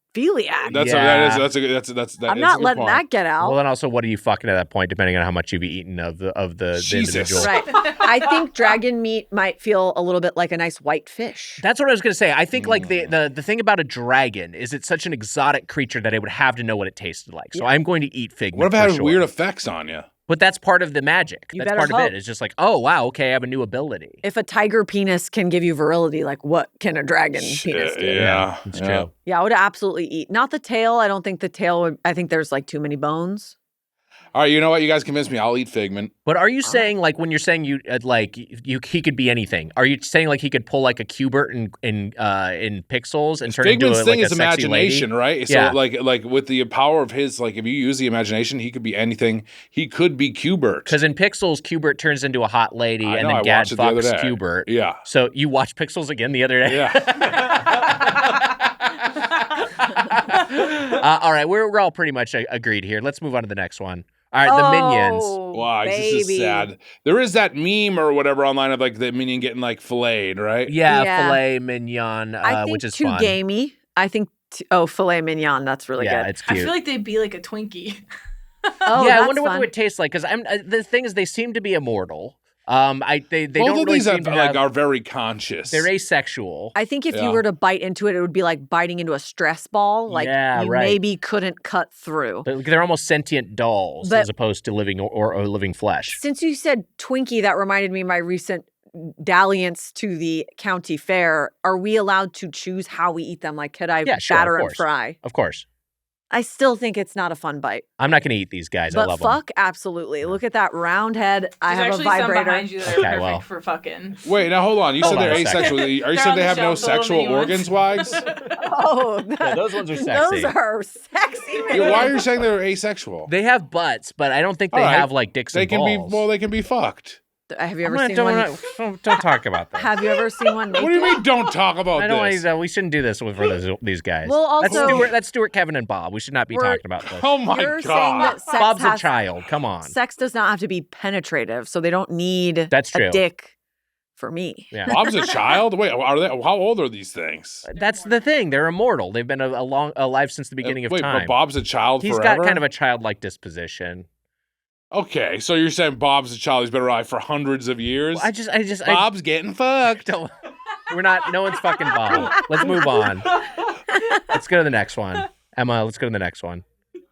S10: I'm not letting that get out.
S2: Well, then also, what are you fucking at that point, depending on how much you've eaten of the individual?
S10: Right. I think dragon meat might feel a little bit like a nice white fish.
S2: That's what I was going to say. I think like the thing about a dragon is it's such an exotic creature that I would have to know what it tasted like. So I'm going to eat Figment.
S3: What if it has weird effects on you?
S2: But that's part of the magic. That's part of it. It's just like, oh, wow, okay, I have a new ability.
S10: If a tiger penis can give you virility, like what can a dragon penis do?
S3: Yeah,
S2: it's true.
S10: Yeah, I would absolutely eat. Not the tail. I don't think the tail would. I think there's like too many bones.
S3: All right, you know what? You guys convinced me. I'll eat Figment.
S2: But are you saying, like, when you're saying you he could be anything? Are you saying like he could pull like a Cubert in Pixels and turn into
S3: Figment's thing
S2: a
S3: is imagination,
S2: lady?
S3: Right?
S2: Yeah.
S3: So like with the power of his, like if you use the imagination, he could be anything. He could be Cubert.
S2: Because in Pixels, Cubert turns into a hot lady, and then Gad fucks Cubert.
S3: Yeah.
S2: So you watched Pixels again the other day?
S3: Yeah.
S2: All right, we're all pretty much agreed here. Let's move on to the next one. All right, the Minions.
S3: Wow, this is sad. There is that meme or whatever online of like the Minion getting like filleted, right?
S2: Yeah. Filet mignon, which is
S10: too
S2: fun.
S10: Gamey. I think filet mignon. That's really good.
S2: Yeah, it's cute.
S4: I feel like they'd be like a Twinkie.
S2: I wonder what they would taste like. Because the thing is, they seem to be immortal. They
S3: Both
S2: don't
S3: of
S2: really
S3: these are very conscious.
S2: They're asexual.
S10: I think if you were to bite into it, it would be like biting into a stress ball. Like you maybe couldn't cut through.
S2: They're almost sentient dolls as opposed to living or living flesh.
S10: Since you said Twinkie, that reminded me of my recent dalliance to the county fair. Are we allowed to choose how we eat them? Like, could I batter and fry?
S2: Of course.
S10: I still think it's not a fun bite.
S2: I'm not going to eat these guys.
S10: But
S2: I love them.
S10: fuck, absolutely. Look at that round head. I have a vibrator.
S4: Some behind you that are perfect for fucking.
S3: Wait, now hold on. You said they're asexual. Are you saying they have no sexual organs, Wags?
S2: Those ones are sexy.
S10: Those are sexy.
S3: Why are you saying they're asexual?
S2: They have butts, but I don't think they have like dicks and balls.
S3: They can be fucked.
S10: Have you ever seen one?
S2: Don't talk about that.
S10: Have you ever seen one naked?
S3: What do you mean don't talk about this?
S2: We shouldn't do this for these guys.
S10: Well, also,
S2: that's Stuart, Kevin, and Bob. We should not be talking about this.
S3: Oh my
S10: You're
S3: God.
S10: saying that sex
S2: Bob's a child. Come on.
S10: Sex does not have to be penetrative, so they don't need
S2: a
S10: dick for me.
S2: Yeah.
S3: Bob's a child? Wait, how old are these things?
S2: That's the thing. They're immortal. They've been alive since the beginning of time.
S3: But Bob's a child
S2: He's
S3: forever?
S2: got kind of a childlike disposition.
S3: Okay, so you're saying Bob's a child. He's been alive for hundreds of years?
S2: Well,
S3: Bob's getting fucked.
S2: We're not. No one's fucking Bob. Let's move on. Let's go to the next one. Emma, let's go to the next one.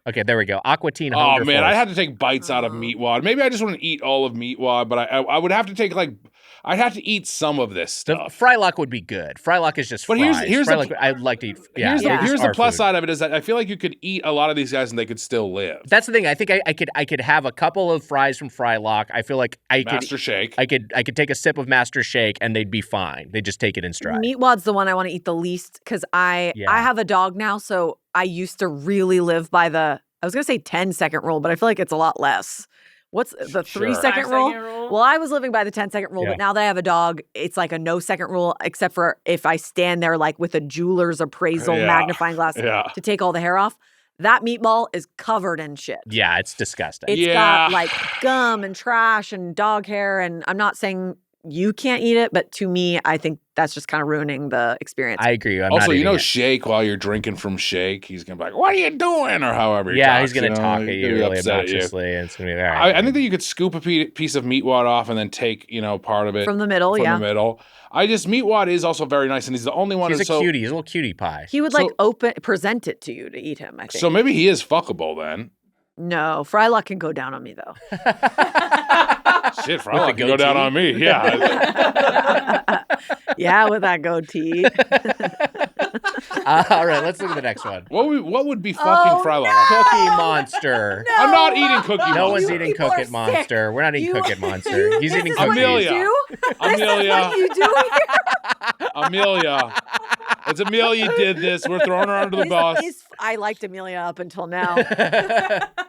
S2: Okay, there we go. Aqua Teen
S3: Oh
S2: Hunger
S3: man,
S2: Force.
S3: I had to take bites out of Meatwad. Maybe I just want to eat all of Meatwad, but I would have to take I'd have to eat some of this
S2: The
S3: stuff.
S2: Frylock would be good. Frylock is just
S3: But
S2: fries.
S3: here's
S2: Frylock, I'd like to eat. Yeah,
S3: here's the plus
S2: food.
S3: side of it is that I feel like you could eat a lot of these guys and they could still live.
S2: That's the thing. I think I could have a couple of fries from Frylock. I feel like
S3: Master Shake.
S2: I could take a sip of Master Shake and they'd be fine. They just take it in stride.
S10: Meatwad's the one I want to eat the least because I have a dog now, so I used to really live by I was gonna say 10-second rule, but I feel like it's a lot less. What's the 3-second rule? Well, I was living by the 10-second rule, but now that I have a dog, it's like a no second rule, except for if I stand there like with a jeweler's appraisal magnifying glass to take all the hair off. That meatball is covered in shit.
S2: Yeah, it's disgusting.
S10: It's got like gum and trash and dog hair, and I'm not saying you can't eat it, but to me, I think that's just kind of ruining the experience.
S2: I agree.
S3: Also, Shake, while you're drinking from Shake, he's going to be like, what are you doing? Or however he talks.
S2: He's going to talk at you really obnoxiously. And it's going to be all right.
S3: I think that you could scoop a piece of Meatwad off and then take, part of it.
S10: From the middle,
S3: From the middle. Meatwad is also very nice, and he's the only one
S2: He's a cutie. He's a little cutie pie.
S10: He would present it to you to eat him, I think.
S3: So maybe he is fuckable then.
S10: No, Frylock can go down on me, though.
S3: Shit, Frylock can go down on me. Yeah.
S10: Yeah, with that goatee.
S2: All right, let's look at the next one.
S3: What would be fucking Frylock?
S10: No!
S2: Cookie Monster.
S10: No,
S3: I'm not eating Cookie Monster.
S2: No one's eating Cookie Monster. We're not eating Cookie Monster. He's eating cookies.
S3: Amelia.
S10: This is what you do here?
S3: Amelia. It's Amelia did this. We're throwing her under the bus.
S10: I liked Amelia up until now.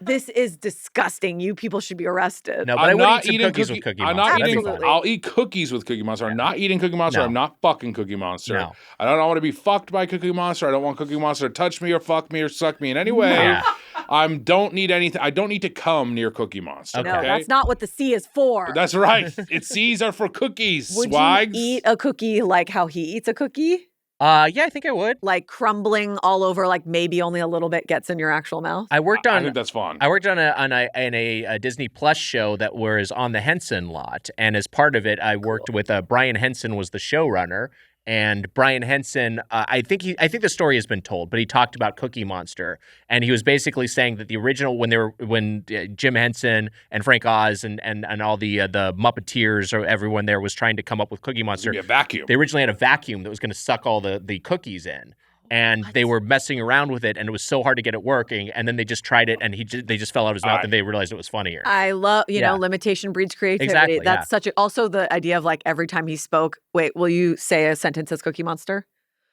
S10: This is disgusting. You people should be arrested.
S2: No, but I would eat some cookies with Cookie Monster.
S3: I'm not
S10: eating.
S3: I'll eat cookies with Cookie Monster. I'm not eating Cookie Monster.
S2: No.
S3: I'm not fucking Cookie Monster.
S2: No.
S3: I don't want to be fucked by Cookie Monster. I don't want Cookie Monster to touch me or fuck me or suck me in any way.
S2: Yeah.
S3: I don't need anything. I don't need to come near Cookie Monster.
S2: Okay.
S10: No, that's not what the C is for.
S3: That's right. C's are for cookies.
S10: Would
S3: Swags.
S10: you eat a cookie like how he eats a cookie?
S2: Yeah, I think I would.
S10: Like crumbling all over, like maybe only a little bit gets in your actual mouth?
S2: I
S3: think that's fun.
S2: I worked on a Disney Plus show that was on the Henson lot, and as part of it, I worked with Brian Henson was the showrunner. And Brian Henson, I think the story has been told, but he talked about Cookie Monster, and he was basically saying that the original when Jim Henson and Frank Oz and all the Muppeteers or everyone there was trying to come up with Cookie Monster,
S3: a vacuum.
S2: They originally had a vacuum that was going to suck all the cookies in. And they were messing around with it, and it was so hard to get it working. And then they just tried it, and they just fell out of his mouth, and they realized it was funnier.
S10: I love, limitation breeds creativity.
S2: Exactly,
S10: That's also the idea of like every time he spoke. Wait, will you say a sentence as Cookie Monster?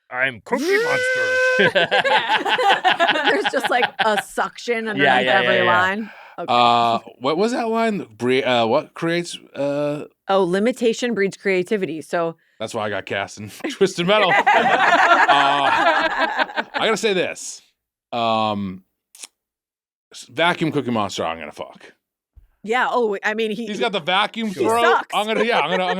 S2: I'm Cookie Monster.
S10: There's just like a suction underneath every line. Okay.
S3: What was that line? What creates?
S10: Limitation breeds creativity. So
S3: that's why I got cast in Twisted Metal. I gotta say this: vacuum Cookie Monster. I'm gonna fuck.
S10: Yeah. Oh, I mean,
S3: he's got the vacuum
S10: he
S3: throat.
S10: Sucks.
S3: I'm gonna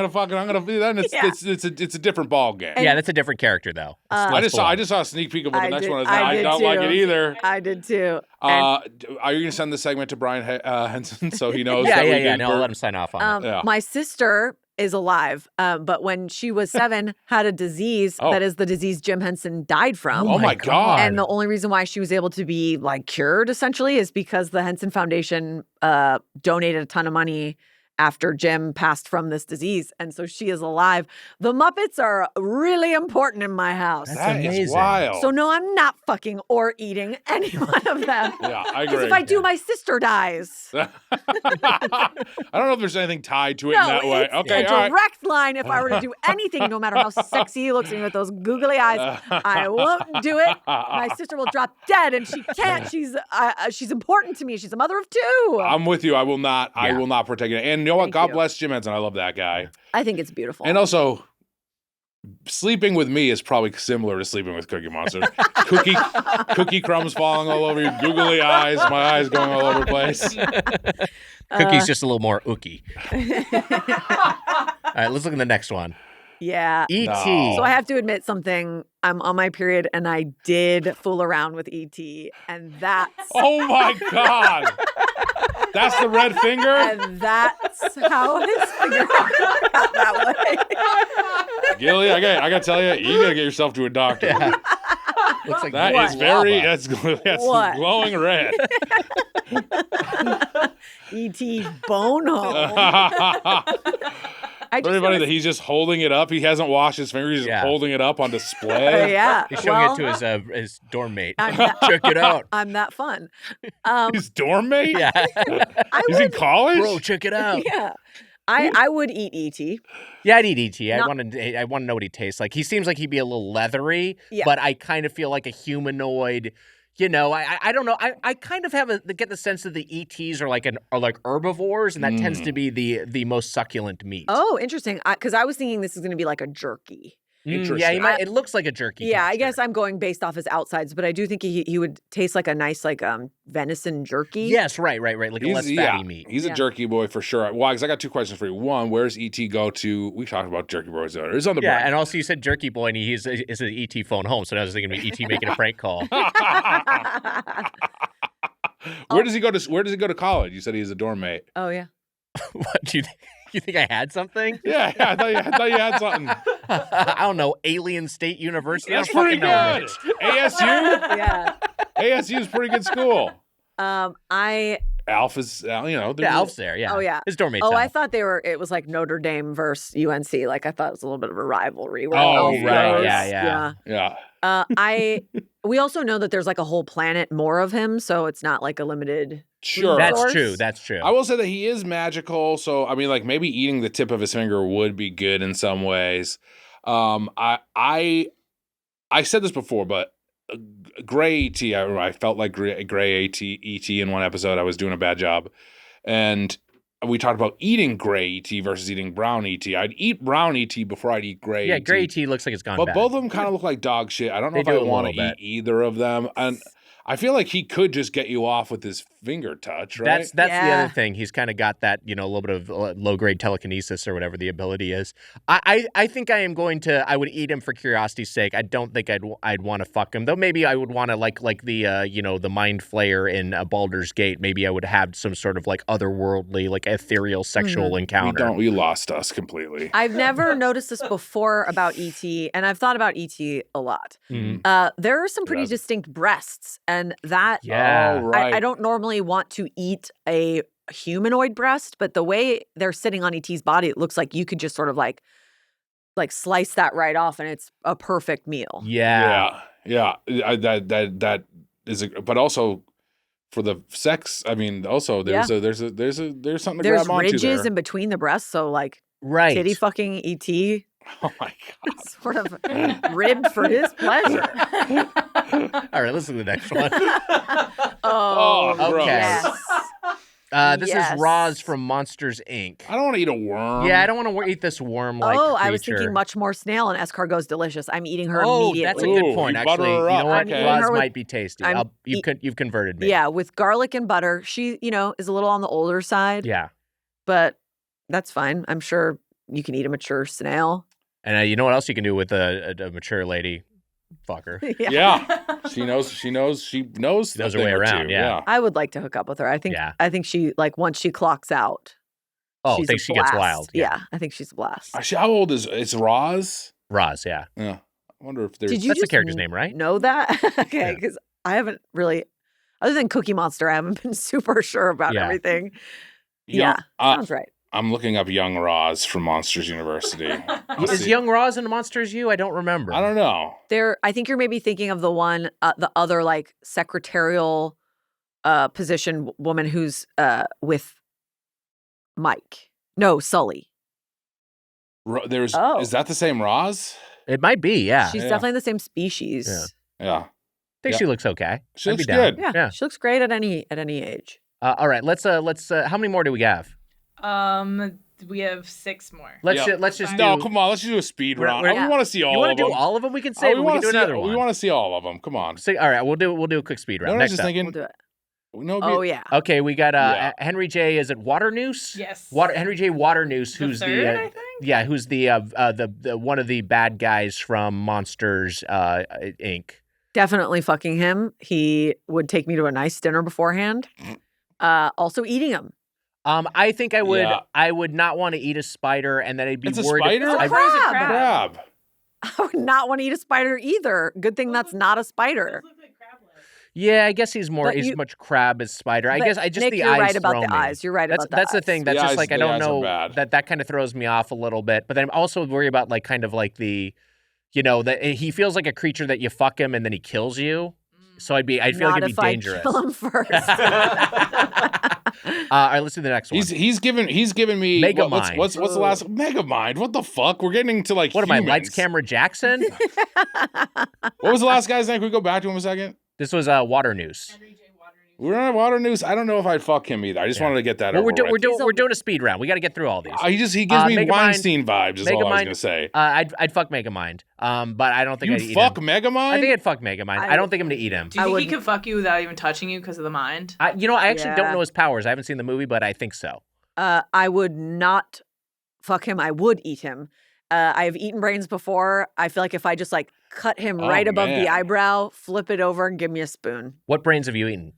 S3: fuck it. I'm gonna do that. And it's a different ball game.
S2: Yeah, that's a different character though.
S3: I just saw a sneak peek of what the next one is. I don't like it either.
S10: I did too.
S3: Are you gonna send the segment to Brian Henson so he knows?
S2: Yeah. No, I'll let him sign off on it.
S10: My sister is alive, but when she was 7, had a disease that is the disease Jim Henson died from.
S3: Oh my God.
S10: And the only reason why she was able to be like cured essentially is because the Henson Foundation donated a ton of money after Jim passed from this disease. And so she is alive. The Muppets are really important in my house.
S3: That's amazing. Is wild.
S10: So no, I'm not fucking or eating any one of them.
S3: Yeah, I agree.
S10: Because if I do, my sister dies.
S3: I don't know if there's anything tied to it in that way. Okay,
S10: a direct line. If I were to do anything, no matter how sexy he looks at me with those googly eyes, I won't do it. My sister will drop dead, and she can't. She's important to me. She's a mother of 2.
S3: I'm with you. I will not. Yeah. I will not partake in it. And you know what? God bless Jim Henson. I love that guy.
S10: I think it's beautiful.
S3: And also, sleeping with me is probably similar to sleeping with Cookie Monster. Cookie crumbs falling all over your googly eyes, my eyes going all over the place.
S2: Cookie's just a little more ooky. All right, let's look at the next one.
S10: Yeah.
S2: E.T.
S3: No.
S10: So I have to admit something. I'm on my period, and I did fool around with E.T., and that's...
S3: Oh, my God. That's the red finger?
S10: And that's how his finger got that way.
S3: Gilli, I got to tell you, you got to get yourself to a doctor.
S2: Yeah.
S6: Looks like
S3: That
S6: what?
S3: is very.
S6: Lava.
S3: That's
S10: What?
S3: glowing red.
S10: E.T. Bono.
S3: Everybody that he's just holding it up. He hasn't washed his fingers. He's just holding it up on display.
S10: Yeah.
S6: He's showing it to his dorm mate. Check it out.
S10: I'm that fun.
S3: His dorm mate?
S6: Yeah.
S3: He's in college?
S6: Bro, check it out.
S10: Yeah. I would eat E.T.
S6: Yeah, I'd eat E.T. I want to know what he tastes like. He seems like he'd be a little leathery, but I kind of feel like a humanoid. You know, I don't know. I kind of get the sense that the ETs are like herbivores, and that tends to be the most succulent meat.
S10: Oh, interesting. Because I was thinking this is going to be like a jerky.
S3: Interesting.
S6: Yeah, it looks like a jerky.
S10: Yeah,
S6: texture.
S10: I guess I'm going based off his outsides, but I do think he would taste like a nice venison jerky.
S6: Yes, right. Like a less fatty meat.
S3: He's a jerky boy for sure. Well, because I got two questions for you. One, where's E.T. go to? We talked about jerky boys earlier. It's on the
S6: and also you said jerky boy, and he's an E.T. phone home, so now I was thinking of E.T. making a prank call.
S3: Where does he go to college? You said he's a dorm mate.
S10: Oh yeah.
S6: What do you think I had something?
S3: Yeah, I thought you had something.
S6: I don't know. Alien State University.
S3: That's pretty good. ASU.
S10: Yeah.
S3: ASU is pretty good school.
S10: Alpha's,
S6: Alf's there. Yeah.
S10: Oh yeah.
S6: His dorm mate's
S10: Oh, I
S6: Alf.
S10: thought it was like Notre Dame versus UNC. Like I thought it was a little bit of a rivalry.
S3: Oh,
S10: Alf
S3: right.
S10: goes.
S6: Yeah.
S10: We also know that there's like a whole planet more of him, so it's not like a limited.
S3: Sure.
S6: That's true. That's true.
S3: I will say that he is magical. So, I mean, like maybe eating the tip of his finger would be good in some ways. I said this before, but gray ET, I felt like gray ET in one episode. I was doing a bad job. And we talked about eating gray ET versus eating brown ET. I'd eat brown ET before I'd eat gray ET.
S6: Yeah, gray ET looks like it's gone
S3: But
S6: bad.
S3: both of them kind of look like dog shit. I don't know
S6: They
S3: if I
S6: do a
S3: want to
S6: little
S3: eat either of them. And I feel like he could just get you off with his finger touch, right?
S6: That's the other thing. He's kind of got that, a little bit of low grade telekinesis or whatever the ability is. I think I would eat him for curiosity's sake. I don't think I'd want to fuck him, though. Maybe I would want to like the the mind flayer in Baldur's Gate. Maybe I would have some sort of like otherworldly, like ethereal sexual encounter.
S3: We lost us completely.
S10: I've never noticed this before about ET, and I've thought about ET a lot. There are some pretty distinct breasts, and that I don't normally want to eat a humanoid breast, but the way they're sitting on ET's body, it looks like you could just sort of like slice that right off, and it's a perfect meal.
S3: Yeah. That is, but also for the sex. I mean, also there's something to grab onto there.
S10: There's ridges in between the breasts, so like titty fucking ET.
S3: Oh my God.
S10: Sort of ribbed for his pleasure.
S6: All right, let's do the next one.
S10: Okay.
S6: Yes. This is Roz from Monsters, Inc.
S3: I don't want to eat a worm.
S6: Yeah, I don't want to eat this worm-like creature.
S10: I was thinking much more snail, and escargot's delicious. I'm eating her immediately.
S6: That's a good point, actually. You know what? Roz might be tasty. You've converted me.
S10: Yeah, with garlic and butter. She, is a little on the older side.
S6: Yeah.
S10: But that's fine. I'm sure you can eat a mature snail.
S6: And you know what else you can do with a mature lady? Fuck her.
S3: Yeah. She knows
S6: her way around. Yeah.
S10: I would like to hook up with her. I think she, like, once she clocks out.
S6: Oh, I think she gets wild.
S10: Yeah, I think she's a blast.
S3: How old is it's Roz?
S6: Roz, yeah.
S3: Yeah. I wonder if there's.
S6: That's the character's name, right?
S10: Know that? Okay, because I haven't really, other than Cookie Monster, I haven't been super sure about everything. Sounds right.
S3: I'm looking up young Roz from Monsters University.
S6: Is young Roz in Monsters U? I don't remember.
S3: I don't know.
S10: I think you're maybe thinking of the one, the other like secretarial position woman who's with Mike. No, Sully.
S3: Is that the same Roz?
S6: It might be, yeah.
S10: She's definitely the same species.
S3: Yeah.
S6: I think she looks okay.
S3: She looks good.
S10: Yeah, she looks great at any age.
S6: All right, let's how many more do we have?
S4: We have 6 more.
S6: Let's just
S3: come on. Let's just do a speed round. We want to see all of them.
S6: You want to do all of them? We can save. We can do another one.
S3: We want to see all of them. Come on.
S6: All right, we'll do a quick speed round.
S3: Next
S6: up.
S10: We'll do it.
S6: Okay, we got Henry J. Is it Waternoose?
S4: Yes.
S6: Henry J. Waternoose, who's
S4: I think?
S6: who's the one of the bad guys from Monsters Inc.
S10: Definitely fucking him. He would take me to a nice dinner beforehand. Also eating him.
S6: I think I would. I would not want to eat a spider, and then I'd be worried.
S3: A spider?
S10: It's a crab. I would not want to eat a spider either. Good thing that's not a spider.
S2: Yeah, I guess he's
S10: But
S2: as much crab as spider. I
S10: But
S2: guess I just
S10: Nick,
S2: the
S10: you're
S2: eyes
S10: right about
S2: throw
S10: the
S2: me.
S10: eyes. You're right about the
S2: That's the
S10: eyes.
S2: thing. That's
S3: The
S2: just
S3: eyes-
S2: like I
S3: the
S2: don't
S3: eyes are
S2: know
S3: bad.
S2: that kind of throws me off a little bit. But then I'm also worried about like kind of like the, that he feels like a creature that you fuck him and then he kills you. So I feel like
S10: Not
S2: it'd
S10: if
S2: be
S10: I
S2: dangerous.
S10: kill him first.
S2: All right, let's do the next one.
S3: He's giving me
S2: Megamind.
S3: what's the last Megamind? What the fuck? We're getting into like
S2: What am I,
S3: humans.
S2: Lights Camera Jackson?
S3: What was the last guy's name? Can we go back to him a second?
S2: This was Water Noose.
S3: We're on Water News. I don't know if I'd fuck him either. I just wanted to get that
S2: Well,
S3: over with.
S2: we're doing a speed round. We got to get through all these.
S3: He gives me
S2: Megamind-
S3: Weinstein vibes. Is all I was
S2: Megamind,
S3: gonna say.
S2: I'd fuck Megamind. But I don't think I'd
S3: You'd
S2: eat
S3: fuck
S2: him.
S3: Megamind?
S2: I think I'd fuck Megamind. I don't think I'm gonna eat him.
S4: Do you think he can fuck you without even touching you because of the mind?
S2: I actually don't
S10: Yeah.
S2: know his powers. I haven't seen the movie, but I think so.
S10: I would not fuck him. I would eat him. I have eaten brains before. I feel like if I just like cut him
S3: Oh,
S10: right above
S3: man.
S10: the eyebrow, flip it over, and give me a spoon.
S2: What brains have you eaten?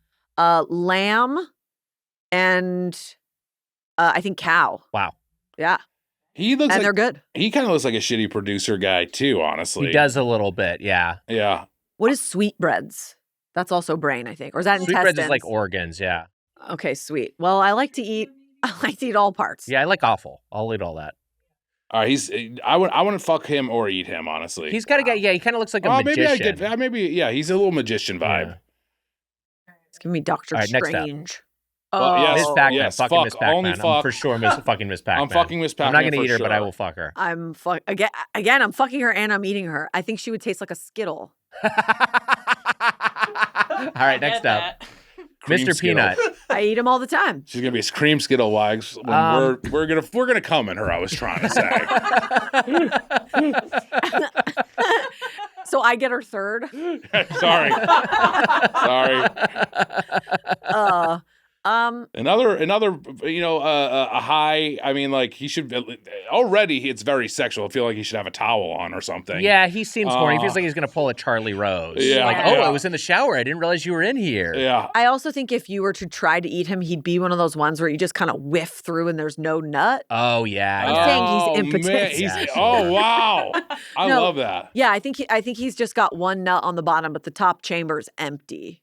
S10: Lamb and I think cow.
S2: Wow.
S10: Yeah.
S3: He looks
S10: And
S3: like
S10: they're good.
S3: He kind of looks like a shitty producer guy too. Honestly,
S2: He does a little bit, yeah.
S3: Yeah.
S10: What is sweetbreads? That's also brain, I think. Or is that intestines?
S2: Sweetbreads is like organs, yeah.
S10: Okay, sweet. Well, I like to eat all parts.
S2: Yeah, I like offal. I'll eat all that.
S3: All right, I wouldn't fuck him or eat him. Honestly,
S2: He's got to get, he kind of looks like a
S3: Oh,
S2: magician.
S3: he's a little magician vibe.
S10: It's giving me Doctor
S2: All right, next up.
S10: Strange.
S3: Well, yes,
S2: Miss Pac-Man,
S3: yes,
S2: fucking
S3: fuck,
S2: Miss Pac-Man.
S3: only
S2: I'm
S3: fuck.
S2: for sure fucking Miss Pac-Man.
S3: I'm fucking Miss
S2: I'm
S3: Pac-Man
S2: not going to
S3: for
S2: eat her, but I
S3: sure.
S2: will fuck her.
S10: Again, I'm fucking her and I'm eating her. I think she would taste like a Skittle.
S2: All right, next up.
S3: Cream
S2: Mr.
S3: Skittle.
S2: Peanut.
S10: I eat them all the time.
S3: She's gonna be a cream Skittle wags. When we're gonna come in her. I was trying to say.
S10: So I get her third.
S3: Sorry. Another a high. I mean, like he should already. It's very sexual. I feel like he should have a towel on or something.
S2: Yeah, he seems horny. He feels like he's going to pull a Charlie Rose.
S3: Yeah,
S2: Like,
S3: yeah.
S2: I was in the shower. I didn't realize you were in here.
S3: Yeah.
S10: I also think if you were to try to eat him, he'd be one of those ones where you just kind of whiff through and there's no nut.
S2: Oh, yeah.
S10: I'm
S2: yeah.
S10: saying he's impotent.
S3: Man,
S2: Yeah,
S3: oh wow! I
S10: No.
S3: love that.
S10: Yeah, I think he's just got one nut on the bottom, but the top chamber is empty.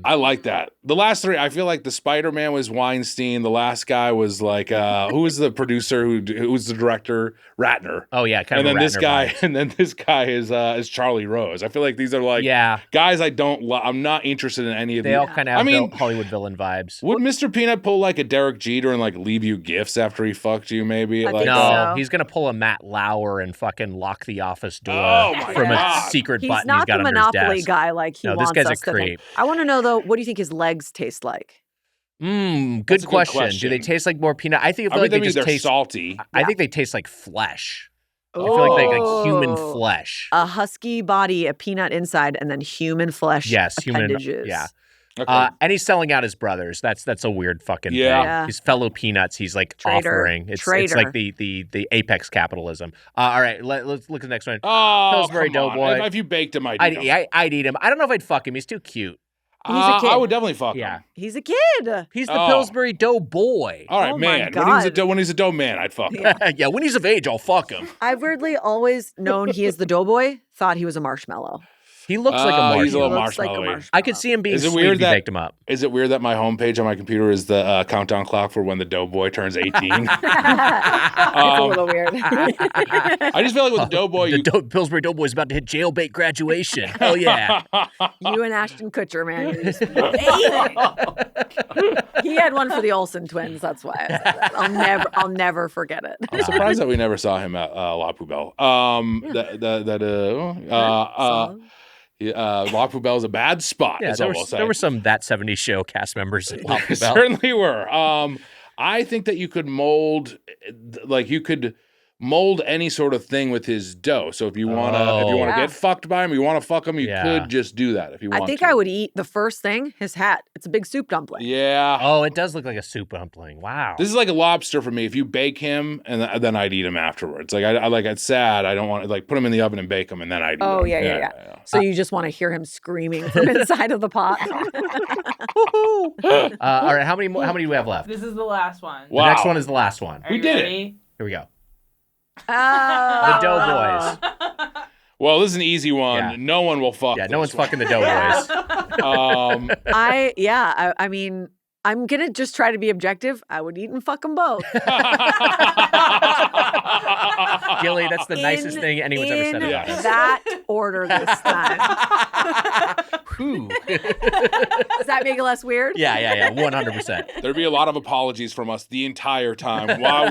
S3: I like that. The last three, I feel like the Spider-Man was Weinstein. The last guy was like, who was the producer? Who was the director? Ratner.
S2: Oh, yeah. Kind
S3: And
S2: of
S3: then
S2: a
S3: this
S2: Ratner
S3: guy,
S2: vibe.
S3: and then this guy is Charlie Rose. I feel like these are like guys I don't. I'm not interested in any of
S2: They
S3: these.
S2: all kind of have
S3: I mean,
S2: Hollywood villain vibes.
S3: would Mr. Peanut pull like a Derek Jeter and like leave you gifts after he fucked you? Maybe.
S10: I
S3: Like,
S10: think
S2: No,
S10: so.
S2: he's going to pull a Matt Lauer and fucking lock the office door
S3: Oh, my
S2: from
S3: God.
S2: a secret
S10: He's
S2: button
S10: not
S2: he's got
S10: the
S2: under his
S10: Monopoly
S2: desk.
S10: guy like he
S2: No, this
S10: wants
S2: guy's a
S10: us to think.
S2: creep.
S10: I want to know though, what do you think his legs taste like?
S2: Good
S3: That's a good
S2: question. Do they
S3: question.
S2: taste like more peanut? I think
S3: I
S2: like they
S3: mean,
S2: just
S3: they're
S2: taste
S3: salty.
S2: I think they taste like flesh. I feel like they like human
S10: Oh.
S2: flesh.
S10: A husky body, a peanut inside, and then human flesh
S2: Yes, human.
S10: appendages.
S2: Yeah.
S3: Okay.
S2: And he's selling out his brothers. That's a weird fucking
S3: Yeah.
S2: thing.
S10: Yeah.
S2: His fellow peanuts. He's like
S10: Traitor.
S2: offering. It's
S10: Traitor.
S2: like the apex capitalism. All right, let's look at the next one.
S3: Oh,
S2: Pillsbury
S3: come on.
S2: Doughboy.
S3: If you baked him, I'd eat him.
S2: I'd eat him. I don't know if I'd fuck him. He's too cute.
S10: He's a kid.
S3: I would definitely fuck
S2: Yeah.
S3: him.
S10: He's a kid.
S2: He's the
S3: Oh.
S2: Pillsbury Doughboy.
S3: All right,
S10: Oh my
S3: man.
S10: God.
S3: When he's a dough man, I'd fuck him.
S2: Yeah, when he's of age, I'll fuck him.
S10: I've weirdly always known he is the doughboy, thought he was a marshmallow.
S2: He looks like a marshmallow.
S3: He's a little
S10: Looks like a
S3: marshmallow-y.
S10: marshmallow.
S2: I could see him being
S3: Is it
S2: sweet
S3: weird
S2: if you
S3: that-
S2: baked him up.
S3: Is it weird that my homepage on my computer is the countdown clock for when the doughboy turns 18?
S10: It's a little weird.
S3: I just feel like with the doughboy,
S2: Pillsbury Doughboy's about to hit jailbait graduation. Hell yeah.
S10: You and Ashton Kutcher, man. You're just he had one for the Olsen twins. That's why I said that. I'll never forget it.
S3: I'm surprised that we never saw him at La Poubelle. La Poubelle is a bad spot.
S2: Yeah,
S3: is all I'll say.
S2: there were some That 70s Show cast members at La
S3: There
S2: Poubelle.
S3: certainly were. I think that you could mold any sort of thing with his dough. So if you wanna
S10: Yeah.
S3: get fucked by him, you want to fuck him, you
S2: Yeah.
S3: could just do that if you want.
S10: I think
S3: to.
S10: I would eat the first thing, his hat. It's a big soup dumpling.
S3: Yeah.
S2: Oh, it does look like a soup dumpling. Wow.
S3: This is like a lobster for me. If you bake him and then I'd eat him afterwards. Like I like it's sad. I don't want to like put him in the oven and bake him and then I'd eat
S10: Oh,
S3: him.
S10: yeah. So you just want to hear him screaming from inside of the pot.
S2: All right, how many do we have left?
S4: This is the last one.
S2: The next one is the last one.
S4: Are you
S3: did it.
S4: ready?
S2: Here we go.
S10: Oh.
S2: The Doughboys.
S3: Well, this is an easy one.
S2: Yeah.
S3: No one will fuck.
S2: Yeah, no one's
S3: one.
S2: fucking the Doughboys.
S10: I mean, I'm gonna just try to be objective. I would eat and fuck them both.
S2: Gilli, that's the nicest thing anyone's ever said about us.
S10: That order this time. Does that make it less weird?
S2: Yeah, 100%.
S3: There'd be a lot of apologies from us the entire time while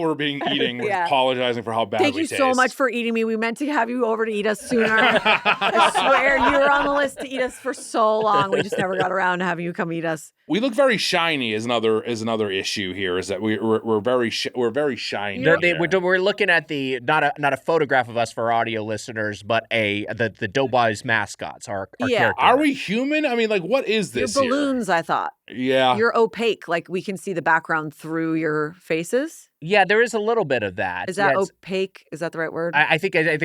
S3: we're being eating, we're apologizing for how bad
S10: Thank
S3: we
S10: you
S3: taste.
S10: so much for eating me. We meant to have you over to eat us sooner. I swear you were on the list to eat us for so long. We just never got around to having you come eat us.
S3: We look very shiny. Is another issue here. Is that we're very shiny.
S2: We're looking at the not a photograph of us for audio listeners, but the Doughboys mascots. Our character.
S3: Are we human? I mean, like, what is this?
S10: You're balloons, I thought.
S3: Yeah.
S10: You're opaque. Like, we can see the background through your faces.
S2: Yeah, there is a little bit of that.
S10: Is that opaque? Is that the right word?
S2: I think it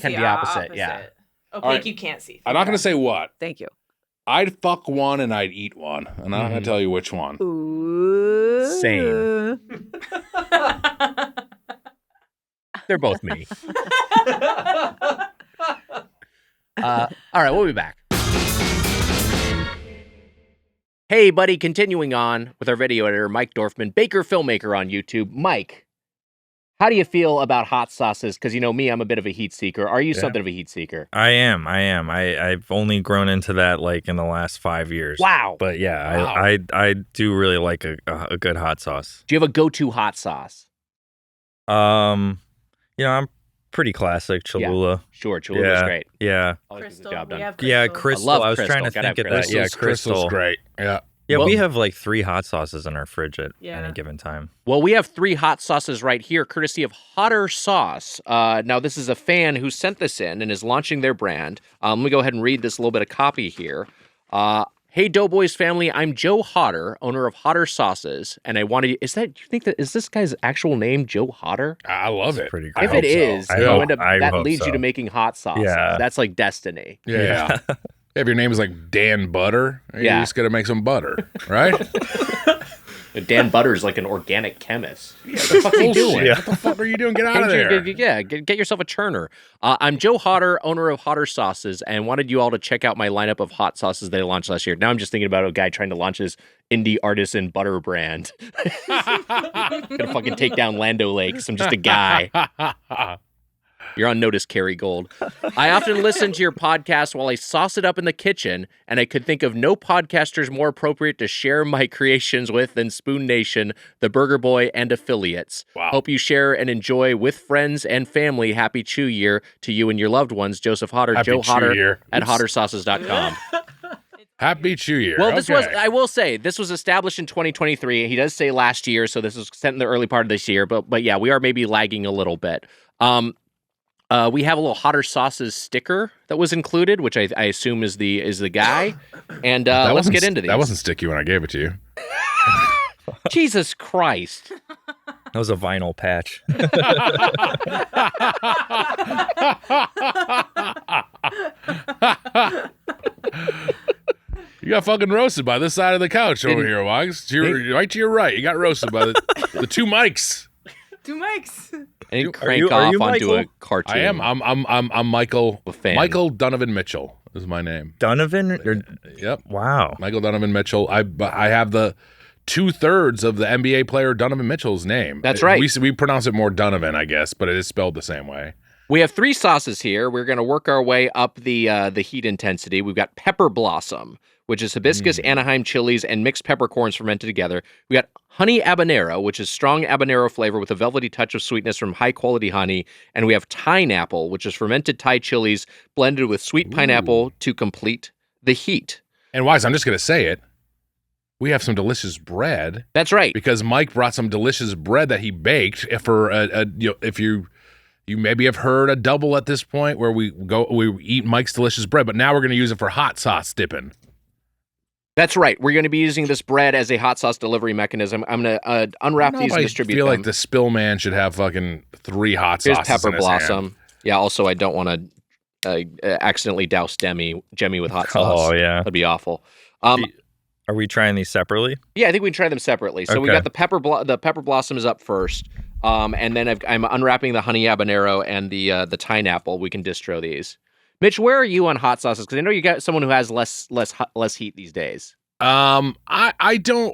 S2: can be opposite. Yeah.
S4: Opaque, right. You can't see.
S3: I'm not going to say what.
S10: Thank you.
S3: I'd fuck one and I'd eat one. And I'm not going to tell you which one.
S10: Ooh.
S2: Same. They're both me. All right, we'll be back. Hey, buddy, continuing on with our video editor, Mike Dorfman, Baker Filmmaker on YouTube. Mike, how do you feel about hot sauces? Because, you know me, I'm a bit of a heat seeker. Are you something of a heat seeker?
S11: I am. I've only grown into that like in the last 5 years.
S2: Wow.
S11: But yeah, I do really like a good hot sauce.
S2: Do you have a go-to hot sauce?
S11: I'm pretty classic. Cholula.
S2: Yeah. Sure, Cholula's great.
S11: Yeah.
S4: Crystal.
S11: Yeah, Crystal. I was trying to think of that. Yeah,
S3: Crystal's great. Yeah.
S11: Yeah, we have like 3 hot sauces in our fridge at any given time.
S2: Well, we have 3 hot sauces right here, courtesy of Hotter Sauce. Now, this is a fan who sent this in and is launching their brand. Let me go ahead and read this little bit of copy here. Hey, Doughboys family, I'm Joe Hotter, owner of Hotter Sauces, and I wanted. Is this guy's actual name, Joe Hotter?
S3: I love it.
S11: Pretty cool.
S2: If it is, that leads you to making hot sauces.
S11: Yeah.
S2: That's like destiny.
S3: Yeah. If your name is like Dan Butter, you just got to make some butter, right?
S2: Dan Butter's like an organic chemist. What the fuck are you doing?
S3: What the fuck are you doing? Get out of there.
S2: Get yourself a churner. I'm Joe Hotter, owner of Hotter Sauces, and wanted you all to check out my lineup of hot sauces that I launched last year. Now I'm just thinking about a guy trying to launch his indie artisan butter brand. Gonna fucking take down Lando Lakes. I'm just a guy. You're on notice, Kerry Gold. I often listen to your podcast while I sauce it up in the kitchen, and I could think of no podcasters more appropriate to share my creations with than Spoon Nation, the Burger Boy, and affiliates.
S3: Wow.
S2: Hope you share and enjoy with friends and family. Happy Chew Year to you and your loved ones. Joseph Hotter, Joe Hotter at HotterSauces.com.
S3: Happy Chew Year.
S2: Well, I will say, this was established in 2023. He does say last year, so this was sent in the early part of this year. But yeah, we are maybe lagging a little bit. We have a little Hotter Sauces sticker that was included, which I assume is the guy. And let's get into these.
S3: That wasn't sticky when I gave it to you.
S2: Jesus Christ.
S11: That was a vinyl patch.
S3: You got fucking roasted by this side of the couch over here, Wags. Right to your right. You got roasted by the 2 mics.
S4: 2 mics.
S2: And crank off onto
S11: Michael?
S2: a cartoon.
S3: I am. I'm Michael. Michael Donovan Mitchell is my name.
S11: Donovan?
S3: Yep.
S11: Wow.
S3: Michael Donovan Mitchell. I have the 2/3 of the NBA player Donovan Mitchell's name.
S2: That's right.
S3: We pronounce it more Donovan, I guess, but it is spelled the same way.
S2: We have 3 sauces here. We're going to work our way up the heat intensity. We've got Pepper Blossom, which is hibiscus, Anaheim chilies, and mixed peppercorns fermented together. We got Honey Habanero, which is strong habanero flavor with a velvety touch of sweetness from high-quality honey. And we have Thai-apple, which is fermented Thai chilies blended with sweet pineapple to complete the heat.
S3: And Wise, I'm just going to say it. We have some delicious bread.
S2: That's right.
S3: Because Mike brought some delicious bread that he baked for if you maybe have heard a double at this point where we eat Mike's delicious bread, but now we're going to use it for hot sauce dipping.
S2: That's right. We're going to be using this bread as a hot sauce delivery mechanism. I'm going to unwrap these and distribute them.
S3: I feel like the spill man should have fucking 3 hot sauces.
S2: Here's Pepper
S3: in his
S2: Blossom.
S3: hand.
S2: Yeah, also, I don't want to accidentally douse Jemmy with hot sauce.
S11: Oh, yeah.
S2: That'd be awful.
S11: Are we trying these separately?
S2: Yeah, I think we can try them separately. So we got the Pepper Blossom is up first. And then I'm unwrapping the honey habanero and the pineapple. We can distro these. Mitch, where are you on hot sauces? Because I know you got someone who has less heat these days.
S3: I do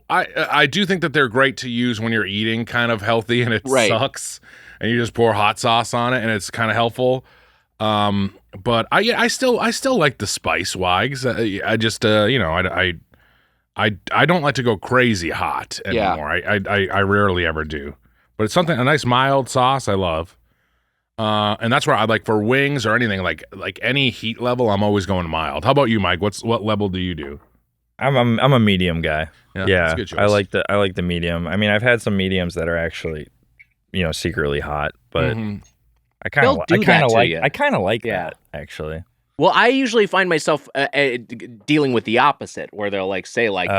S3: think that they're great to use when you're eating kind of healthy and it sucks, and you just pour hot sauce on it and it's kind of helpful. But I still like the spice wags. I just I don't like to go crazy hot anymore. I rarely ever do. But it's a nice mild sauce I love. And that's where I like for wings or anything like any heat level, I'm always going mild. How about you, Mike? What level do you do?
S11: I'm a medium guy.
S3: Yeah,
S11: yeah,
S3: that's a good choice.
S11: I like the medium. I mean, I've had some mediums that are actually, secretly hot, but I kind of like that actually.
S2: Well, I usually find myself dealing with the opposite, where they'll like say like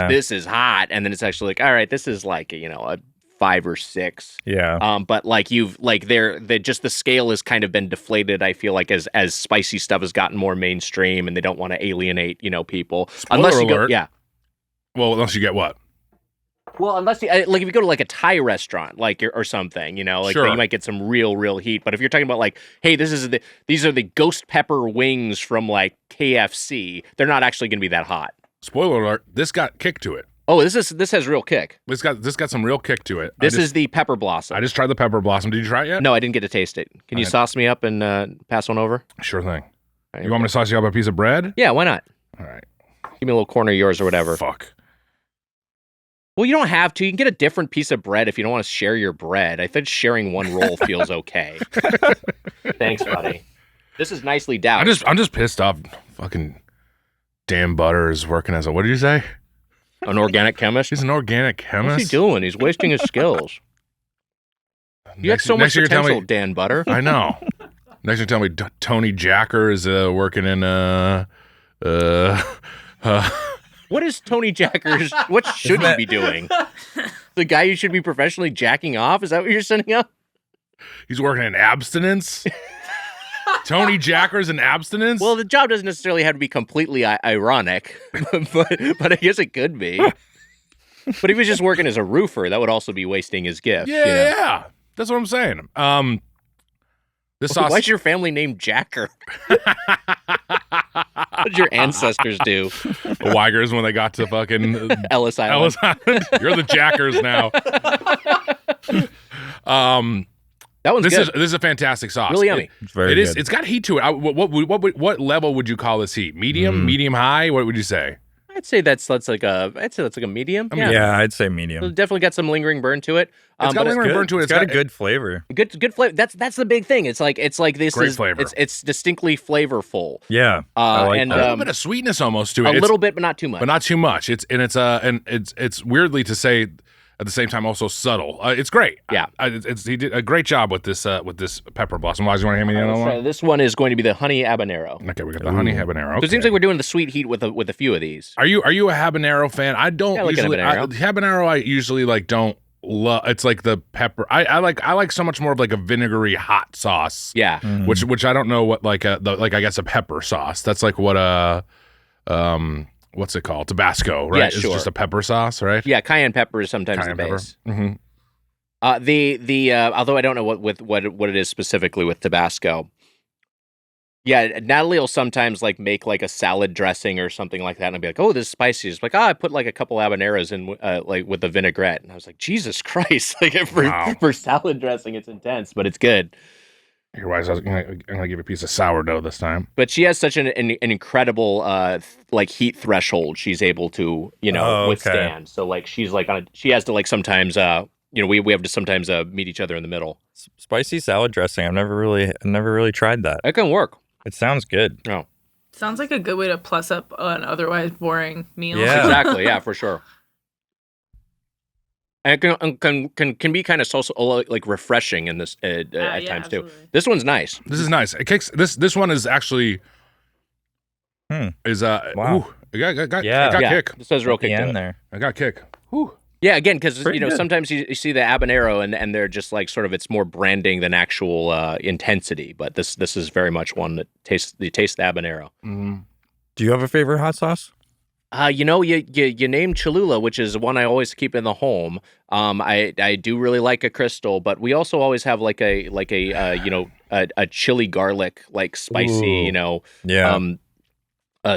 S2: this is hot, and then it's actually like, all right, this is like a 5 or 6.
S11: Yeah.
S2: But like just the scale has kind of been deflated. I feel like as spicy stuff has gotten more mainstream, and they don't want to alienate people.
S3: Spoiler alert.
S2: Yeah.
S3: Well, unless you get what?
S2: Well, unless you like if you go to like a Thai restaurant, like or something,
S3: Sure.
S2: you might get some real heat. But if you're talking about like, hey, these are the ghost pepper wings from like KFC, they're not actually going to be that hot.
S3: Spoiler alert: this got kick to it.
S2: Oh, this has real kick.
S3: This got some real kick to it.
S2: This is the pepper blossom.
S3: I just tried the pepper blossom. Did you try it yet?
S2: No, I didn't get to taste it. Can you sauce me up and pass one over?
S3: Sure thing. You want me to sauce you up a piece of bread?
S2: Yeah, why not?
S3: All right.
S2: Give me a little corner of yours or whatever.
S3: Fuck.
S2: Well, you don't have to. You can get a different piece of bread if you don't want to share your bread. I think sharing one roll feels okay. Thanks, buddy. This is nicely doused.
S3: I'm just pissed off. Fucking Dan Butter is working as what did you say?
S2: An organic chemist?
S3: He's an organic chemist?
S2: What's he doing? He's wasting his skills. You got so much potential, Dan Butter.
S3: I know. Next you tell me Tony Jacker is working in
S2: What is Tony Jacker's? What should he be doing? The guy you should be professionally jacking off? Is that what you're setting up?
S3: He's working in abstinence? Tony Jacker's in abstinence?
S2: Well, the job doesn't necessarily have to be completely ironic, but I guess it could be. But if he was just working as a roofer, that would also be wasting his gift.
S3: Yeah. That's what I'm saying. This sauce.
S2: Why's your family named Jacker? What did your ancestors do?
S3: The Weigers when they got to fucking
S2: Ellis Island.
S3: You're the Jackers now.
S2: That one's good.
S3: This is a fantastic sauce.
S2: Really yummy.
S11: It's very good.
S3: It's got heat to it. What level would you call this heat? Medium, medium high? What would you say?
S2: I'd say that's like a medium.
S11: Yeah, I'd say medium.
S2: It's definitely got some lingering burn to it.
S3: It's got lingering burn to it.
S11: It's got a good flavor.
S2: Good flavor. That's the big thing. It's like this
S3: Great
S2: is
S3: flavor.
S2: It's distinctly flavorful.
S11: Yeah, I like
S2: and
S3: a little bit of sweetness almost to it.
S2: A little bit, but not too much.
S3: But not too much. It's weirdly to say at the same time also subtle. It's great.
S2: Yeah,
S3: he did a great job with this pepper blossom. Why do you want to hand me the other one?
S2: This one is going to be the honey habanero.
S3: Okay, we got the honey habanero.
S2: So it seems like we're doing the sweet heat with a few of these.
S3: Are you a habanero fan? I don't usually. Habanero I usually don't love. It's like the pepper. I like so much more of like a vinegary hot sauce.
S2: Yeah,
S3: which I don't know what I guess a pepper sauce. That's like what what's it called? Tabasco, right?
S2: Yeah,
S3: It's
S2: sure.
S3: just a pepper sauce, right?
S2: Yeah, cayenne pepper is sometimes the base.
S3: Mm-hmm.
S2: Although I don't know what it is specifically with Tabasco. Yeah, Natalie will sometimes make like a salad dressing or something like that, and I'll be like, "Oh, this is spicy." It's like, I put like a couple habaneros in, like with the vinaigrette, and I was like, "Jesus Christ!" Like for salad dressing, it's intense, but it's good.
S3: Here, wise, I'm gonna give you a piece of sourdough this time.
S2: But she has such an incredible heat threshold. She's able to withstand. So like she's like she has to like sometimes we have to sometimes meet each other in the middle.
S11: Spicy salad dressing. I've never really tried that.
S2: It can work.
S11: It sounds good.
S2: Oh.
S4: Sounds like a good way to plus up an otherwise boring meal.
S11: Yeah.
S2: Exactly. Yeah, for sure. And it can be kind of so like refreshing in this at times
S4: absolutely.
S2: too. This one's nice.
S3: This is nice. It kicks. This one is actually is
S11: wow.
S3: Ooh, it got kick.
S2: This has real kick to it.
S11: there.
S3: I got kick. Whew.
S2: Yeah, again, because
S11: good.
S2: sometimes you see the habanero and they're just like sort of it's more branding than actual intensity. But this is very much one that tastes the habanero.
S3: Mm-hmm.
S11: Do you have a favorite hot sauce?
S2: You named Cholula, which is one I always keep in the home. I do really like a crystal, but we also always have like a chili garlic, like spicy,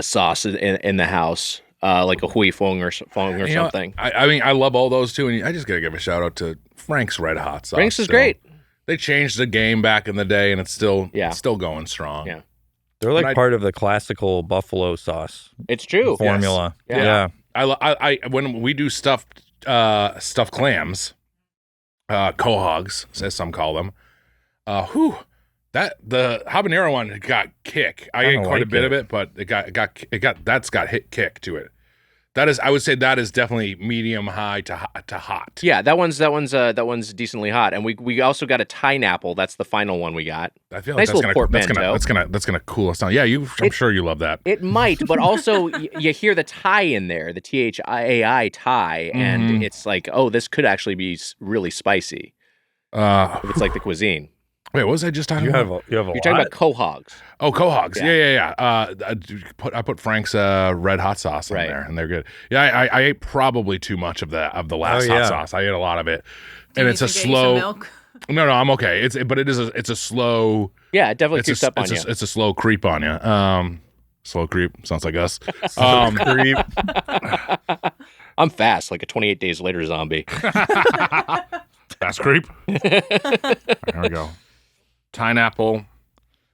S2: sauce in the house, like a hui fong or something.
S3: I mean, I love all those too, and I just gotta give a shout out to Frank's Red Hot Sauce.
S2: Frank's is great.
S3: They changed the game back in the day, and it's still going strong.
S2: Yeah.
S11: They're like part of the classical buffalo sauce.
S2: It's true.
S11: Formula.
S2: Yes.
S11: Yeah.
S3: I when we do stuffed clams, quahogs, as some call them, the habanero one got kick. I ate quite a bit of it, but it got hit kick to it. I would say that is definitely medium high to hot.
S2: Yeah, that one's decently hot, and we also got a pineapple. That's the final one we got.
S3: I feel
S2: nice
S3: like that's gonna cool us down. Yeah, I'm sure you love that.
S2: It might, but also you hear the Thai in there, the THIAI Thai, and it's like, oh, this could actually be really spicy. If it's like the cuisine.
S3: Wait, what was I just talking about?
S2: You're talking about quahogs.
S3: Oh, quahogs. Yeah. I put Frank's Red Hot Sauce in there, and they're good. Yeah, I ate probably too much of the last hot sauce. I ate a lot of it, and it's a slow.
S4: Milk?
S3: No, I'm okay. It's a slow.
S2: Yeah, it definitely creeps up on you.
S3: It's a slow creep on you. Slow creep sounds like us.
S11: Creep.
S2: I'm fast, like a 28 days later zombie.
S3: Fast creep. There we go. Pineapple.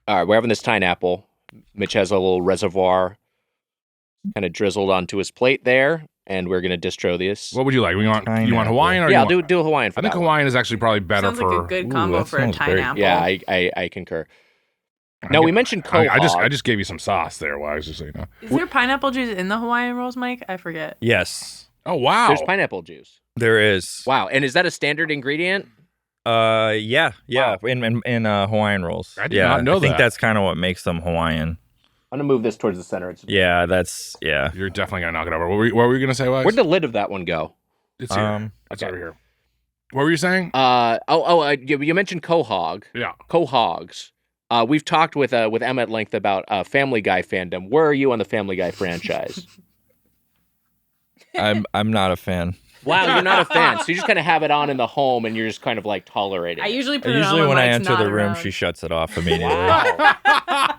S2: All right, we're having this pineapple. Mitch has a little reservoir kind of drizzled onto his plate there, and we're going to distro this.
S3: What would you like? You want Hawaiian? Or
S2: I'll do a Hawaiian for
S3: I think Hawaiian is actually probably better.
S4: Sounds like a good combo for a pineapple.
S2: Yeah, I concur. Now, we mentioned quahog.
S3: I just gave you some sauce there. While I was just so you know.
S4: Is there pineapple juice in the Hawaiian rolls, Mike? I forget.
S11: Yes.
S3: Oh, wow.
S2: There's pineapple juice.
S11: There is.
S2: Wow, and is that a standard ingredient?
S11: Yeah.
S2: Wow.
S11: In Hawaiian rolls.
S3: I did not know that.
S11: I think that's kind of what makes them Hawaiian.
S2: I'm gonna move this towards the center.
S11: Yeah.
S3: You're definitely gonna knock it over. What were you gonna say, Wise?
S2: Where'd the lid of that one go?
S3: It's here. It's over here. What were you saying?
S2: You mentioned quahog.
S3: Yeah.
S2: Quahogs. We've talked with Emma at length about Family Guy fandom. Where are you on the Family Guy franchise?
S11: I'm not a fan.
S2: Wow, you're not a fan. So you just kind of have it on in the home, and you're just kind of like tolerating.
S4: I usually put
S11: it on
S4: when
S11: I enter the room,
S4: around.
S11: she shuts it off immediately.
S2: Wow.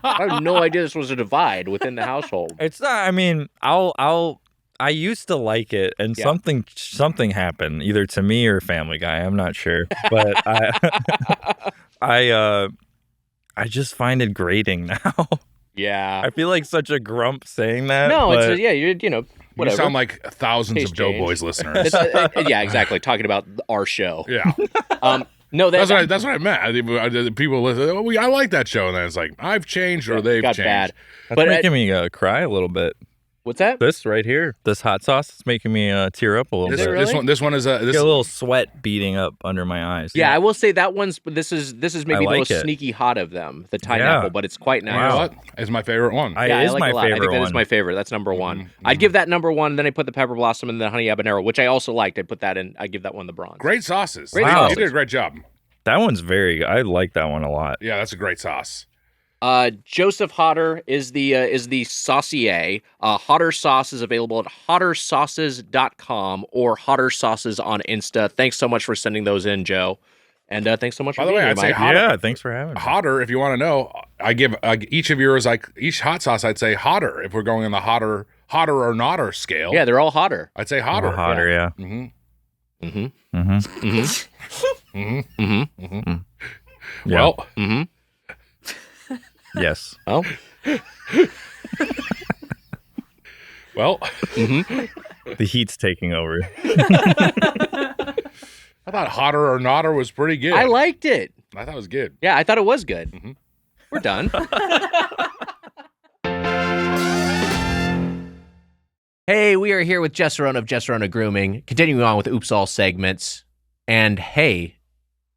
S2: I had no idea this was a divide within the household.
S11: It's not. I mean, I used to like it, and something happened either to me or Family Guy. I'm not sure, but I just find it grating now.
S2: Yeah,
S11: I feel like such a grump saying that.
S2: No,
S11: but...
S2: you're whatever.
S3: You sound like thousands of Doughboys listeners.
S2: Yeah, exactly. Talking about our show.
S3: Yeah. That's what I meant. People listen. Oh, I like that show, and then it's like I've changed or they've changed.
S2: Bad.
S11: That's making me cry a little bit.
S2: What's that?
S11: This right here, this hot sauce is making me tear up a little bit.
S2: Really?
S3: This one is a
S11: little sweat beating up under my eyes.
S2: Yeah, I will say that one's. This is maybe the most sneaky hot of them, the pineapple, but it's quite nice.
S3: Wow. It's my favorite one.
S2: I like my favorite. I think that is my favorite. That's number one. Mm-hmm. I'd give that number one. Then I put the pepper blossom and the honey habanero, which I also liked. I put that in. I give that one the bronze.
S3: Great sauces.
S2: Great sauces.
S3: You did a great job.
S11: That one's very good. I like that one a lot.
S3: Yeah, that's a great sauce.
S2: Joseph Hodder is the saucier. Hodder sauce is available at hoddersauces.com or Hodder sauces on Insta. Thanks so much for sending those in, Joe. And thanks so much for being here, Mike.
S3: Hodder,
S11: thanks for having me.
S3: Hodder, if you want to know, I give each of yours, like each hot sauce, I'd say Hodder if we're going on the hotter or notter scale.
S2: Yeah, they're all Hodder.
S3: I'd say Hodder.
S11: Hodder, yeah.
S3: Mm-hmm.
S11: Mm-hmm. Mm-hmm.
S3: Mm-hmm. Mm-hmm. Mm-hmm.
S11: Yeah.
S3: Well.
S2: Mm-hmm.
S11: Yes.
S2: Oh.
S3: Well.
S2: Mm-hmm.
S11: The heat's taking over.
S3: I thought Hodder or Notter was pretty good.
S2: I liked it.
S3: I thought it was good.
S2: Yeah, I thought it was good.
S3: Mm-hmm.
S2: We're done. Hey, we are here with Jess Rona of Jess Rona Grooming, continuing on with Oops All segments. And hey,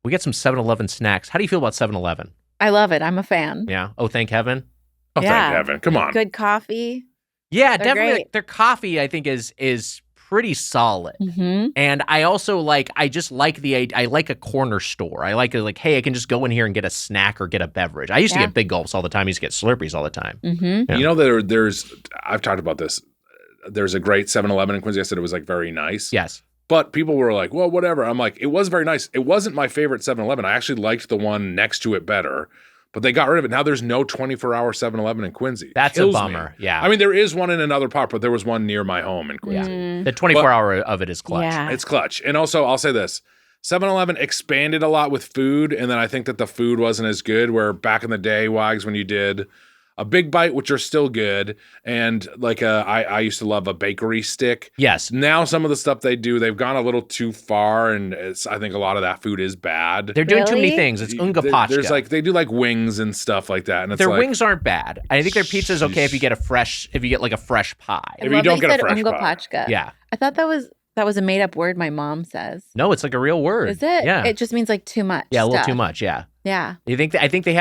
S2: we got some 7-Eleven snacks. How do you feel about 7-Eleven?
S8: I love it. I'm a fan.
S2: Yeah. Oh, thank heaven.
S3: Oh, thank heaven. Come on.
S8: Good coffee.
S2: Yeah,
S8: They're
S2: definitely.
S8: great.
S2: Their coffee, I think, is pretty solid.
S8: Mm-hmm.
S2: And I also I like a corner store. I like, hey, I can just go in here and get a snack or get a beverage. I used to get Big Gulps all the time. I used to get Slurpees all the time.
S8: Mm-hmm.
S3: Yeah. You know, there's I've talked about this there's a great 7-Eleven in Quincy. I said it was like very nice.
S2: Yes.
S3: But people were like, well, whatever. I'm like, it was very nice. It wasn't my favorite 7-Eleven. I actually liked the one next to it better. But they got rid of it. Now there's no 24-hour 7-Eleven in Quincy.
S2: That's a bummer. Yeah.
S3: I mean, there is one in another part, but there was one near my home in Quincy.
S2: The 24-hour of it is clutch.
S8: Yeah.
S3: It's clutch. And also, I'll say this. 7-Eleven expanded a lot with food, and then I think that the food wasn't as good, where back in the day, Wags, when you did a Big Bite, which are still good, and like I used to love a bakery stick.
S2: Yes.
S3: Now some of the stuff they do, they've gone a little too far, and I think a lot of that food is bad.
S2: They're doing too many things. It's unga pachka.
S3: There's like, they do like wings and stuff like that. And it's
S2: their
S3: like,
S2: wings aren't bad. I think their pizza is okay if you get like a fresh pie.
S3: If you don't get a fresh
S8: unga
S3: pie.
S8: pachka.
S2: Yeah.
S8: I thought that was a made up word my mom says.
S2: No, it's like a real word.
S8: Is it?
S2: Yeah.
S8: It just means like too much.
S2: Yeah, a little
S8: stuff.
S2: too much. Yeah.
S8: Yeah.
S2: I think they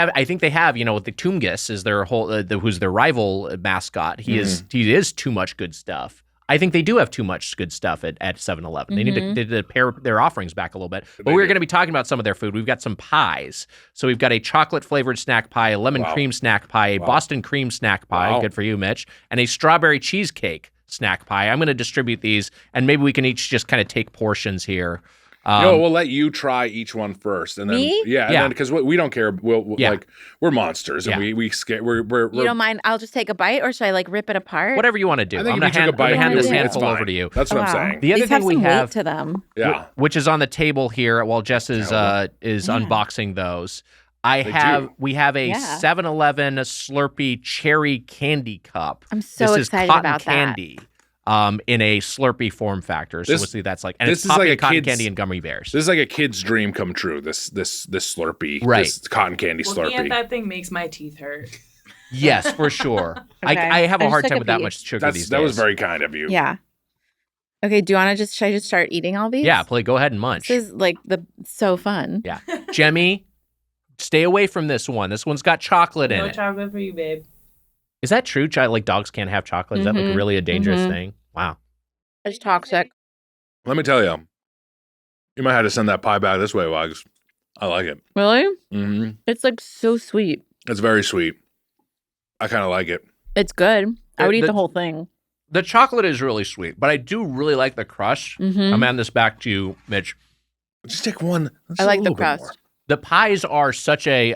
S2: have. You know, the Toomgus is their whole. Who's their rival mascot? He is too much good stuff. I think they do have too much good stuff at 7-Eleven. They need to pare their offerings back a little bit. But we're going to be talking about some of their food. We've got some pies. So we've got a chocolate flavored snack pie, a lemon cream snack pie, a Boston cream snack pie. Good for you, Mitch, and a strawberry cheesecake snack pie. I'm going to distribute these, and maybe we can each just kind of take portions here.
S3: We'll let you try each one first, and then then because we don't care. We'll like we're monsters, and we're
S8: You don't mind? I'll just take a bite, or should I like rip it apart?
S2: Whatever you want to do.
S3: I think
S2: I'm going to hand this handful over to you.
S3: That's what I'm saying.
S2: The other
S8: These
S2: thing
S8: have
S2: we
S8: some
S2: have
S8: weight to them.
S3: Yeah,
S2: which is on the table here while Jess is unboxing those. We have a 7-Eleven Slurpee cherry candy cup.
S8: I'm so excited about
S2: candy. In a Slurpee form factor. So we'll see that's like, and it's topping like cotton candy and gummy bears.
S3: This is like a kid's dream come true. This Slurpee,
S2: right?
S3: This cotton candy Slurpee.
S4: Looking at that thing makes my teeth hurt.
S2: Yes, for sure.
S8: Okay.
S2: I have a hard time with that much sugar these days.
S3: That was very kind of you.
S8: Yeah. Okay. Do you want to should I just start eating all these?
S2: Yeah. Go ahead and munch.
S8: This is like so fun.
S2: Yeah. Jemmy, stay away from this one. This one's got chocolate in it.
S4: No chocolate for you, babe.
S2: Is that true? Like dogs can't have chocolate? Is that like really a dangerous thing? Wow.
S8: It's toxic.
S3: Let me tell you, you might have to send that pie back this way, Wags. I like it.
S8: Really?
S3: Mm-hmm.
S8: It's like so sweet.
S3: It's very sweet. I kind of like it.
S8: It's good. I would eat the whole thing.
S2: The chocolate is really sweet, but I do really like the crust. I'm handing this back to you, Mitch.
S3: Just take one.
S8: I like the crust.
S2: The pies are such a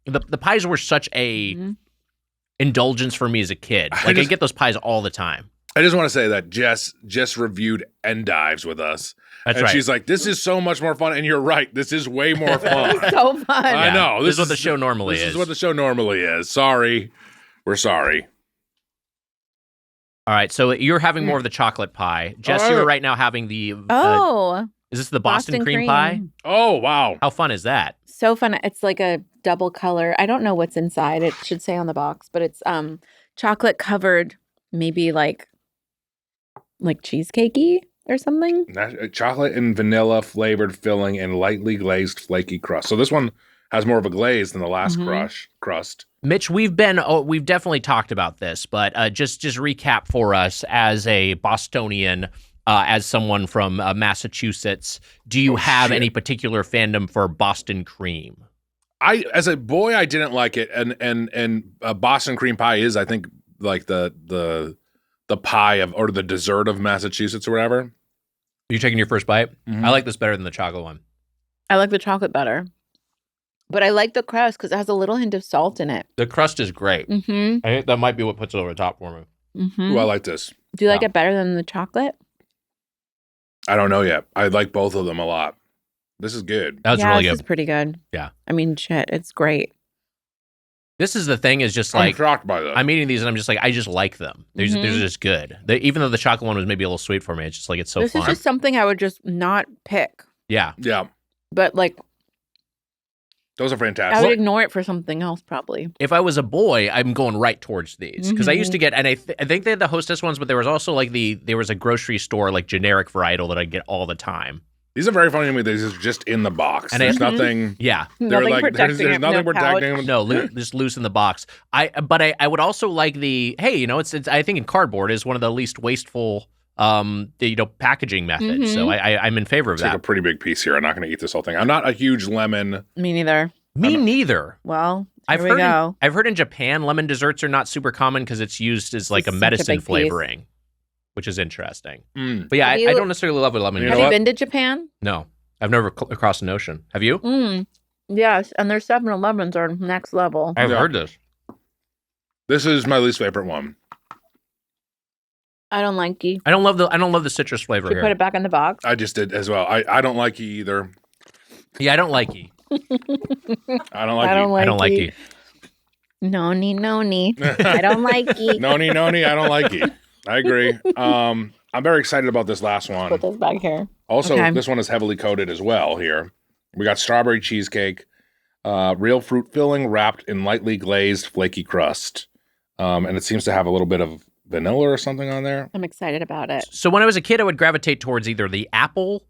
S2: the pies were such a indulgence for me as a kid. Like I get those pies all the time.
S3: I just want to say that Jess just reviewed Endives with us.
S2: That's right.
S3: She's like, this is so much more fun. And you're right. This is way more fun.
S8: So fun.
S3: I know.
S2: This is what the show normally is.
S3: This is what the show normally is. Sorry. We're sorry.
S2: All right. So you're having more of the chocolate pie. Jess, you're right now having the... is this the Boston cream pie?
S3: Oh, wow.
S2: How fun is that?
S8: So fun. It's like a double color. I don't know what's inside. It should say on the box, but it's chocolate covered, maybe like cheesecakey or something.
S3: Chocolate and vanilla flavored filling and lightly glazed flaky crust. So this one has more of a glaze than the last crust.
S2: Mitch, we've definitely talked about this, but just recap for us as a Bostonian, as someone from Massachusetts. Do you have any particular fandom for Boston cream?
S3: As a boy, I didn't like it, and Boston cream pie is, I think, like the pie of or the dessert of Massachusetts or whatever.
S2: Are you taking your first bite? I like this better than the chocolate one.
S8: I like the chocolate better. But I like the crust because it has a little hint of salt in it.
S2: The crust is great. I think that might be what puts it over the top for me.
S3: Ooh, I like this.
S8: Do you like it better than the chocolate?
S3: I don't know yet. I like both of them a lot. This is good.
S2: That's really good.
S8: This is pretty good.
S2: Yeah.
S8: I mean, shit, it's great.
S2: This is the thing is just like...
S3: I'm shocked by that.
S2: I'm eating these and I'm just like, I just like them. They're just good. Even though the chocolate one was maybe a little sweet for me, it's just like, it's so
S8: this
S2: fun.
S8: This is just something I would just not pick.
S2: Yeah.
S3: Yeah.
S8: But like...
S3: Those are fantastic.
S8: I would ignore it for something else, probably.
S2: If I was a boy, I'm going right towards these because I used to get, and I think they had the Hostess ones, but there was also like there was a grocery store like generic varietal that I get all the time.
S3: These are very funny to me. These are just in the box. And there's nothing.
S2: Yeah,
S3: they're like there's nothing protecting them.
S2: No, just loose in the box. But I would also like the it's I think in cardboard is one of the least wasteful packaging methods. So I'm in favor of that.
S3: Take a pretty big piece here. I'm not going to eat this whole thing. I'm not a huge lemon.
S8: Me neither.
S2: Me neither.
S8: Well,
S2: I've heard in Japan lemon desserts are not super common because it's used as like a medicine flavoring. which is interesting.
S3: Mm.
S2: But yeah, I don't necessarily love what lemon.
S8: Have you been to Japan?
S2: No, I've never crossed an ocean. Have you?
S8: Yes, and their 7-Elevens are next level.
S2: I've heard this.
S3: This is my least favorite one.
S8: I don't like it.
S2: I don't love the citrus flavor
S8: Should we
S2: here.
S8: put it back in the box?
S3: I just did as well. I don't like it either.
S2: Yeah, I don't like it.
S3: I don't like it.
S2: I don't like it.
S8: Noni. I don't like it.
S3: Noni, I don't like it. I agree. I'm very excited about this last one.
S8: Put this back here.
S3: Also,
S8: Okay.
S3: this one is heavily coated as well here. We got strawberry cheesecake, real fruit filling wrapped in lightly glazed flaky crust. And it seems to have a little bit of vanilla or something on there.
S8: I'm excited about it.
S2: So when I was a kid, I would gravitate towards either the apple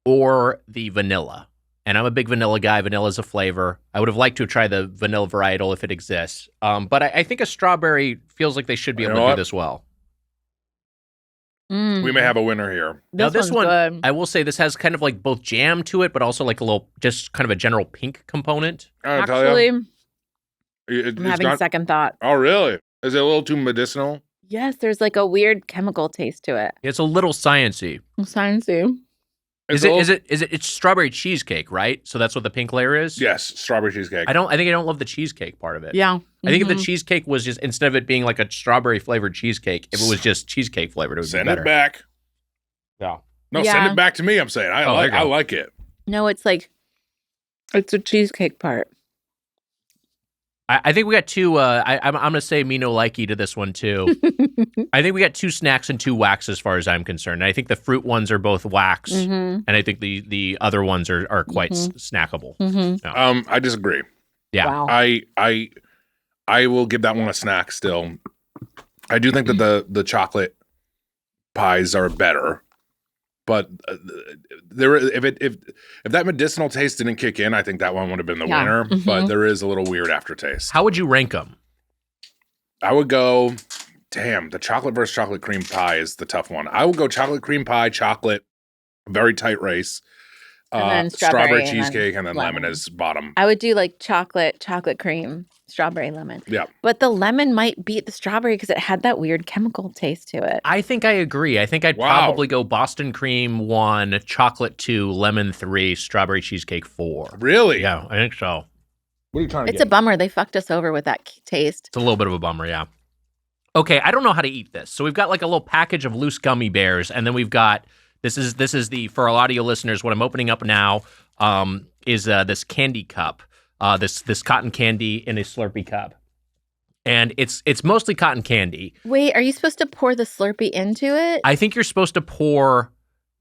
S2: or the vanilla. And I'm a big vanilla guy. Vanilla is a flavor. I would have liked to have tried the vanilla varietal if it exists. But I think a strawberry feels like they should be able to do this well.
S3: We may have a winner here.
S2: Now this one,
S8: good.
S2: I will say this has kind of like both jam to it, but also like a little, just kind of a general pink component.
S8: Actually, I'm
S3: it's
S8: having
S3: not-
S8: second thought.
S3: Oh, really? Is it a little too medicinal?
S8: Yes, there's like a weird chemical taste to it.
S2: It's a little sciencey.
S8: Sciencey.
S2: It's strawberry cheesecake, right? So that's what the pink layer is?
S3: Yes, strawberry cheesecake.
S2: I think I don't love the cheesecake part of it.
S8: Yeah.
S2: I think if the cheesecake was just, instead of it being like a strawberry flavored cheesecake, if it was just cheesecake flavored, it would
S3: Send
S2: be better.
S3: it back.
S2: Yeah.
S3: No,
S8: Yeah.
S3: send it back to me, I'm saying. I
S2: there you go.
S3: like it.
S8: No, it's a cheesecake part.
S2: I think we got two, I'm going to say me no likey to this one too. I think we got 2 snacks and 2 wax as far as I'm concerned. And I think the fruit ones are both wax, and I think the other ones are quite snackable. Yeah.
S3: I disagree.
S2: Yeah.
S8: Wow.
S3: I will give that one a snack still. I do think that the chocolate pies are better, but if that medicinal taste didn't kick in, I think that one would have been the winner. But there is a little weird aftertaste.
S2: How would you rank them?
S3: I would go. Damn, the chocolate versus chocolate cream pie is the tough one. I would go chocolate cream pie, chocolate, very tight race.
S8: And then
S3: strawberry
S8: strawberry and
S3: cheesecake, and then
S8: lemon.
S3: lemon is bottom.
S8: I would do like chocolate cream, strawberry lemon.
S3: Yeah.
S8: But the lemon might beat the strawberry because it had that weird chemical taste to it.
S2: I think I agree. I think I'd probably go Boston cream 1, chocolate 2, lemon 3, strawberry cheesecake 4.
S3: Really?
S2: Yeah, I think so.
S3: What are you trying to
S8: It's a bummer. They fucked us over with that taste.
S2: It's a little bit of a bummer, yeah. Okay, I don't know how to eat this. So we've got like a little package of loose gummy bears, and then we've got this is the, for our audio listeners, what I'm opening up now is this candy cup, this cotton candy in a Slurpee cup, and it's mostly cotton candy.
S8: Wait, are you supposed to pour the Slurpee into it?
S2: I think you're supposed to pour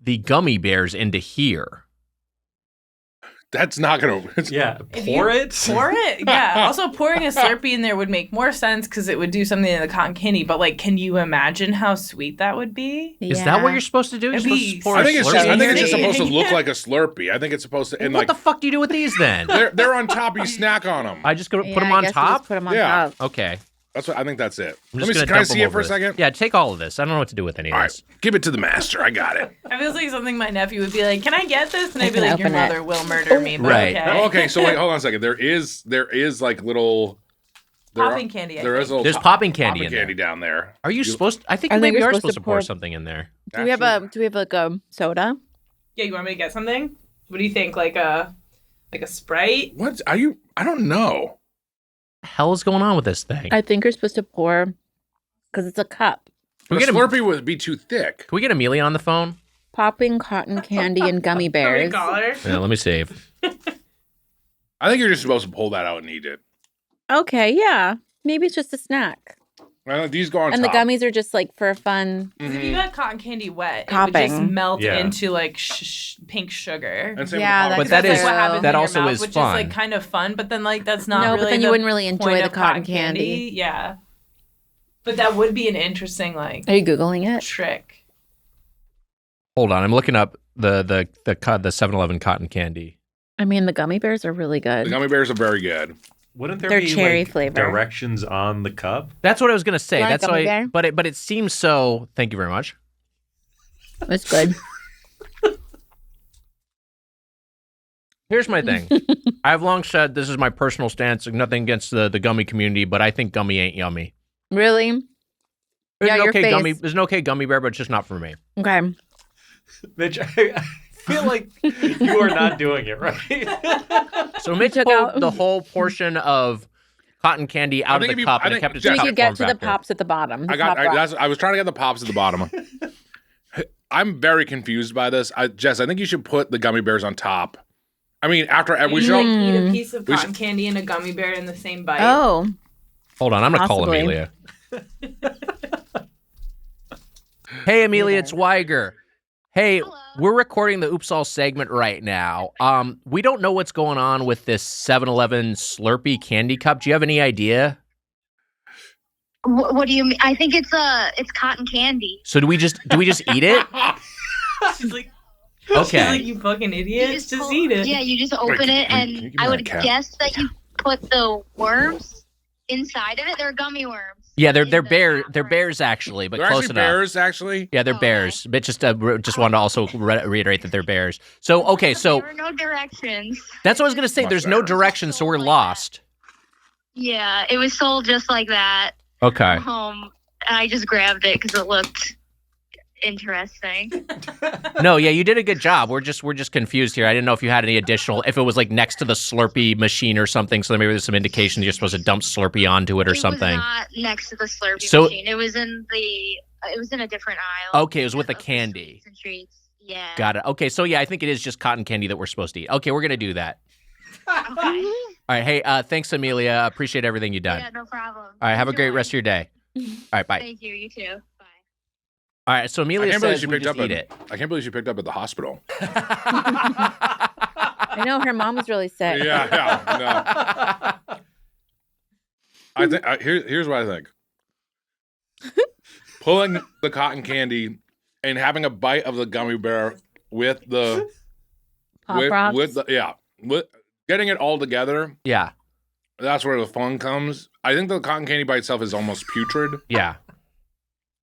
S2: the gummy bears into here.
S3: That's not gonna.
S12: Yeah, pour it.
S4: Pour it. Yeah. Also, pouring a Slurpee in there would make more sense because it would do something to the cotton candy. But like, can you imagine how sweet that would be?
S2: Is that what you're supposed to do? You're
S4: It'd
S2: supposed
S4: be
S2: to pour
S3: I
S2: a
S3: think it's
S2: Slurpee?
S3: just supposed to look like a Slurpee. I think it's supposed to. And
S2: What
S3: like,
S2: the fuck do you do with these then?
S3: they're on top. You snack on them.
S2: I just go put
S8: Yeah,
S2: them
S8: I
S2: on
S8: guess you
S2: top.
S8: just put 'em on
S3: Yeah.
S8: top.
S2: Okay.
S3: That's what I think. That's it.
S2: I'm
S3: Let
S2: just
S3: me.
S2: gonna
S3: Can I
S2: dump
S3: see
S2: them
S3: it for
S2: over
S3: a second?
S2: Yeah, take all of this. I don't know what to do with any of
S3: All
S2: this.
S3: right, give it to the master. I got it.
S4: It feels like something my nephew would be like, "Can I get this?" And
S8: I
S4: I'd be
S8: can
S4: like, "Your
S8: open it.
S4: mother will murder me." But
S2: Right.
S4: Okay.
S3: Okay, so wait, hold on a second. There is like little
S4: Popping candy. I
S3: There is a
S4: think.
S3: little
S2: There's popping candy
S3: popping
S2: in there.
S3: candy down there.
S2: Are you supposed? I think
S8: I
S2: you
S8: think
S2: maybe
S8: you're
S2: are
S8: supposed
S2: supposed
S8: to
S2: to pour
S8: pour-
S2: something in there.
S8: Do we have like a soda?
S4: Yeah, you want me to get something? What do you think? Like a Sprite?
S3: What are you? I don't know.
S2: What the hell is going on with this thing?
S8: I think you're supposed to pour because it's a cup.
S2: Can we
S3: The
S2: get a
S3: Slurpee would be too thick.
S2: Can we get Amelia on the phone?
S8: Popping cotton candy and gummy bears.
S4: Call her.
S2: Yeah, let me save.
S3: I think you're just supposed to pull that out and eat it.
S8: Okay, yeah. Maybe it's just a snack.
S3: These go on
S8: And
S3: top.
S8: the gummies are just like for fun.
S4: If you got cotton candy wet, it
S8: Topping.
S4: would just melt
S12: Yeah.
S4: into like pink sugar.
S3: And same
S8: Yeah,
S3: with the
S2: But that
S4: That's
S2: is
S4: like what happens
S2: that
S4: in your
S2: also
S4: mouth,
S2: is
S4: which
S2: fun.
S4: is like kind of fun, but then like that's not
S8: No,
S4: really
S8: but then you
S4: the
S8: wouldn't really enjoy
S4: point
S8: the
S4: of
S8: cotton candy.
S4: Yeah. But that would be an interesting like
S8: Are you Googling it?
S4: trick.
S2: Hold on, I'm looking up the 7-Eleven cotton candy.
S8: I mean, the gummy bears are really
S3: the
S8: good.
S3: gummy bears are very good.
S12: Wouldn't there
S8: They're
S12: be
S8: cherry
S12: like,
S8: flavor.
S12: directions on the cup?
S2: That's what I was gonna say.
S8: You want a
S2: That's
S8: gummy
S2: why.
S8: bear?
S2: But it seems so. Thank you very much.
S8: It's good.
S2: Here's my thing. I've long said this is my personal stance. Nothing against the gummy community, but I think gummy ain't yummy.
S8: Really?
S2: There's
S8: Yeah,
S2: an
S8: your
S2: okay
S8: face.
S2: there's an okay gummy bear, but it's just not for me.
S8: Okay.
S12: Mitch, I feel like you are not doing it right.
S2: So Mitch pulled the whole portion of cotton candy out of the cup and kept its
S8: You
S2: cup
S8: should get to
S2: form
S8: the
S2: factor.
S8: pops at the bottom. the
S3: I got.
S8: top rock.
S3: I was trying to get the pops at the bottom. I'm very confused by this. Jess, I think you should put the gummy bears on top. I mean, after we should
S4: eat a piece of cotton candy and a gummy bear in the same bite.
S8: Oh.
S2: Hold on, I'm gonna call
S8: Possibly.
S2: Amelia. Hey, Amelia, it's Weiger. Hey, we're recording the Oops All segment right now. We don't know what's going on with this 7-Eleven Slurpee candy cup. Do you have any idea?
S13: What do you mean? I think it's cotton candy.
S2: So do we just eat it?
S4: She's like,
S2: Okay.
S4: She's like, you fucking idiot. Just eat it.
S13: Yeah, you just open it, and I would guess that you put the worms inside of it. They're gummy worms.
S2: Yeah, they're bears actually, but
S3: They're
S2: close
S3: actually
S2: enough.
S3: bears, actually.
S2: Yeah, they're bears. But just wanted to also reiterate that they're bears. So okay, so
S13: There were no directions.
S2: that's what I was gonna say. There's no direction, so we're lost.
S13: Yeah, it was sold just like that.
S2: Okay.
S13: And I just grabbed it because it looked interesting.
S2: No, yeah, you did a good job. We're just confused here. I didn't know if you had any additional, if it was like next to the Slurpee machine or something. So maybe there's some indication you're supposed to dump Slurpee onto it or something.
S13: It was not next to the Slurpee
S2: So-
S13: machine. It was in a different aisle.
S2: Okay, it was with the candy.
S13: And treats. Yeah.
S2: Got it. Okay, so yeah, I think it is just cotton candy that we're supposed to eat. Okay, we're gonna do that.
S13: Okay.
S2: All right, hey, thanks, Amelia. Appreciate everything you've done.
S13: Yeah, no problem.
S2: All right, have a great rest of your day. All right, bye.
S13: Thank you. You too. Bye.
S2: All right, so Amelia says we just eat it.
S3: I can't believe she picked up at the hospital.
S8: I know her mom was really sick.
S3: Yeah. No. I think here's what I think. Pulling the cotton candy and having a bite of the gummy bear with the
S8: Pop Rocks?
S3: with getting it all together.
S2: Yeah.
S3: That's where the fun comes. I think the cotton candy by itself is almost putrid.
S2: Yeah.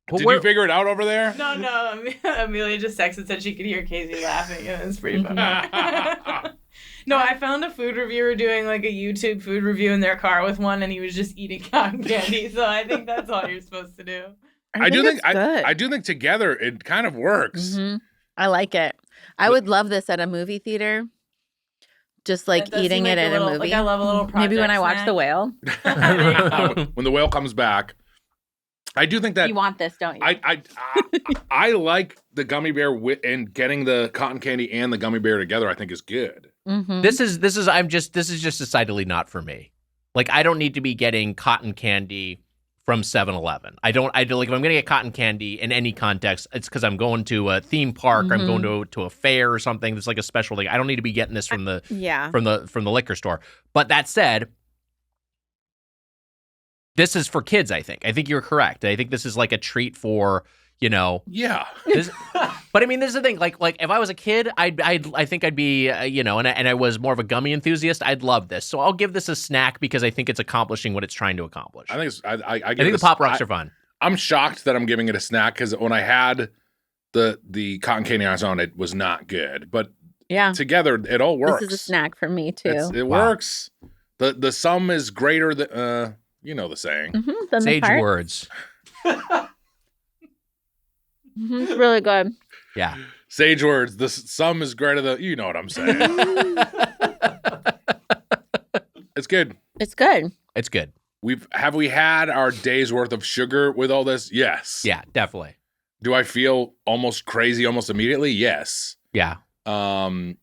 S3: Did you figure it out over there?
S4: No. Amelia just texted and said she could hear Casey laughing, and it's pretty funny. No, I found a food reviewer doing like a YouTube food review in their car with one, and he was just eating cotton candy. So I think that's all you're supposed to do.
S3: I do think together it kind of works.
S8: Mm-hmm. I like it. I would love this at a movie theater. Just like
S4: That does
S8: eating
S4: seem
S8: it
S4: like a
S8: at
S4: little-
S8: a movie.
S4: like I love a little
S8: Maybe when
S4: project
S8: I watch
S4: snack.
S8: The Whale.
S3: When the whale comes back, I do think that
S8: You want this, don't you?
S3: I like the gummy bear and getting the cotton candy and the gummy bear together. I think is good.
S8: Mm-hmm.
S2: This is just decidedly not for me. Like, I don't need to be getting cotton candy from 7-Eleven. I like, if I'm gonna get cotton candy in any context, it's because I'm going to a theme park, or I'm going to a fair or something. That's like a special thing. I don't need to be getting this from the from the liquor store. But that said, this is for kids. I think you're correct. I think this is like a treat for,
S3: Yeah.
S2: But I mean, this is the thing. Like if I was a kid, I think I'd be, and I was more of a gummy enthusiast, I'd love this. So I'll give this a snack because I think it's accomplishing what it's trying to accomplish.
S3: I think it's, I
S2: think the Pop Rocks are fun.
S3: I'm shocked that I'm giving it a snack because when I had the cotton candy on its own, it was not good. But
S8: yeah,
S3: together it all works.
S8: This is a snack for me too.
S3: It works. The sum is greater than you know the saying.
S8: Mm-hmm,
S2: Sage words.
S8: Mm-hmm, it's really good.
S2: Yeah.
S3: Sage words. The sum is greater than, you know what I'm saying. It's good.
S8: It's good.
S2: It's good.
S3: Have we had our day's worth of sugar with all this? Yes.
S2: Yeah, definitely.
S3: Do I feel almost crazy almost immediately? Yes.
S2: Yeah. Well,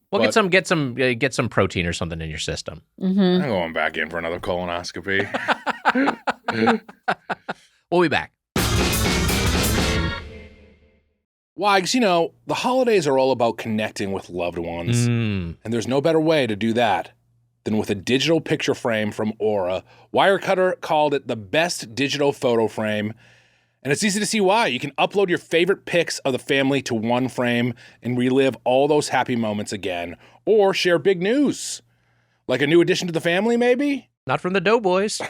S2: get some protein or something in your system.
S8: Mm-hmm.
S3: I'm going back in for another colonoscopy.
S2: We'll be back.
S3: Wags, the holidays are all about connecting with loved ones. And there's no better way to do that than with a digital picture frame from Aura. Wirecutter called it the best digital photo frame. And it's easy to see why. You can upload your favorite pics of the family to one frame and relive all those happy moments again. Or share big news. Like a new addition to the family, maybe?
S2: Not from the Doughboys.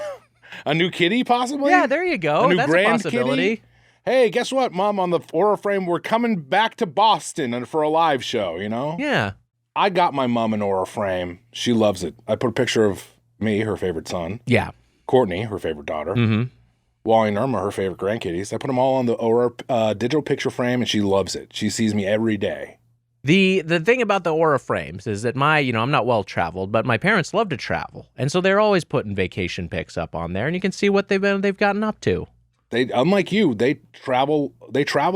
S3: A new kitty, possibly?
S2: Yeah, there you go.
S3: A new
S2: That's a
S3: grand
S2: possibility.
S3: kitty? Hey, guess what, Mom? On the Aura frame, we're coming back to Boston for a live show,
S2: Yeah.
S3: I got my mom an Aura frame. She loves it. I put a picture of me, her favorite son.
S2: Yeah.
S3: Courtney, her favorite daughter.
S2: Mm-hmm.
S3: Wally and Irma, her favorite grandkitties. I put them all on the Aura digital picture frame, and she loves it. She sees me every day.
S2: The thing about the Aura frames is that I'm not well traveled, but my parents love to travel, and so they're always putting vacation pics up on there, and you can see what they've gotten up to.
S3: They, unlike you, they travel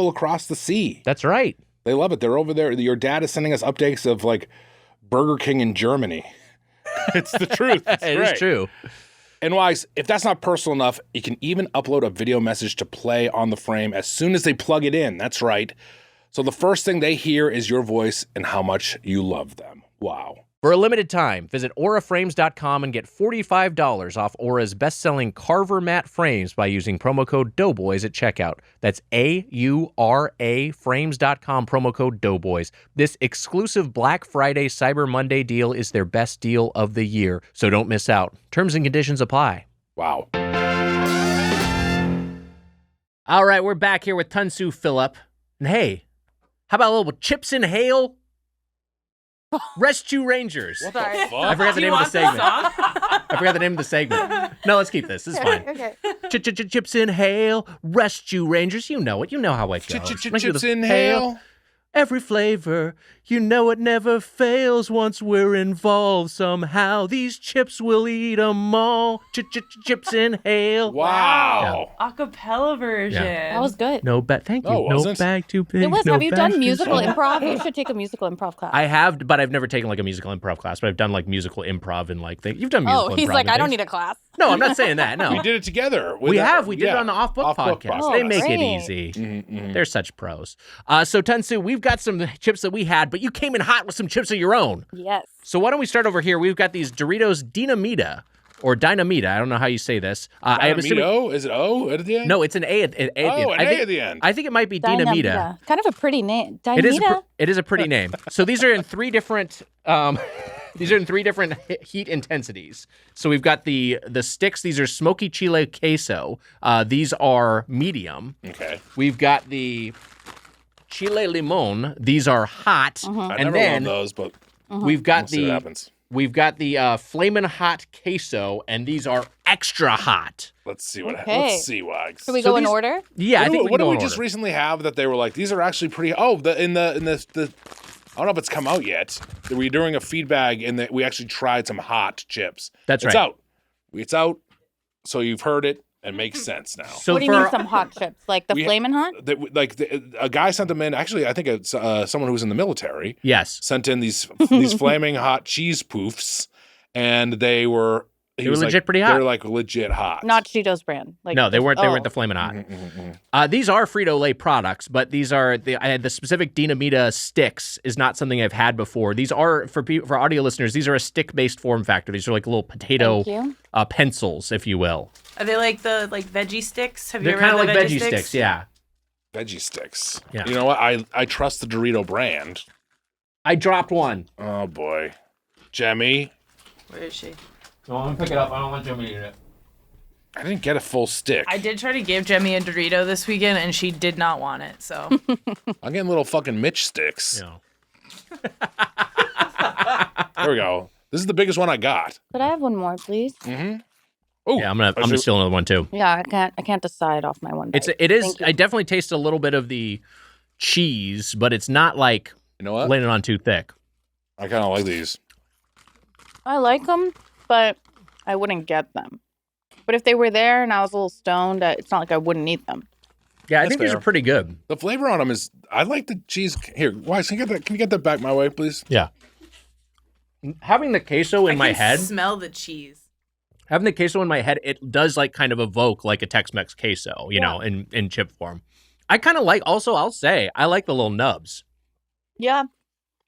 S3: across the sea.
S2: That's right.
S3: They love it. They're over there. Your dad is sending us updates of like Burger King in Germany. It's the truth.
S2: It is true.
S3: And Wise, if that's not personal enough, you can even upload a video message to play on the frame as soon as they plug it in. That's right. So the first thing they hear is your voice and how much you love them. Wow.
S2: For a limited time, visit auraframes.com and get $45 off Aura's best-selling Carver matte frames by using promo code Doughboys at checkout. That's AURA frames.com, promo code Doughboys. This exclusive Black Friday Cyber Monday deal is their best deal of the year, so don't miss out. Terms and conditions apply.
S3: Wow.
S2: All right, we're back here with Tansu Philip. And hey, how about a little Chips in Hail? Rescue Rangers.
S3: What the fuck?
S2: I forgot the name of the segment. I forgot the name of the segment. No, let's keep this. This is fine.
S8: Okay.
S2: Chips in Hail, Rescue Rangers. You know it. You know how it goes.
S3: Chips in Hail.
S2: Every flavor, you know it never fails once we're involved somehow. These chips will eat them all. Chips in Hail.
S3: Wow.
S4: Acapella version.
S2: Yeah.
S8: That was good.
S2: No bag. Thank you.
S3: No, it
S2: No
S3: wasn't.
S2: bag too big.
S8: It was.
S2: No
S8: Have you
S2: bag
S8: done
S2: too
S8: musical
S2: small.
S8: improv? You should take a musical improv class.
S2: I have, but I've never taken like a musical improv class. But I've done like musical improv and like things. You've done musical improv.
S8: Oh, he's like,
S2: and
S8: I don't
S2: things.
S8: need a class.
S2: No, I'm not saying that. No,
S3: We did it together.
S2: We have. We did it on the Off Book
S3: Off-Book
S2: podcast.
S3: podcast.
S2: They make it
S8: great.
S2: easy.
S3: Mm-hmm.
S2: They're such pros. So Tansu, we've got some chips that we had, but you came in hot with some chips of your own.
S8: Yes.
S2: So why don't we start over here? We've got these Doritos Dinamita or Dynamita. I don't know how you say this. I am assuming.
S3: Dynamito? Is it O at the end?
S2: No, it's an A at the end.
S3: Oh, an
S2: I
S3: A
S2: think,
S3: at the end.
S2: I think it might be Dinamita.
S8: Kind of a pretty name.
S2: It is a pretty name. So these are in three different heat intensities. So we've got the sticks. These are smoky chile queso. These are medium.
S3: Okay.
S2: We've got the chile limon. These are hot.
S3: I
S2: And
S3: never
S2: then
S3: love those, but
S2: we've got
S3: we'll see what happens.
S2: we've got the flamin' hot queso, and these are extra hot.
S3: Let's see what
S8: Okay.
S3: Let's see, Wags.
S8: Should we go in order?
S2: Yeah, I think
S3: what did
S2: go
S3: we
S2: in
S3: just
S2: order.
S3: recently have that they were like, these are actually pretty in the I don't know if it's come out yet. We're doing a feedback and that we actually tried some hot chips.
S2: That's
S3: It's
S2: right.
S3: out. It's out. So you've heard it and makes sense now.
S2: So
S8: What do you mean some hot chips? Like the
S3: We-
S8: Flamin' Hot?
S3: A guy sent them in. Actually, I think it's someone who was in the military
S2: Yes.
S3: sent in these flaming hot cheese poofs, and they were
S2: They were legit pretty hot.
S3: They were like legit hot.
S8: Not Cheetos brand. Like
S2: No, they weren't. They
S8: oh.
S2: weren't the flamin' hot. These are Frito-Lay products, but these are the specific Dinamita sticks is not something I've had before. These are for audio listeners. These are a stick-based form factor. These are like little potato
S8: Thank you.
S2: pencils, if you will.
S4: Are they like the veggie sticks? Have you
S2: They're
S4: ever
S2: kind of
S4: had
S2: like
S4: the
S2: veggie sticks, yeah.
S3: Veggie sticks.
S2: Yeah.
S3: You know what? I trust the Dorito brand.
S2: I dropped one.
S3: Oh boy, Jemmy.
S4: Where is she?
S2: No, I'm gonna pick it up. I don't want Jimmy to eat it.
S3: I didn't get a full stick.
S4: I did try to give Jemmy a Dorito this weekend, and she did not want it. So
S3: I'm getting little fucking Mitch sticks.
S2: No.
S3: There we go. This is the biggest one I got.
S8: Could I have one more, please?
S3: Mm-hmm. Oh,
S2: Yeah, I'm gonna steal another one too.
S8: Yeah, I can't decide off my one. bite.
S2: It is.
S8: Thank you.
S2: I definitely taste a little bit of the cheese, but it's not like
S3: You know what?
S2: laying it on too thick.
S3: I kind of like these.
S8: I like them, but I wouldn't get them. But if they were there and I was a little stoned, it's not like I wouldn't eat them.
S2: Yeah, I
S3: That's
S2: think these
S3: fair.
S2: are pretty good.
S3: The flavor on them is. I like the cheese. Here, Wise, can you get that back my way, please?
S2: Yeah. Having the queso in
S4: I
S2: my
S4: can
S2: head,
S4: smell the cheese.
S2: having the queso in my head, it does like kind of evoke like a Tex-Mex queso, you know, in chip form. I kind of like. Also, I'll say I like the little nubs.
S8: Yeah.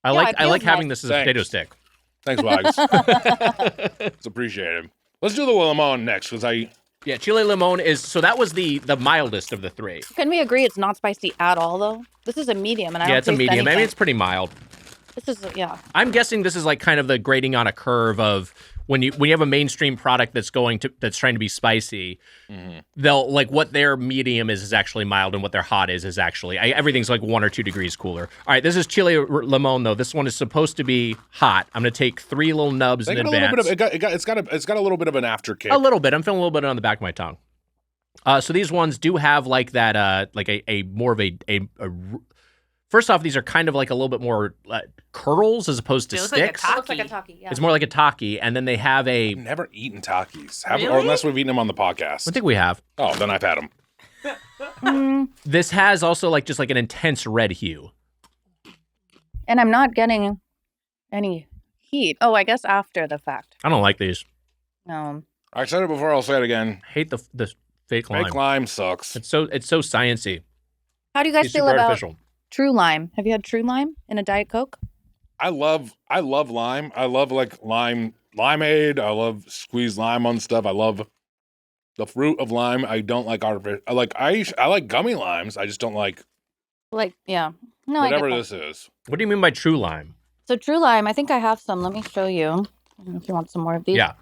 S2: I
S8: Yeah, it
S2: like
S8: feels
S2: having
S8: nice.
S2: this as a potato stick.
S3: Thanks, Wags. It's appreciated. Let's do the lemon next, because
S2: Yeah, chile limon is so that was the mildest of the three.
S8: Can we agree it's not spicy at all, though? This is a medium, and I
S2: Yeah,
S8: don't
S2: it's a
S8: taste
S2: medium. I mean,
S8: anything.
S2: it's pretty mild.
S8: This is yeah.
S2: I'm guessing this is like kind of the grading on a curve of when you have a mainstream product that's trying to be spicy, they'll like what their medium is actually mild and what their hot is actually everything's like 1 or 2 degrees cooler. All right, this is chile limon though. This one is supposed to be hot. I'm gonna take 3 little nubs in advance.
S3: it's got a little bit of an after kick.
S2: A little bit. I'm feeling a little bit on the back of my tongue. So these ones do have like that, like a more of a first off, these are kind of like a little bit more curls as opposed to sticks.
S8: It looks like a Taki, yeah.
S2: It's more like a Taki, and then they have a...
S3: I've never eaten Takis.
S4: Really?
S3: Or unless we've eaten them on the podcast.
S2: I think we have.
S3: Oh, then I've had them.
S2: This has also like just like an intense red hue.
S8: And I'm not getting any heat. Oh, I guess after the fact.
S2: I don't like these.
S8: No.
S3: I said it before, I'll say it again.
S2: I hate the fake lime.
S3: Fake lime sucks.
S2: It's so sciencey.
S8: How do you guys
S2: It's
S8: feel
S2: super
S8: about
S2: artificial.
S8: True Lime? Have you had True Lime in a Diet Coke?
S3: I love lime. I love like limeade. I love squeezed lime on stuff. I love the fruit of lime. I don't like artificial. I like gummy limes. I just don't like
S8: Yeah. No,
S3: whatever
S8: I get
S3: this is.
S2: What do you mean by true lime?
S8: So True Lime, I think I have some. Let me show you. I don't know if you want some more of these.
S2: Yeah.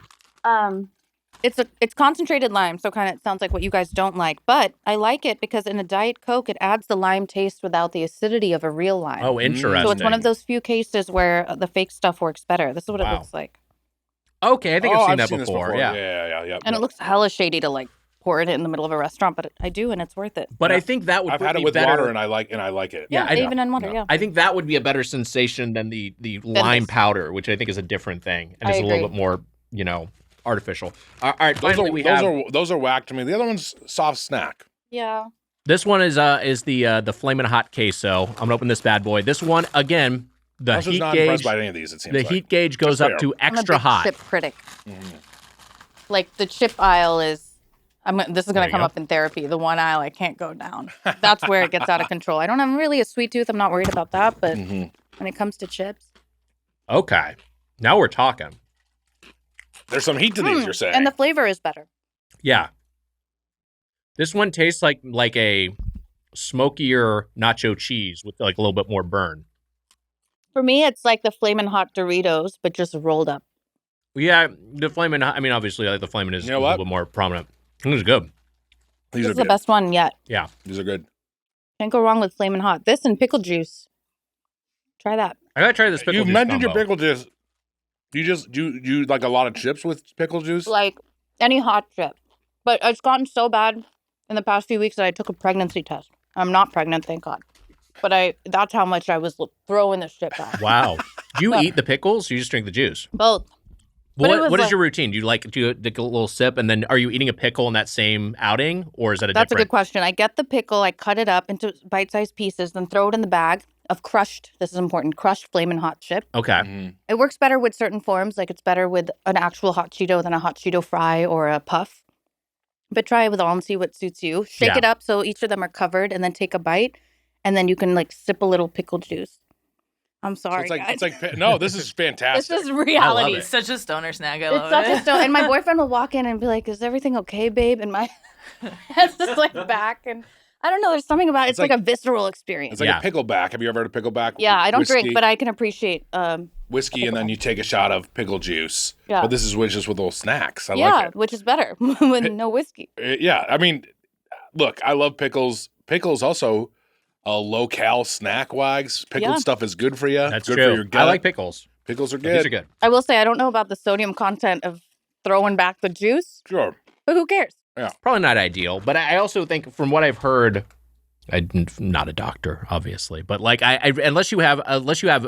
S8: It's concentrated lime, so kind of sounds like what you guys don't like. But I like it because in a Diet Coke, it adds the lime taste without the acidity of a real lime.
S2: Oh, interesting.
S8: So it's one of those few cases where the fake stuff works better. This is what it looks like.
S2: Okay, I think I've seen that
S3: this
S2: before. Yeah.
S3: Yeah.
S8: And it looks hella shady to like pour it in the middle of a restaurant, but I do, and it's worth it.
S2: But I think that would
S3: I've
S2: be
S3: had it with
S2: better.
S3: water, and I like it.
S8: Yeah, even in water. Yeah.
S2: I think that would be a better sensation than the lime powder, which I think is a different thing and is a little bit more, artificial. All right, finally
S3: those are whack to me. The other one's soft snack.
S8: Yeah.
S2: This one is the Flamin' Hot Queso. I'm gonna open this bad boy. This one again, the heat
S3: not
S2: gauge.
S3: impressed by any of these. It seems
S2: the heat gauge goes up to extra
S8: I'm a big
S2: hot.
S8: chip critic. Like the chip aisle is. This is going to come up in therapy. The one aisle I can't go down. That's where it gets out of control. I don't have really a sweet tooth. I'm not worried about that. But when it comes to chips.
S2: Okay. Now we're talking.
S3: There's some heat to these, you're saying.
S8: And the flavor is better.
S2: Yeah. This one tastes like a smokier nacho cheese with like a little bit more burn.
S8: For me, it's like the Flamin' Hot Doritos, but just rolled up.
S2: Yeah, the Flamin' Hot, I mean, obviously, like the Flamin' is a little bit more prominent. This is good.
S8: This is the best one yet.
S2: Yeah.
S3: These are good.
S8: Can't go wrong with Flamin' Hot. This and pickle juice. Try that.
S2: I gotta try this pickle juice.
S3: You mentioned
S2: combo.
S3: your pickle juice. Do you like a lot of chips with pickle juice?
S8: Like any hot chip. But it's gotten so bad in the past few weeks that I took a pregnancy test. I'm not pregnant, thank God. But that's how much I was throwing this shit back.
S2: Wow. Do you eat the pickles or you just drink the juice?
S8: Both.
S2: What is your routine? Do you take a little sip and then are you eating a pickle in that same outing or is that
S8: That's a good question. I get the pickle, I cut it up into bite-sized pieces, then throw it in the bag of crushed, this is important, crushed Flamin' Hot chip.
S2: Okay.
S8: It works better with certain forms, like it's better with an actual hot Cheeto than a hot Cheeto fry or a puff. But try it with all and see what suits you. Shake it up so each of them are covered and then take a bite and then you can like sip a little pickle juice. I'm sorry, guys.
S3: No, this is fantastic.
S8: This is reality.
S4: It's such a stoner snack. I
S8: It's
S4: love
S8: such
S4: it.
S8: a stone. And my boyfriend will walk in and be like, "Is everything okay, babe?" And my head's just like back. And I don't know. There's something about it. It's like a visceral experience.
S3: It's like a pickleback. Have you ever heard of pickleback?
S8: Yeah, I don't
S3: Whiskey.
S8: drink, but I can appreciate
S3: Whiskey, and then you take a shot of pickle juice.
S8: Yeah.
S3: But this is just with little snacks. I
S8: yeah,
S3: like it.
S8: which is better with no whiskey.
S3: Yeah, I mean, look, I love pickles. Pickles also low-cal snack wags. Pickled stuff is good for you.
S2: That's
S3: good
S2: true.
S3: for your gut.
S2: I like pickles.
S3: Pickles are good.
S2: These are good.
S8: I will say I don't know about the sodium content of throwing back the juice.
S3: Sure.
S8: But who cares?
S3: Yeah.
S2: Probably not ideal, but I also think from what I've heard, I'm not a doctor, obviously, but like unless you have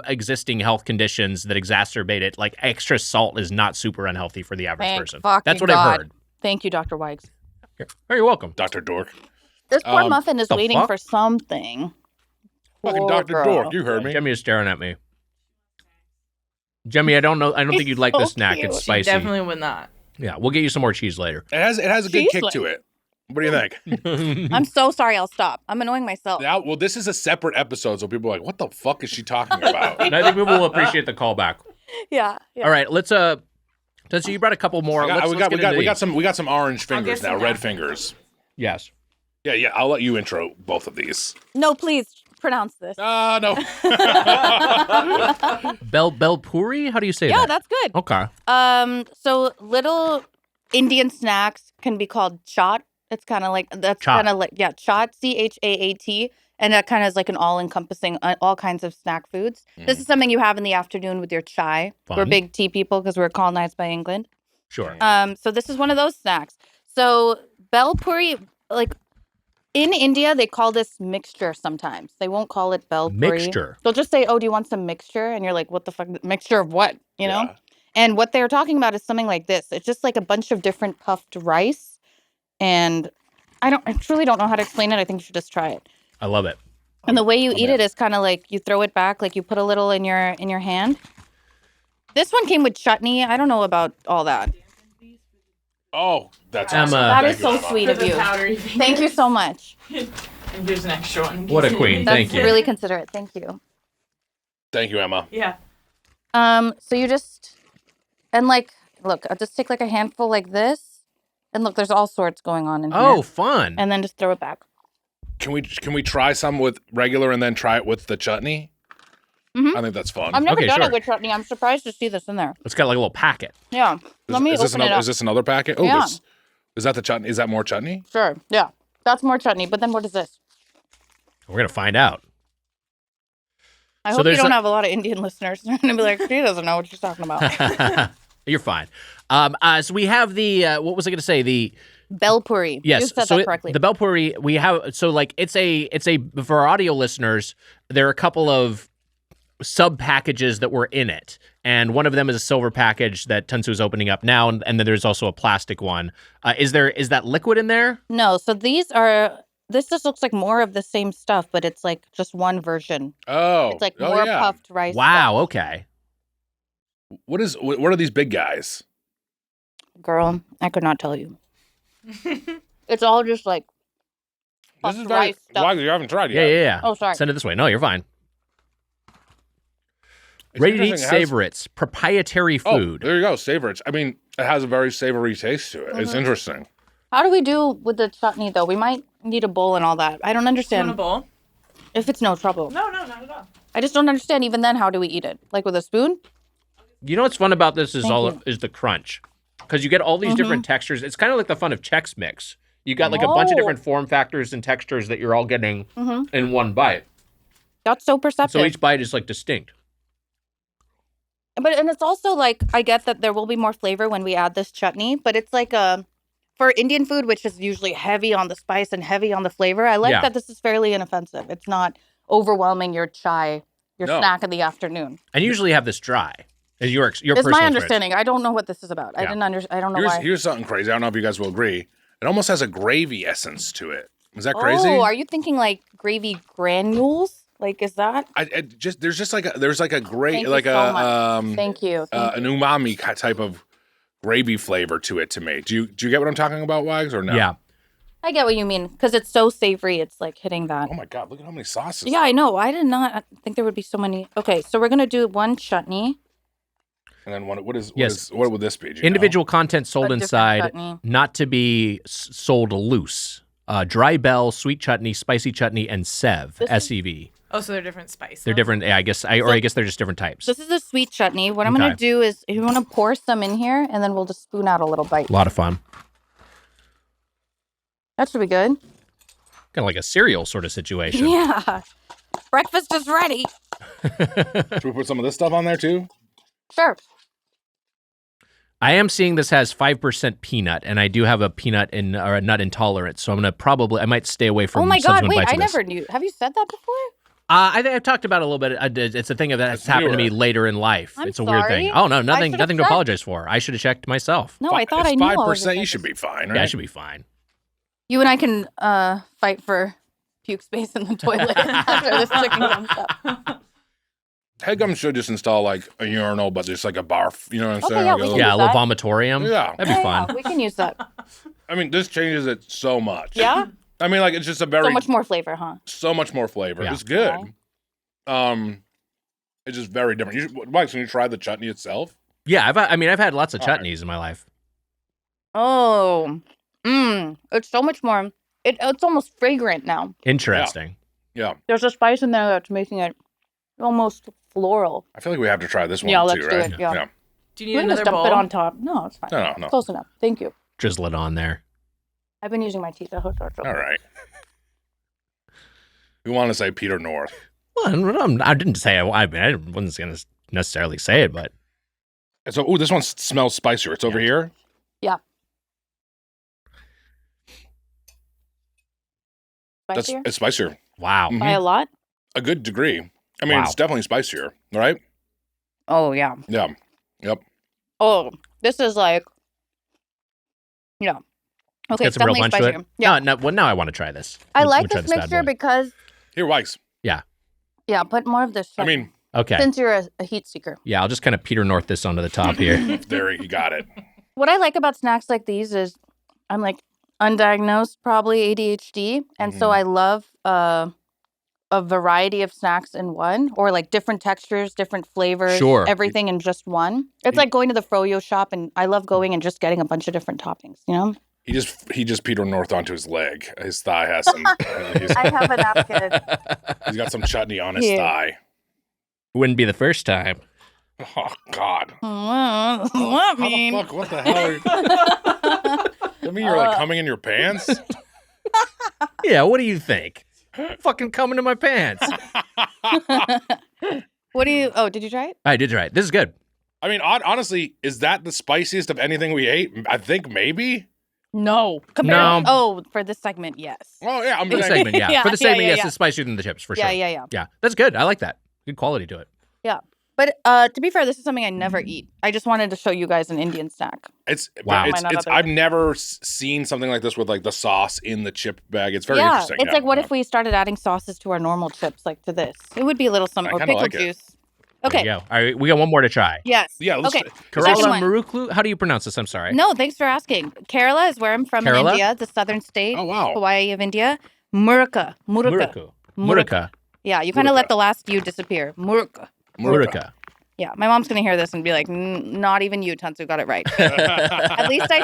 S2: existing health conditions that exacerbate it, like extra salt is not super unhealthy for the average person. That's what I've heard.
S8: Thank you, Dr. Wags.
S2: You're welcome,
S3: Dr. Dork.
S8: This poor muffin is waiting for something.
S3: Fucking
S8: Poor
S3: Dr.
S8: girl.
S3: Dork, you heard me.
S2: Jemmy is staring at me. Jemmy, I don't think you'd like this snack. It's spicy.
S4: She definitely would not.
S2: Yeah, we'll get you some more cheese later.
S3: It has a good kick to it. What do you think?
S8: I'm so sorry. I'll stop. I'm annoying myself.
S3: Now, well, this is a separate episode, so people are like, "What the fuck is she talking about?"
S2: And I think people will appreciate the callback.
S8: Yeah.
S2: All right, let's so you brought a couple more.
S3: We got some orange fingers now, red fingers.
S2: Yes.
S3: Yeah. I'll let you intro both of these.
S8: No, please pronounce this.
S3: No.
S2: Belpuri? How do you say that?
S8: Yeah, that's good.
S2: Okay.
S8: So little Indian snacks can be called chaat. It's kind of like chaat, CHAAT, and that kind of is like an all-encompassing all kinds of snack foods. This is something you have in the afternoon with your chai.
S2: Fun.
S8: We're big tea people because we're colonized by England.
S2: Sure.
S8: So this is one of those snacks. So Belpuri, like in India, they call this mixture sometimes. They won't call it bel puri.
S2: Mixture.
S8: They'll just say, "Oh, do you want some mixture?" And you're like, "What the fuck? Mixture of what?" You know? And what they're talking about is something like this. It's just like a bunch of different puffed rice. And I truly don't know how to explain it. I think you should just try it.
S2: I love it.
S8: And the way you eat it is kind of like you throw it back, like you put a little in your hand. This one came with chutney. I don't know about all that.
S3: Oh, that's
S2: Emma.
S3: awesome.
S8: That is so sweet of you. Thank you so much.
S4: And here's an extra one.
S2: What a queen. Thank you.
S8: That's really considerate. Thank you.
S3: Thank you, Emma.
S4: Yeah.
S8: So you just, and like, look, I'll just take like a handful like this. And look, there's all sorts going on in here.
S2: Oh, fun.
S8: And then just throw it back.
S3: Can we try some with regular and then try it with the chutney?
S8: Mm-hmm.
S3: I think that's fun.
S8: I've never done it with chutney. I'm surprised to see this in there.
S2: It's got like a little packet.
S8: Yeah. Let me open it up.
S3: Is this another packet? Oh,
S8: Yeah.
S3: Is that the chutney? Is that more chutney?
S8: Sure. Yeah. That's more chutney. But then what is this?
S2: We're going to find out.
S8: I hope you don't have a lot of Indian listeners. They're going to be like, she doesn't know what she's talking about.
S2: You're fine. So we have the, what was I going to say? The
S8: bel puri.
S2: Yes.
S8: You said that correctly.
S2: The bel puri, we have, so like it's a, for our audio listeners, there are a couple of sub packages that were in it. And one of them is a silver package that Tansu is opening up now. And then there's also a plastic one. Is that liquid in there?
S8: No. So this just looks like more of the same stuff, but it's like just one version.
S3: Oh.
S8: It's like more puffed rice.
S2: Wow. Stuff. Okay.
S3: What are these big guys?
S8: Girl, I could not tell you. It's all just like
S3: this is rice stuff. Why you haven't tried
S2: it yet? Yeah.
S8: Oh, sorry.
S2: Send it this way. No, you're fine. Ready to eat savorites, proprietary food.
S3: Oh, there you go, savorites. I mean, it has a very savory taste to it. Mm-hmm. It's interesting.
S8: How do we do with the chutney, though? We might need a bowl and all that. I don't understand.
S4: You want a bowl?
S8: If it's no trouble.
S4: No, not at all.
S8: I just don't understand. Even then, how do we eat it? Like with a spoon?
S2: You know what's fun about this is is the crunch, because you get all these different textures. It's kind of like the fun of Chex Mix. You got like a bunch of different form factors and textures that you're all getting in one bite.
S8: That's so perceptive.
S2: So each bite is like distinct.
S8: And it's also like, I get that there will be more flavor when we add this chutney, but it's like for Indian food, which is usually heavy on the spice and heavy on the flavor, I like that this is fairly inoffensive. It's not overwhelming your snack in the afternoon.
S2: And you usually have this dry. Your
S8: it's
S2: personal
S8: my understanding. I don't know what this is about. Yeah. I don't know why.
S3: Here's something crazy. I don't know if you guys will agree. It almost has a gravy essence to it. Is that crazy?
S8: Oh, are you thinking like gravy granules? Like, is that?
S3: There's like a
S8: Thank you
S3: an umami type of gravy flavor to it to me. Do you get what I'm talking about, Wags, or no?
S2: Yeah.
S8: I get what you mean, because it's so savory. It's like hitting that.
S3: Oh my God! Look at how many sauces.
S8: Yeah, I know. I did not think there would be so many. Okay, so we're gonna do one chutney.
S3: And then what would this be?
S2: Individual content sold inside,
S8: chutney.
S2: Not to be sold loose. Dry bell, sweet chutney, spicy chutney, and Sev, S-E-V.
S4: Oh, so they're different spices.
S2: They're different. Yeah, I guess they're just different types.
S8: This is a sweet chutney. What I'm going to do is, if you want to pour some in here, and then we'll just spoon out a little bite.
S2: A lot of fun.
S8: That should be good.
S2: Kind of like a cereal sort of situation.
S8: Yeah. Breakfast is ready.
S3: Should we put some of this stuff on there too?
S8: Sure.
S2: I am seeing this has 5% peanut, and I do have a nut intolerance, so I might stay away from.
S8: Oh my God! Wait, I
S2: never
S8: knew. Have you said that before?
S2: I've talked about it a little bit. It's a thing that's happened to me later in life. It's a weird thing. Oh no, nothing to apologize for. I should have checked myself.
S8: No, I thought I knew.
S3: 5%. You should be fine, right?
S2: Yeah, I should be fine.
S8: You and I can fight for puke space in the toilet after this chicken comes up.
S3: Headgum should just install like a urinal, but just like a barf. You know what I'm saying?
S8: Yeah,
S3: like
S8: a
S2: little vomitorium.
S3: Yeah,
S2: that'd be fun.
S8: Yeah, we can use that.
S3: I mean, this changes it so much.
S8: Yeah.
S3: I mean, like it's just so
S8: much more flavor, huh?
S3: So much more flavor.
S2: Yeah.
S3: It's good. Okay. It's just very different. Mike, can you try the chutney itself?
S2: Yeah, I've had lots of chutneys in my life.
S8: Oh, it's so much more. It's almost fragrant now.
S2: Interesting.
S3: Yeah.
S8: There's a spice in there that's making it almost floral.
S3: I feel like we have to try this one
S8: too,
S3: right?
S8: Do it. Yeah.
S4: Do you need another bowl?
S8: Dump it on top. No, it's fine.
S3: No.
S8: Close enough. Thank you.
S2: Drizzle it on there.
S8: I've been using my teeth. All
S3: right. We want to say Peter North.
S2: Well, I didn't say. I wasn't going to necessarily say it, but.
S3: So, this one smells spicier. It's over here.
S8: Yeah. Spicier?
S3: It's spicier.
S2: Wow.
S8: By a lot?
S3: A good degree. I mean, it's definitely spicier, right?
S8: Oh, yeah.
S3: Yeah. Yep.
S8: Oh, this is like, yeah. Okay,
S2: Get
S8: it's
S2: some real
S8: definitely
S2: punch to
S8: spicier.
S2: it.
S8: Yeah.
S2: Now I want to try this.
S8: I
S2: I'm
S8: like
S2: gonna
S8: this
S2: try bad
S8: mixture
S2: boy.
S8: because,
S3: Here, Weiss.
S2: Yeah.
S8: yeah, put more of this.
S3: I mean,
S2: okay.
S8: Since you're a heat seeker.
S2: Yeah, I'll just kind of Peter North this onto the top here.
S3: There, you got it.
S8: What I like about snacks like these is I'm like undiagnosed, probably ADHD. And so I love a variety of snacks in one, or like different textures, different flavors,
S2: Sure.
S8: everything in just one. It's like going to the froyo shop, and I love going and just getting a bunch of different toppings, you know?
S3: He just Peter North onto his leg. His thigh has some.
S8: I have a napkin.
S3: He's got some chutney on his
S8: Yeah.
S3: thigh.
S2: Wouldn't be the first time.
S3: Oh God.
S8: What
S3: How
S8: mean?
S3: the fuck? What the hell? I mean, you're like coming in your pants.
S2: Yeah, what do you think? Fucking coming to my pants.
S8: What do you? Oh, did you try it?
S2: I did try it. This is good.
S3: I mean, honestly, is that the spiciest of anything we ate? I think maybe.
S8: No.
S2: No.
S8: Oh, for this segment, yes.
S3: Oh yeah, I'm
S2: For the
S3: saying.
S2: segment, yeah.
S8: Yeah,
S2: For the segment,
S8: yeah,
S2: yes,
S8: yeah.
S2: it's spicier than the chips, for
S8: Yeah,
S2: sure.
S8: yeah.
S2: Yeah, that's good. I like that. Good quality to it.
S8: Yeah. But to be fair, this is something I never eat. I just wanted to show you guys an Indian snack.
S3: Wow.
S8: Might not
S3: It's
S8: other
S3: I've
S8: way.
S3: never seen something like this with like the sauce in the chip bag. It's very interesting.
S8: It's like, what if we started adding sauces to our normal chips, like to this? It would be a little something.
S3: I
S8: Or
S3: kinda
S8: pickle
S3: like it.
S8: juice.
S2: There
S8: Okay.
S2: you go. All right, we got one more to try.
S8: Yes.
S3: Yeah.
S8: Okay.
S2: Kerala
S8: Second one.
S2: Maruklu? How do you pronounce this? I'm sorry.
S8: No, thanks for asking. Kerala is where I'm from
S2: Kerala?
S8: in India, the southern state.
S3: Oh, wow.
S8: Hawaii of India. Muraka.
S2: Muraka.
S8: Yeah, you kind of let the last U disappear. Muraka.
S2: Muraka.
S8: Yeah, my mom's going to hear this and be like, not even you, Tansu, got it right. At least I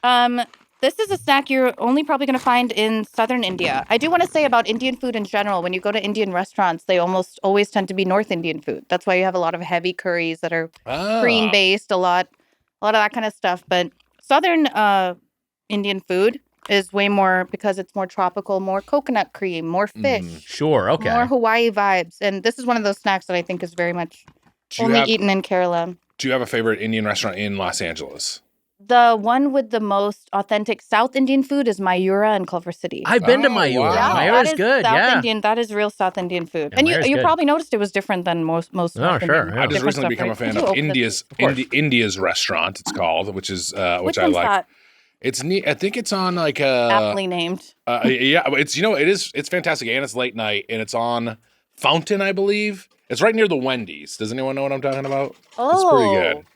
S8: tried. This is a snack you're only probably going to find in southern India. I do want to say about Indian food in general, when you go to Indian restaurants, they almost always tend to be North Indian food. That's why you have a lot of heavy curries that are cream-based, a lot of that kind of stuff. But southern Indian food is way more, because it's more tropical, more coconut cream, more fish.
S2: Sure, okay.
S8: More Hawaii vibes. And this is one of those snacks that I think is very much
S3: Do you
S8: only
S3: have-
S8: eaten in Kerala.
S3: Do you have a favorite Indian restaurant in Los Angeles?
S8: The one with the most authentic South Indian food is Mayura in Culver City.
S2: I've been to Mayura.
S3: wow.
S2: Mayura's
S8: that is
S2: good,
S8: South
S2: yeah.
S8: Indian, that is real South Indian food.
S2: Yeah,
S8: And
S2: Mayura's
S8: you
S2: good.
S8: probably noticed it was different than most
S2: Oh,
S8: North
S2: sure,
S8: Indian.
S2: yeah.
S3: I just
S8: different
S3: recently
S8: stuff,
S3: become
S8: right?
S3: a fan
S8: Did you
S3: of
S8: open
S3: India's
S8: this?
S3: India's restaurant. It's called, which is which I
S8: one's
S3: like.
S8: that?
S3: It's neat. I think it's on like
S8: Aptly named.
S3: yeah. It's it's fantastic, and it's late night, and it's on Fountain, I believe. It's right near the Wendy's. Does anyone know what I'm talking about?
S8: Oh,
S3: It's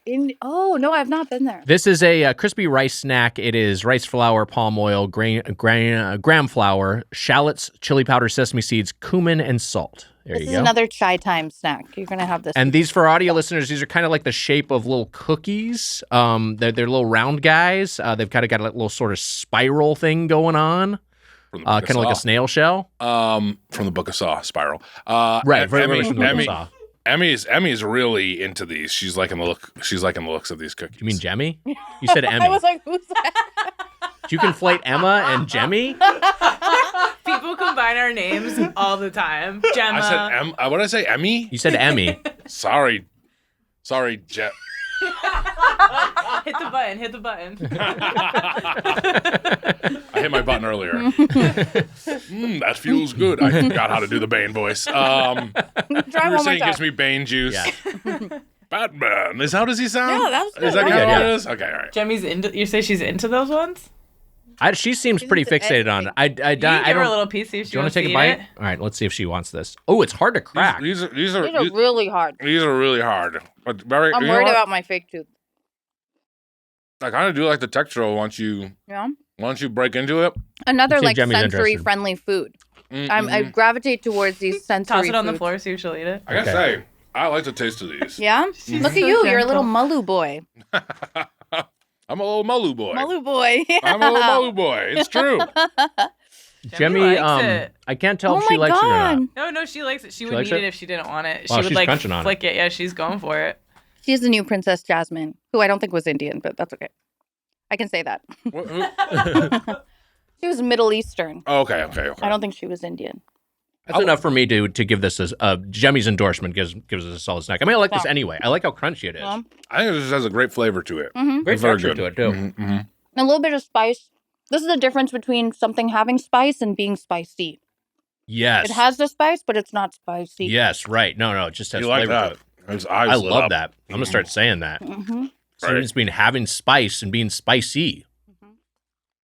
S3: pretty good.
S8: No, I've not been there.
S2: This is a crispy rice snack. It is rice flour, palm oil, graham flour, shallots, chili powder, sesame seeds, cumin, and salt. There
S8: This
S2: you
S8: is
S2: go.
S8: another chai time snack. You're gonna have this.
S2: And these, for audio listeners, these are kind of like the shape of little cookies. They're little round guys. They've kind of got a little sort of spiral thing going on, kind of like a snail shell.
S3: From the Book of Saw, Spiral.
S2: Right, very much from the Book of Saw.
S3: Emmy's really into these. She's liking the looks of these cookies.
S2: You mean Jemmy? You said Emmy.
S8: I was like, who's that?
S2: Do you conflate Emma and Jemmy?
S4: People combine our names all the time. Gemma.
S3: I said what did I say? Emmy?
S2: You said Emmy.
S3: Sorry,
S4: Hit the button. Hit the button.
S3: I hit my button earlier. That feels good. I forgot how to do the Bane voice.
S8: Try
S3: You
S8: one
S3: were
S8: more
S3: saying
S8: time.
S3: gives me Bane juice.
S2: Yeah.
S3: Batman. How does he sound?
S8: Yeah, that was good.
S3: Is that
S8: Right?
S3: kind of
S2: Yeah.
S3: what it is? Okay, all right.
S4: Jemmy's into. You say she's into those ones?
S2: She seems pretty
S8: into
S2: fixated on it. I
S4: You can give her a
S2: don't.
S4: little piece. See if she
S2: Do you want
S4: wants
S2: to take a
S4: eat
S2: bite?
S4: it.
S2: All right, let's see if she wants this. Oh, it's hard to crack.
S3: These are
S8: These are really hard.
S3: really hard. But very.
S8: I'm
S3: you know
S8: worried
S3: what?
S8: about my fake tooth.
S3: I kind of do like the texture once you break into it.
S8: Another
S2: See if
S8: like
S2: Jemmy's
S8: sensory
S2: interested.
S8: friendly food.
S3: Mm-hmm.
S8: I gravitate towards these sensory.
S4: Toss it on the
S8: foods.
S4: floor. See if she'll eat it.
S3: I gotta say, I like the taste of these.
S8: Yeah. Look at
S4: so
S8: you. You're a little
S4: gentle.
S8: Malu boy.
S3: I'm a little Malu boy.
S8: Malu boy.
S3: I'm a little Malu boy. It's true.
S2: Jemmy,
S4: likes it.
S2: I can't tell
S8: Oh
S2: if she
S8: my
S2: likes it or not.
S8: god.
S4: No, she likes it. She would
S2: likes
S4: eat
S2: it?
S4: it if she didn't want it.
S2: Wow,
S4: She would
S2: she's
S4: like
S2: crunching on it.
S4: flick it. Yeah, she's going for it.
S8: She's the new Princess Jasmine, who I don't think was Indian, but that's okay. I can say that. She was Middle Eastern.
S3: Oh, okay.
S8: I don't think she was Indian.
S2: That's enough for me to give this as Jemmy's endorsement gives us a solid snack. I mean, I like this
S8: Yeah.
S2: anyway. I like how crunchy it is.
S3: I think this has a great flavor to it.
S8: Mm-hmm.
S2: Great
S3: It's very
S2: texture
S3: good.
S2: to it too.
S3: Mhm, mhm.
S8: A little bit of spice. This is the difference between something having spice and being spicy.
S2: Yes.
S8: It has the spice, but it's not spicy.
S2: Yes, right. No, it just has
S3: You like
S2: flavor.
S3: that? His eyes
S2: I
S3: lit
S2: love
S3: up.
S2: that. I'm gonna start saying that.
S8: Mm-hmm.
S2: So it's been having spice and being spicy.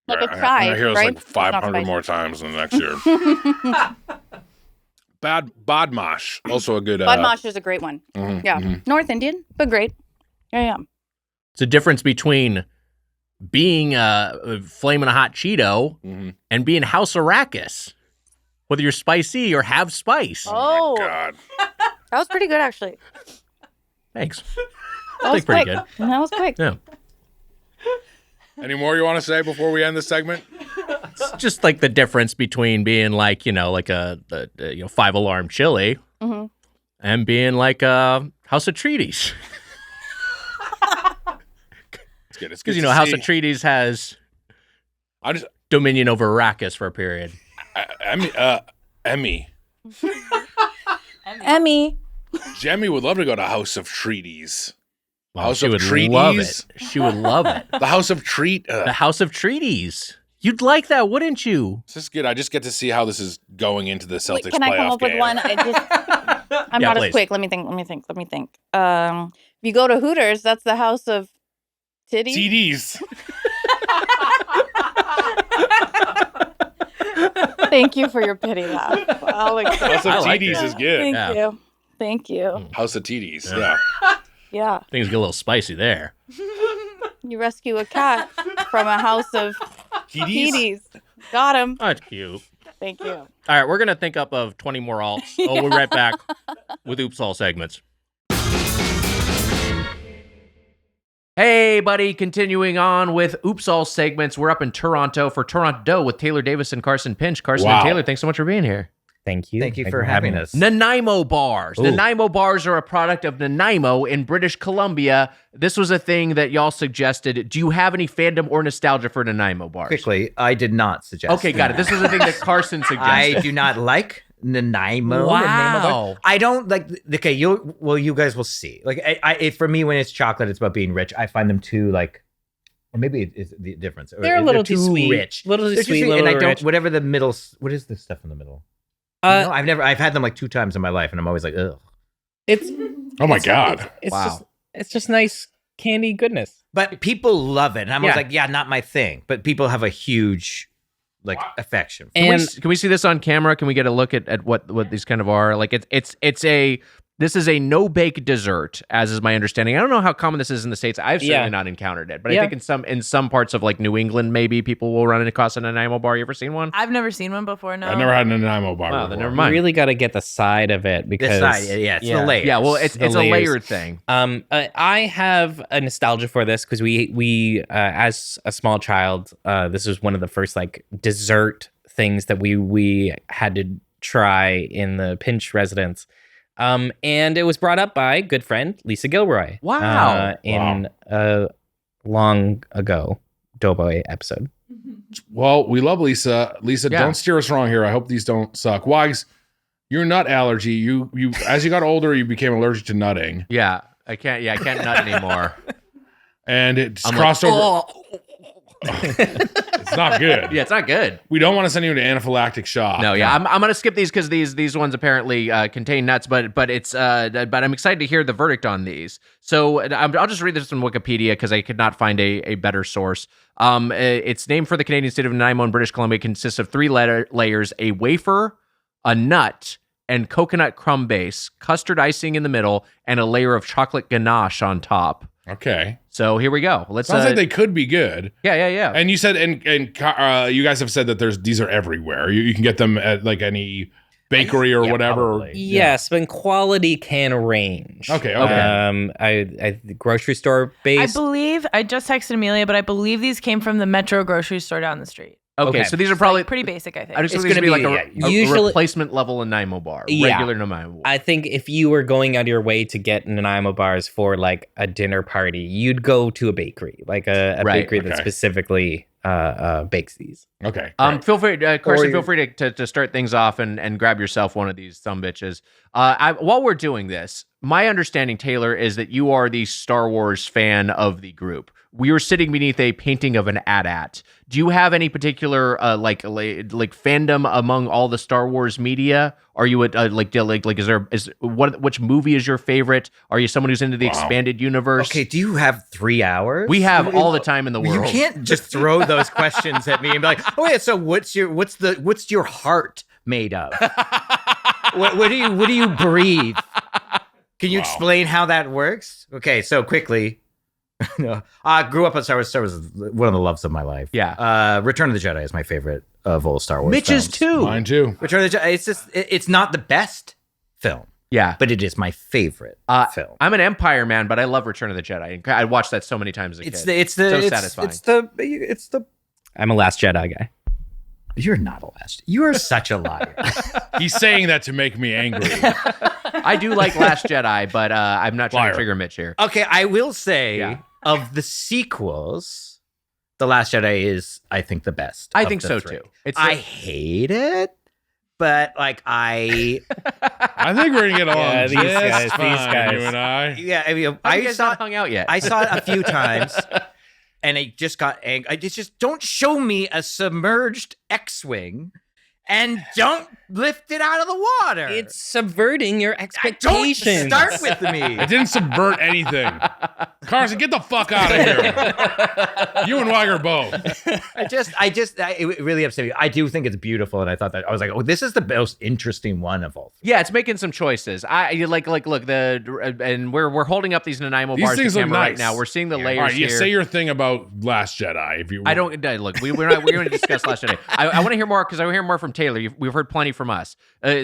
S8: Like a chive,
S3: I hear this
S8: right?
S3: like 500 more times in the next year. Badmash, also a good.
S8: Badmash is a great one. North Indian, but great. Yeah.
S2: It's a difference between being flaming a hot Cheeto and being House Arrakis. Whether you're spicy or have spice.
S8: Oh,
S3: my God.
S8: That was pretty good, actually.
S2: Thanks.
S8: That was
S2: pretty
S8: quick.
S2: good.
S8: That was quick.
S2: Yeah.
S3: Any more you want to say before we end this segment?
S2: It's just like the difference between being like, like a 5-alarm chili and being like a House of Treaties.
S3: It's
S2: because House of Treaties has dominion over Arrakis for a period.
S3: Emmy. Jemmy would love to go to House of Treaties.
S2: Well,
S3: House
S2: she
S3: of
S2: would
S3: Treaties.
S2: love it. She would love it.
S3: The House of
S2: The House of Treaties. You'd like that, wouldn't you?
S3: This is good. I just get to see how this is going into the Celtics
S8: Can I come
S3: playoff
S8: up with
S3: game.
S8: one? I'm not as quick. Let me think. If you go to Hooters, that's the House of Titties.
S3: TDs.
S8: Thank you for your pity laugh.
S3: House of TDs is good.
S8: Thank you.
S3: House of TDs. Yeah.
S8: Yeah.
S2: Things get a little spicy there.
S8: You rescue a cat from a house of TDs. Got him.
S2: That's cute.
S8: Thank you.
S2: All right, we're going to think up of 20 more alts. We'll be right back with Oops All segments. Hey, buddy. Continuing on with Oops All segments. We're up in Toronto for Toronto with Taylor Davis and Carson Pinch. Carson and Taylor, thanks so much for being here.
S14: Thank you.
S9: Thank you for having us.
S2: Nanaimo bars.
S14: Ooh.
S2: Nanaimo bars are a product of Nanaimo in British Columbia. This was a thing that y'all suggested. Do you have any fandom or nostalgia for Nanaimo bars?
S14: Quickly, I did not suggest.
S2: Okay, got it. This was a thing that Carson suggested.
S14: I do not like Nanaimo.
S2: Wow.
S14: Nanaimo. I don't like. Okay, you guys will see. Like, for me, when it's chocolate, it's about being rich. I find them too like. Or maybe it's the difference.
S9: They're a little too sweet.
S14: Rich.
S9: Little too sweet,
S14: and I don't.
S9: rich.
S14: Whatever the middle. What is the stuff in the middle? No, I've had them like 2 times in my life, and I'm always like, ugh.
S3: Oh my God.
S9: It's just nice candy goodness.
S14: But people love it. And I'm always like, yeah, not my thing. But people have a huge affection.
S2: Can we see this on camera? Can we get a look at what these kind of are? Like this is a no-bake dessert, as is my understanding. I don't know how common this is in the States. I've certainly not encountered it. But I think in some parts of like New England, maybe people will run across a Nanaimo bar. You ever seen one?
S4: I've never seen one before, no.
S3: I've never had a Nanaimo bar before.
S2: Then never mind.
S9: You really got to get the side of it because
S14: it's the layers.
S2: Yeah, well, it's a layered thing.
S9: I have a nostalgia for this because we as a small child, this was one of the first like dessert things that we had to try in the Pinch residence. And it was brought up by good friend Lisa Gilroy.
S2: Wow.
S9: In a long ago Doughboy episode.
S3: Well, we love Lisa. Lisa, don't steer us wrong here. I hope these don't suck. Wags, your nut allergy. You as you got older, you became allergic to nutting.
S2: Yeah, I can't nut anymore.
S3: And it's crossed over. It's not good.
S2: Yeah, it's not good.
S3: We don't want to send you to anaphylactic shock.
S2: No, yeah, I'm gonna skip these because these ones apparently contain nuts, but I'm excited to hear the verdict on these. So I'll just read this from Wikipedia because I could not find a better source. It's named for the Canadian state of Nanaimo in British Columbia. It consists of 3 layers: a wafer, a nut, and coconut crumb base, custard icing in the middle, and a layer of chocolate ganache on top.
S3: Okay.
S2: So here we go.
S3: Sounds like they could be good.
S2: Yeah.
S3: And you said, and you guys have said that these are everywhere. You can get them at like any bakery or whatever.
S14: Probably.
S9: Yes, but quality can range.
S3: Okay.
S9: I grocery store based.
S4: I just texted Amelia, but I believe these came from the Metro grocery store down the street.
S2: Okay, so these are probably
S4: pretty basic, I think.
S2: I just think it's going to be like a replacement level Nanaimo bar, regular Nanaimo bar.
S9: I think if you were going out of your way to get Nanaimo bars for like a dinner party, you'd go to a bakery, like a bakery that specifically bakes these.
S3: Okay.
S2: Feel free, Carson. Feel free to start things off and grab yourself one of these sumbitches. While we're doing this, my understanding, Taylor, is that you are the Star Wars fan of the group. We were sitting beneath a painting of an AT-AT. Do you have any particular like fandom among all the Star Wars media? Are you which movie is your favorite? Are you someone who's into the expanded universe?
S14: Okay, do you have 3 hours?
S2: We have all the time in the world.
S14: You can't just throw those questions at me and be like, "Oh yeah, so what's your heart made of? what do you breathe? Can you explain how that works?" Okay, so quickly. No, I grew up on Star Wars. Star Wars is one of the loves of my life.
S2: Yeah.
S14: Return of the Jedi is my favorite of all Star Wars.
S2: Mitch's too.
S3: Mine too.
S14: Return of the Jedi. It's not the best film.
S2: Yeah,
S14: but it is my favorite film.
S2: I'm an Empire man, but I love Return of the Jedi. I watched that so many times as a kid.
S14: Satisfying. It's the.
S9: I'm a Last Jedi guy.
S14: You're not a Last. You are such a liar.
S3: He's saying that to make me angry.
S2: I do like Last Jedi, but I'm not trying to trigger Mitch here.
S14: Okay, I will say of the sequels, The Last Jedi is, I think, the best.
S2: I think so too.
S14: I hate it, but like I
S3: think we're gonna get along.
S9: Yeah,
S3: these
S9: guys,
S3: you and I.
S14: Yeah, I mean,
S2: I saw not hung out yet.
S14: I saw it a few times. And I just got angry. I just don't show me a submerged X-Wing and don't lift it out of the water.
S9: It's subverting your expectations.
S14: Don't start with me.
S3: It didn't subvert anything. Carson, get the fuck out of here. You and Weiger both.
S14: It really upset me. I do think it's beautiful, and I thought that I was like, oh, this is the most interesting one of all.
S2: Yeah, it's making some choices. Look and we're holding up these Nanaimo bars to camera right now. We're seeing the layers.
S3: All right,
S2: here.
S3: Say your thing about Last Jedi. If you,
S2: I don't look. We're going to discuss Last Jedi. I want to hear more because I want to hear more from Taylor. We've heard plenty from us.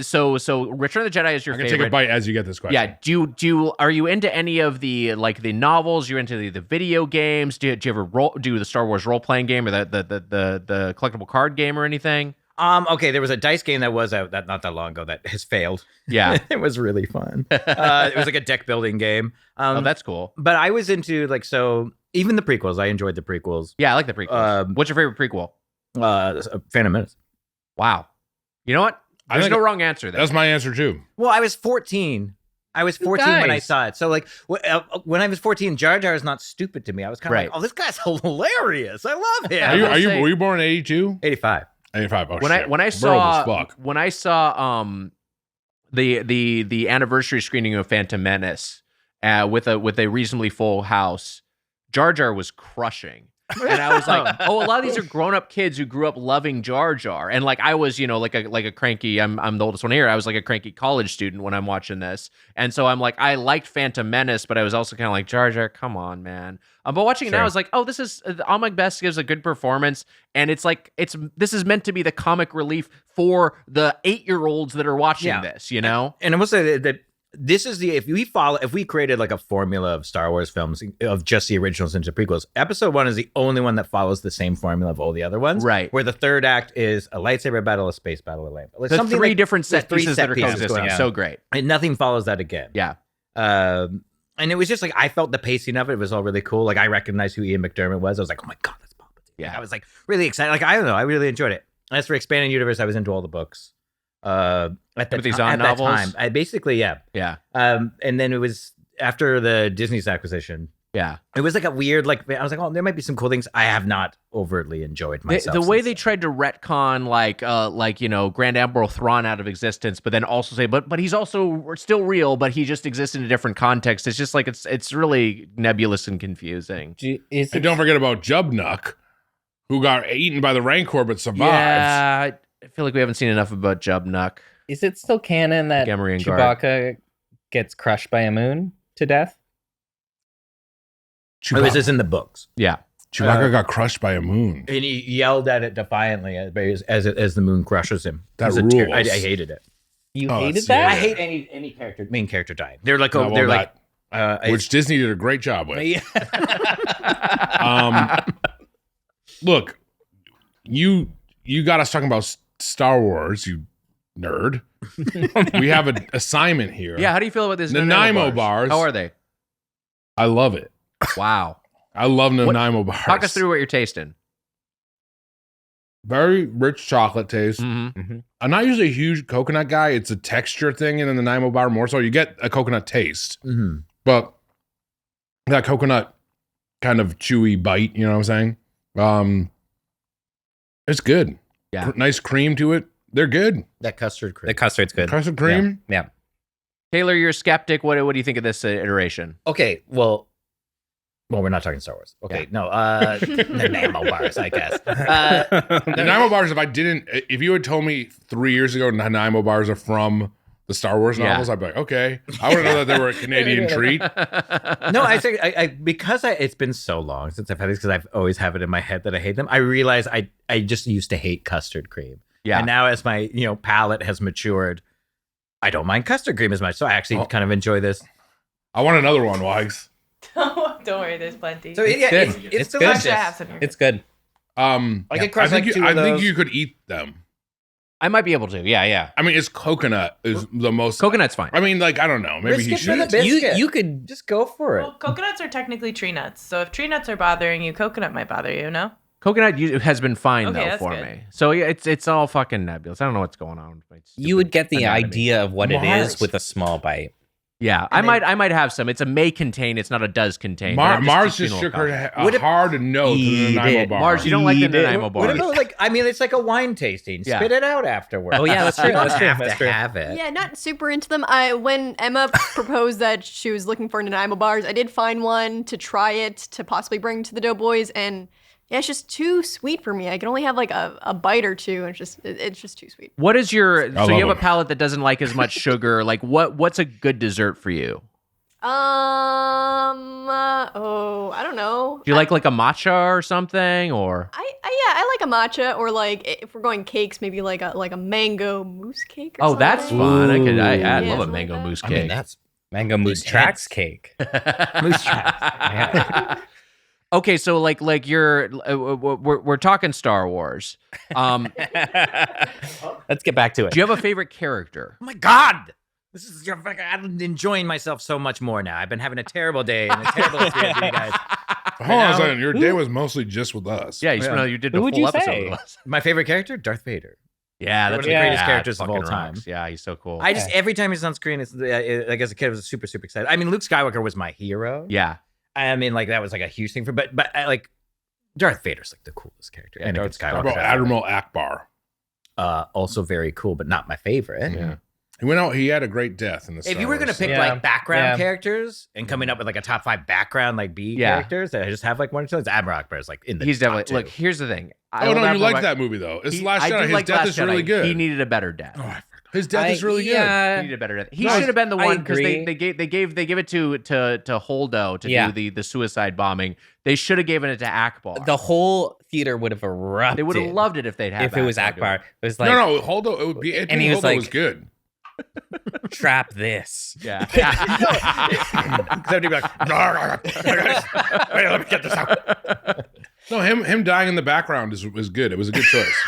S2: So Return of the Jedi is your favorite.
S3: Take a bite as you get this question.
S2: Yeah. Are you into any of the the novels? You're into the video games? Do you ever do the Star Wars role playing game or the collectible card game or anything?
S14: Okay, there was a dice game that was out not that long ago that has failed.
S2: Yeah.
S14: It was really fun. It was like a deck building game.
S2: Oh, that's cool.
S14: But I was into even the prequels. I enjoyed the prequels.
S2: Yeah, I like the prequels. What's your favorite prequel?
S14: Phantom Menace.
S2: Wow. You know what? There's no wrong answer there.
S3: That's my answer too.
S14: Well, I was 14. I was 14 when I saw it. So when I was 14, Jar Jar is not stupid to me. I was kind of like, oh, this guy's hilarious. I love him.
S3: Were you born in 82?
S14: 85.
S3: 85. Oh,
S2: when I saw the anniversary screening of Phantom Menace with a reasonably full house, Jar Jar was crushing. And I was like, oh, a lot of these are grown-up kids who grew up loving Jar Jar. And I was, like a cranky, I'm the oldest one here. I was like a cranky college student when I'm watching this. And so I'm like, I liked Phantom Menace, but I was also kind of like, Jar Jar, come on, man. But watching it now, I was like, oh, this is, Ahmed Best gives a good performance. And it's like, this is meant to be the comic relief for the 8-year-olds that are watching this, you know?
S14: And I will say that this is if we created like a formula of Star Wars films of just the originals into prequels, episode 1 is the only one that follows the same formula of all the other ones.
S2: Right.
S14: Where the third act is a lightsaber battle, a space battle, a land.
S2: There's three different set pieces that are coexisting. So great.
S14: And nothing follows that again.
S2: Yeah.
S14: And it was just like, I felt the pacing of it was all really cool. Like I recognized who Ian McDermott was. I was like, oh my God, that's Palpatine. Yeah. I was like really excited. Like, I don't know. I really enjoyed it. As for Expanded Universe, I was into all the books. At that time, I basically, yeah. And then it was after the Disney's acquisition.
S2: Yeah,
S14: it was like a weird, I was like, oh, there might be some cool things. I have not overtly enjoyed myself.
S2: The way they tried to retcon, Grand Admiral Thrawn out of existence, but then also say, but he's also still real, but he just exists in a different context. It's just like it's really nebulous and confusing.
S3: And don't forget about Jubnuk, who got eaten by the Rancor but survived.
S2: Yeah. I feel like we haven't seen enough about Jubnuk.
S9: Is it still canon that Chewbacca gets crushed by a moon to death?
S14: This is in the books.
S2: Yeah.
S3: Chewbacca got crushed by a moon.
S14: And he yelled at it defiantly as the moon crushes him.
S3: That rules.
S14: I hated it.
S9: You hated that?
S14: I hate any main character dying. They're like,
S3: which Disney did a great job with.
S14: Yeah.
S3: Look, you got us talking about Star Wars, you nerd. We have an assignment here.
S2: Yeah, how do you feel about this?
S3: Nanaimo bars.
S2: How are they?
S3: I love it.
S2: Wow.
S3: I love Nanaimo bars.
S2: Talk us through what you're tasting.
S3: Very rich chocolate taste.
S2: Mm-hmm.
S3: I'm not usually a huge coconut guy. It's a texture thing, and in the Nanaimo bar more so. You get a coconut taste, but that coconut kind of chewy bite. You know what I'm saying? It's good.
S2: Yeah,
S3: nice cream to it. They're good.
S14: That custard cream.
S9: The custard's good.
S3: Custard cream.
S9: Yeah.
S2: Taylor, you're a skeptic. What do you think of this iteration?
S14: Okay, well, we're not talking Star Wars. Okay, no, Nanaimo bars, I guess.
S3: Nanaimo bars. If you had told me 3 years ago Nanaimo bars are from the Star Wars novels, I'd be like, okay. I would know that they were a Canadian treat.
S14: No, I think because it's been so long since I've had these, because I've always have it in my head that I hate them. I realize I just used to hate custard cream.
S2: Yeah.
S14: And now as my palate has matured, I don't mind custard cream as much. So I actually kind of enjoy this.
S3: I want another one, Wags.
S4: Don't worry, there's plenty.
S14: So it's good. It's delicious.
S9: It's good.
S3: I think you could eat them.
S2: I might be able to. Yeah.
S3: I mean, it's coconut is the most.
S2: Coconut's fine.
S3: I mean, like, I don't know. Maybe he should.
S14: You could just go for it.
S4: Well, coconuts are technically tree nuts. So if tree nuts are bothering you, coconut might bother you, no?
S2: Coconut has been fine
S4: Okay,
S2: though
S4: that's
S2: for
S4: good.
S2: me. So yeah, it's all fucking nebulous. I don't know what's going on.
S9: You would get the
S2: anatomy.
S9: idea of what it is with a small bite.
S2: Yeah, I might have some. It's a may contain. It's not a does contain.
S3: Mars just shook her hard no to the Nanaimo bar.
S2: Mars, you don't like the Nanaimo bar.
S14: What about it's like a wine tasting.
S2: Yeah.
S14: Spit it out afterwards.
S9: Oh yeah, that's true.
S14: You don't
S9: That's true.
S14: have
S9: That's
S14: to
S9: true.
S14: have it.
S15: Yeah, not super into them. When Emma proposed that she was looking for Nanaimo bars, I did find one to try it to possibly bring to the Doughboys, and yeah, it's just too sweet for me. I can only have like a bite or two, and it's just too sweet.
S2: What is your? So you have a palate that doesn't like as much sugar. Like what's a good dessert for you?
S15: I don't know.
S2: Do you like a matcha or something, or?
S15: I like a matcha, or like if we're going cakes, maybe like a mango mousse cake. Or
S2: Oh,
S15: something.
S2: that's fun. I love a
S15: something
S2: mango
S15: like
S2: mousse
S9: I
S2: cake.
S9: mean, that's mango mousse tracks cake.
S14: Mousse tracks. Yeah.
S2: Okay, so like you're we're talking Star Wars.
S9: Let's get back to it.
S2: Do you have a favorite character?
S14: Oh my God. I'm enjoying myself so much more now. I've been having a terrible day and a terrible experience with you guys.
S3: Hold on a second. Your day was mostly just with us.
S2: Yeah, you did a
S9: would
S2: full
S9: you
S2: episode
S9: say?
S2: with us.
S14: My favorite character, Darth Vader.
S2: Yeah,
S14: One
S2: that's
S14: of the greatest
S2: yeah,
S14: characters of
S2: fucking
S14: all time.
S2: rocks. Yeah, he's so cool.
S14: I just every time he's on screen, it's like as a kid, I was super excited. I mean, Luke Skywalker was my hero.
S2: Yeah,
S14: I mean, like that was like a huge thing for, but I like Darth Vader's like the coolest character.
S2: Yeah,
S14: Anakin
S3: How
S14: Skywalker.
S3: about Admiral Akbar?
S14: Also very cool, but not my favorite.
S3: Yeah. He went out. He had a great death in the.
S14: If you were gonna pick like background characters and coming up with like a top 5 background like B characters that I just have like one or two, it's Admiral Akbar is like in the.
S2: he's
S14: top
S2: definitely.
S14: 2.
S2: Look, here's the thing.
S3: Oh no, you like that movie though. It's Last Jedi. His death is really good.
S2: He needed a better death.
S3: His death is really good.
S2: He needed a better death. He should have been the one because they gave it to Holdo to do the suicide bombing. They should have given it to Akbar.
S9: The whole theater would have erupted.
S2: They would have loved it if they'd had.
S9: If it was Akbar. It was like
S3: no, Holdo. It would be.
S9: And he was
S3: Holdo
S9: like,
S3: was good.
S9: Trap this.
S2: Yeah.
S14: Somebody be like, wait, let me get this out.
S3: No, him dying in the background was good. It was a good choice.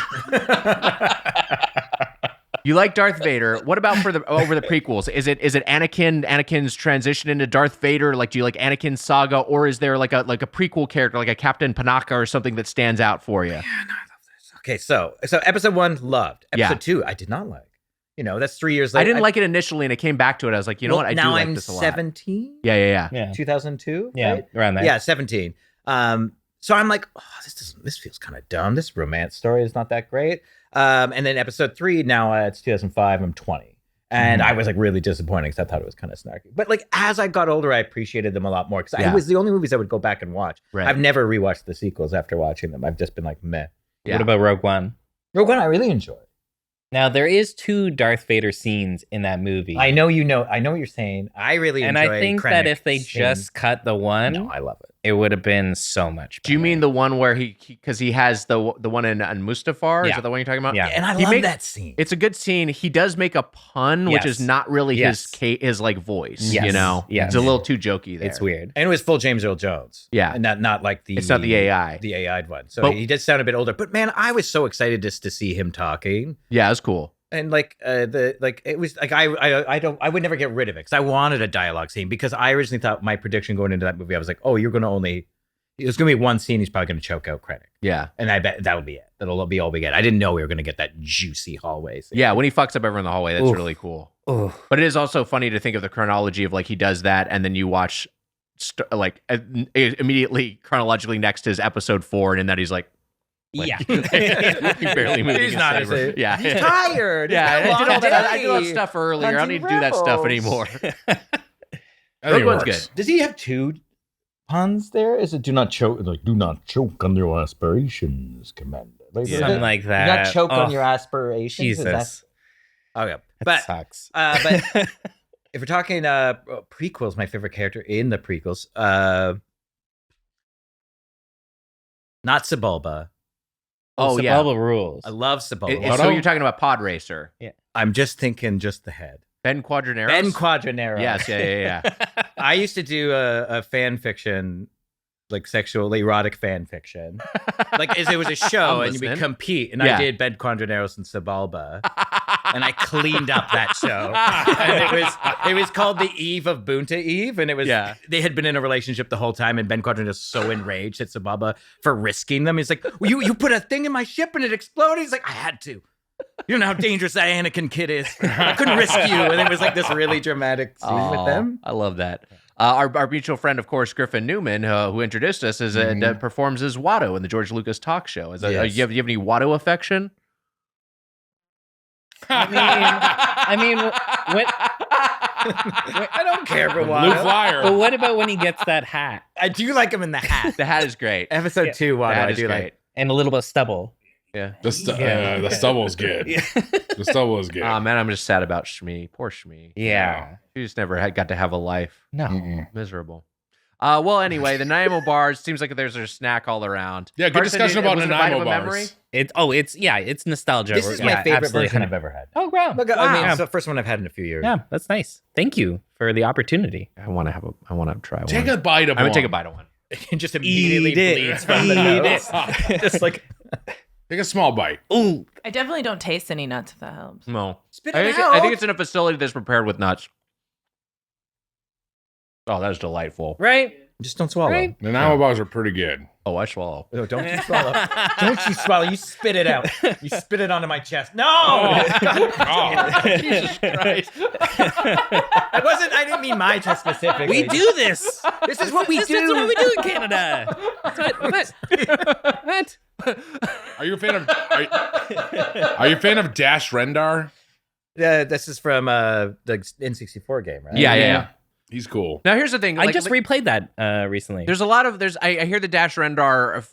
S2: You like Darth Vader. What about over the prequels? Is it Anakin's transition into Darth Vader? Like, do you like Anakin's saga, or is there like a prequel character, like a Captain Panaka or something that stands out for you?
S14: Yeah, no, I love this. Okay, so episode 1 loved. Episode 2 I did not like. You know, that's 3 years later.
S2: I didn't like it initially, and it came back to it. I was like, you know what? I do like this a lot.
S14: Now I'm 17.
S2: Yeah.
S14: 2002.
S9: Yeah,
S14: right?
S9: around there.
S14: Yeah, 17. So I'm like, oh, this feels kind of dumb. This romance story is not that great. And then episode 3, now it's 2005. I'm 20, and I was like really disappointed because I thought it was kind of snarky. But like as I got older, I appreciated them a lot more because it was the only movies I would go back and watch.
S2: Right.
S14: I've never rewatched the sequels after watching them. I've just been like, meh.
S2: Yeah.
S9: What about Rogue One?
S14: Rogue One, I really enjoy.
S9: Now there is 2 Darth Vader scenes in that movie.
S14: I know what you're saying. I really enjoy.
S9: And I think that
S14: Krennic's
S9: if they
S14: scene.
S9: just cut the one,
S14: No, I love it.
S9: It would have been so much better.
S2: Do you mean the one where because he has the one in Mustafar?
S9: Yeah.
S2: Is that the one you're talking about?
S9: Yeah.
S14: And I love that scene.
S2: It's a good scene. He does make a pun, which is not really his like voice.
S9: Yes.
S2: You know,
S9: Yes.
S2: It's a little too jokey there.
S9: It's weird.
S14: And it was full James Earl Jones.
S2: Yeah.
S14: And not like the...
S2: It's not the AI.
S14: The AI'd one. So
S2: But-
S14: he did sound a bit older. But man, I was so excited just to see him talking.
S2: Yeah, it was cool.
S14: And like it was like I would never get rid of it because I wanted a dialogue scene because I originally thought my prediction going into that movie I was like, oh, you're going to only There's going to be one scene he's probably going to choke out Krennic.
S2: Yeah.
S14: And I bet that'll be it. That'll be all we get. I didn't know we were going to get that juicy hallway scene.
S2: Yeah, when he fucks up everyone in the hallway, that's really cool.
S14: Oof.
S2: But it is also funny to think of the chronology of like he does that, and then you watch immediately chronologically next is episode 4, and in that he's like barely moving.
S14: He's not.
S2: Yeah,
S14: he's tired.
S2: Yeah, I did all that stuff earlier. I don't need to do that stuff anymore. Rogue One's good.
S14: Does he have 2 puns there? Is it do not choke? Like, do not choke on your aspirations, Commander. Like,
S9: something like that.
S14: Do not choke on your aspirations.
S9: Jesus.
S14: Okay,
S9: that sucks.
S14: But if we're talking prequels, my favorite character in the prequels, not Sebulba.
S9: Sebulba rules.
S14: I love Sebulba.
S2: So you're talking about Pod Racer?
S9: Yeah.
S14: I'm just thinking just the head.
S2: Ben Quadraneros?
S14: Ben Quadraneros.
S2: Yes, yeah.
S14: I used to do a fan fiction, like sexual erotic fan fiction. Like it was a show and we compete, and I did Ben Quadraneros and Sebulba. And I cleaned up that show. And it was called The Eve of Bunta Eve. And it was they had been in a relationship the whole time, and Ben Quadraneros was so enraged at Sebulba for risking them. He's like, well, you put a thing in my ship and it exploded. He's like, I had to. You don't know how dangerous that Anakin kid is. I couldn't risk you. And it was like this really dramatic scene with them.
S2: I love that. Our mutual friend, of course, Griffin Newman, who introduced us, performs as Watto in the George Lucas talk show. You have any Watto affection?
S9: I mean, what?
S14: I don't care for
S3: Blue Flyer.
S9: But what about when he gets that hat?
S14: I do like him in the hat.
S2: The hat is great.
S14: Episode 2, Watto, I do
S2: great.
S14: like.
S9: And a little bit of stubble.
S2: Yeah.
S3: The stubble's good. The stubble is good.
S2: Oh, man, I'm just sad about Shmi. Poor Shmi.
S9: Yeah.
S2: She just never got to have a life.
S9: No.
S2: Miserable. Well, anyway, the Nanaimo bars seems like there's a snack all around.
S3: Yeah, good discussion about Nanaimo bars.
S9: It's nostalgia.
S14: This is my favorite version I've ever had.
S9: Oh, wow.
S14: Look, I mean, it's the first one I've had in a few years.
S9: Yeah, that's nice. Thank you for the opportunity.
S2: I want to try one.
S3: Take a bite of one.
S2: I'm going to take a bite of one.
S14: And just immediately bleeds from the nose. Just like...
S3: Take a small bite.
S9: Ooh.
S4: I definitely don't taste any nuts, if that helps.
S2: No.
S14: Spit it out.
S2: I think it's in a facility that's prepared with nuts. Oh, that is delightful.
S9: Right?
S14: Just don't swallow.
S3: Right? Nanaimo bars are pretty good.
S2: Oh, I swallow.
S14: No, don't you swallow. Don't you swallow. You spit it out. You spit it onto my chest. No!
S3: Oh.
S2: Jesus Christ.
S14: I didn't mean my chest specifically.
S9: We do this.
S14: This is what we do.
S9: This is what we do in Canada. What?
S3: Are you a fan of Are you a fan of Dash Rendar?
S14: Yeah, this is from the N64 game, right?
S2: Yeah.
S3: He's cool.
S2: Now here's the thing.
S9: I just replayed that recently.
S2: There's a lot of I hear the Dash Rendar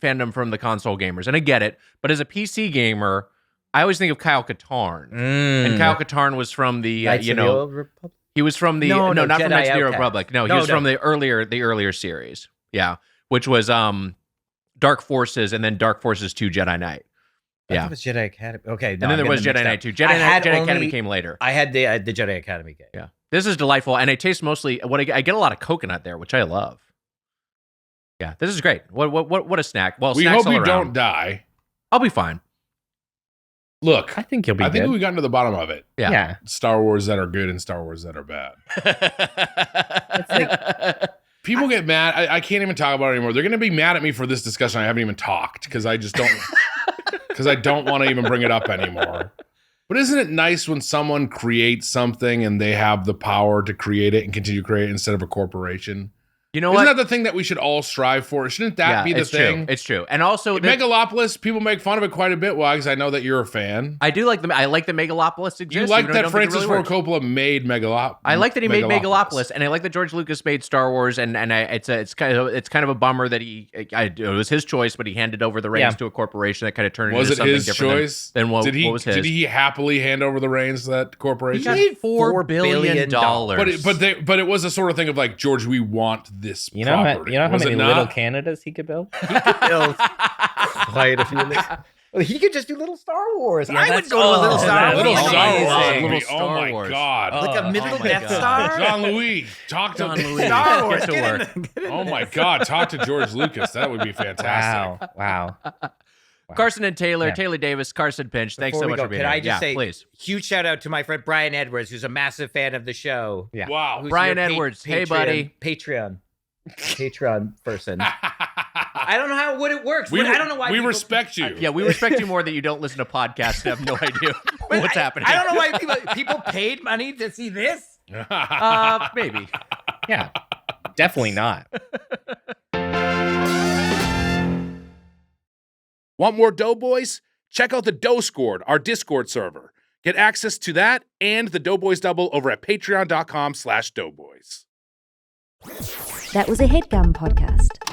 S2: fandom from the console gamers, and I get it. But as a PC gamer, I always think of Kyle Katarn, and Kyle Katarn was from the he was from the not
S14: Jedi
S2: from Knights of the
S14: Outcast.
S2: Republic. No, he was from the earlier series. Yeah, which was Dark Forces and then Dark Forces 2 Jedi Knight.
S14: Yeah, it was Jedi Academy. Okay,
S2: and then there was Jedi Knight 2. Jedi Academy came later.
S14: I had the Jedi Academy game.
S2: Yeah. This is delightful, and it tastes mostly I get a lot of coconut there, which I love. Yeah, this is great. What a snack! Well,
S3: we
S2: snacks
S3: hope
S2: all
S3: you
S2: around.
S3: don't die.
S2: I'll be fine.
S3: Look,
S9: I think you'll be.
S3: I think we got to the bottom of it.
S2: Yeah.
S3: Star Wars that are good and Star Wars that are bad.
S9: It's like
S3: people get mad. I can't even talk about it anymore. They're going to be mad at me for this discussion. I haven't even talked because I just don't because I don't want to even bring it up anymore. But isn't it nice when someone creates something and they have the power to create it and continue to create it instead of a corporation?
S2: You know
S3: Isn't
S2: what?
S3: that the thing that we should all strive for? Shouldn't that be the thing?
S2: It's true. And also
S3: Megalopolis, people make fun of it quite a bit, Wags. I know that you're a fan.
S2: I do like I like that Megalopolis exists.
S3: You like that Francis Ford Coppola made Megalopolis.
S2: I like that he made Megalopolis, and I like that George Lucas made Star Wars, and it's kind of a bummer that it was his choice, but he handed over the reins to a corporation that kind of turned it into something different. Was it his choice? Than what was his?
S3: Did he happily hand over the reins to that corporation?
S2: He got $4 billion.
S3: But it was a sort of thing of like, George, we want this property.
S9: You know how many little Canadas he could build?
S14: He could build quite a few. He could just do little Star Wars.
S9: Yeah,
S14: I would go to a little Star Wars.
S3: Oh my God.
S14: Like a middle Death Star?
S3: Jean-Louis, talk to
S14: Star Wars.
S3: Oh my God, talk to George Lucas. That would be fantastic.
S9: Wow.
S2: Carson and Taylor Davis, Carson Pinch. Thanks so much for being here.
S14: Can I just say,
S2: please.
S14: Huge shout out to my friend Brian Edwards, who's a massive fan of the show.
S2: Yeah.
S3: Wow.
S2: Brian Edwards. Hey, buddy.
S14: Patreon. Patreon person. I don't know what it works. I don't know why
S3: we respect you.
S2: Yeah, we respect you more that you don't listen to podcasts and have no idea what's happening.
S14: I don't know why people paid money to see this.
S2: Maybe.
S9: Yeah, definitely not.
S3: Want more Doughboys? Check out the Doughscord, our Discord server. Get access to that and the Doughboys Double over at patreon.com/doughboys.
S1: That was a Headgum podcast.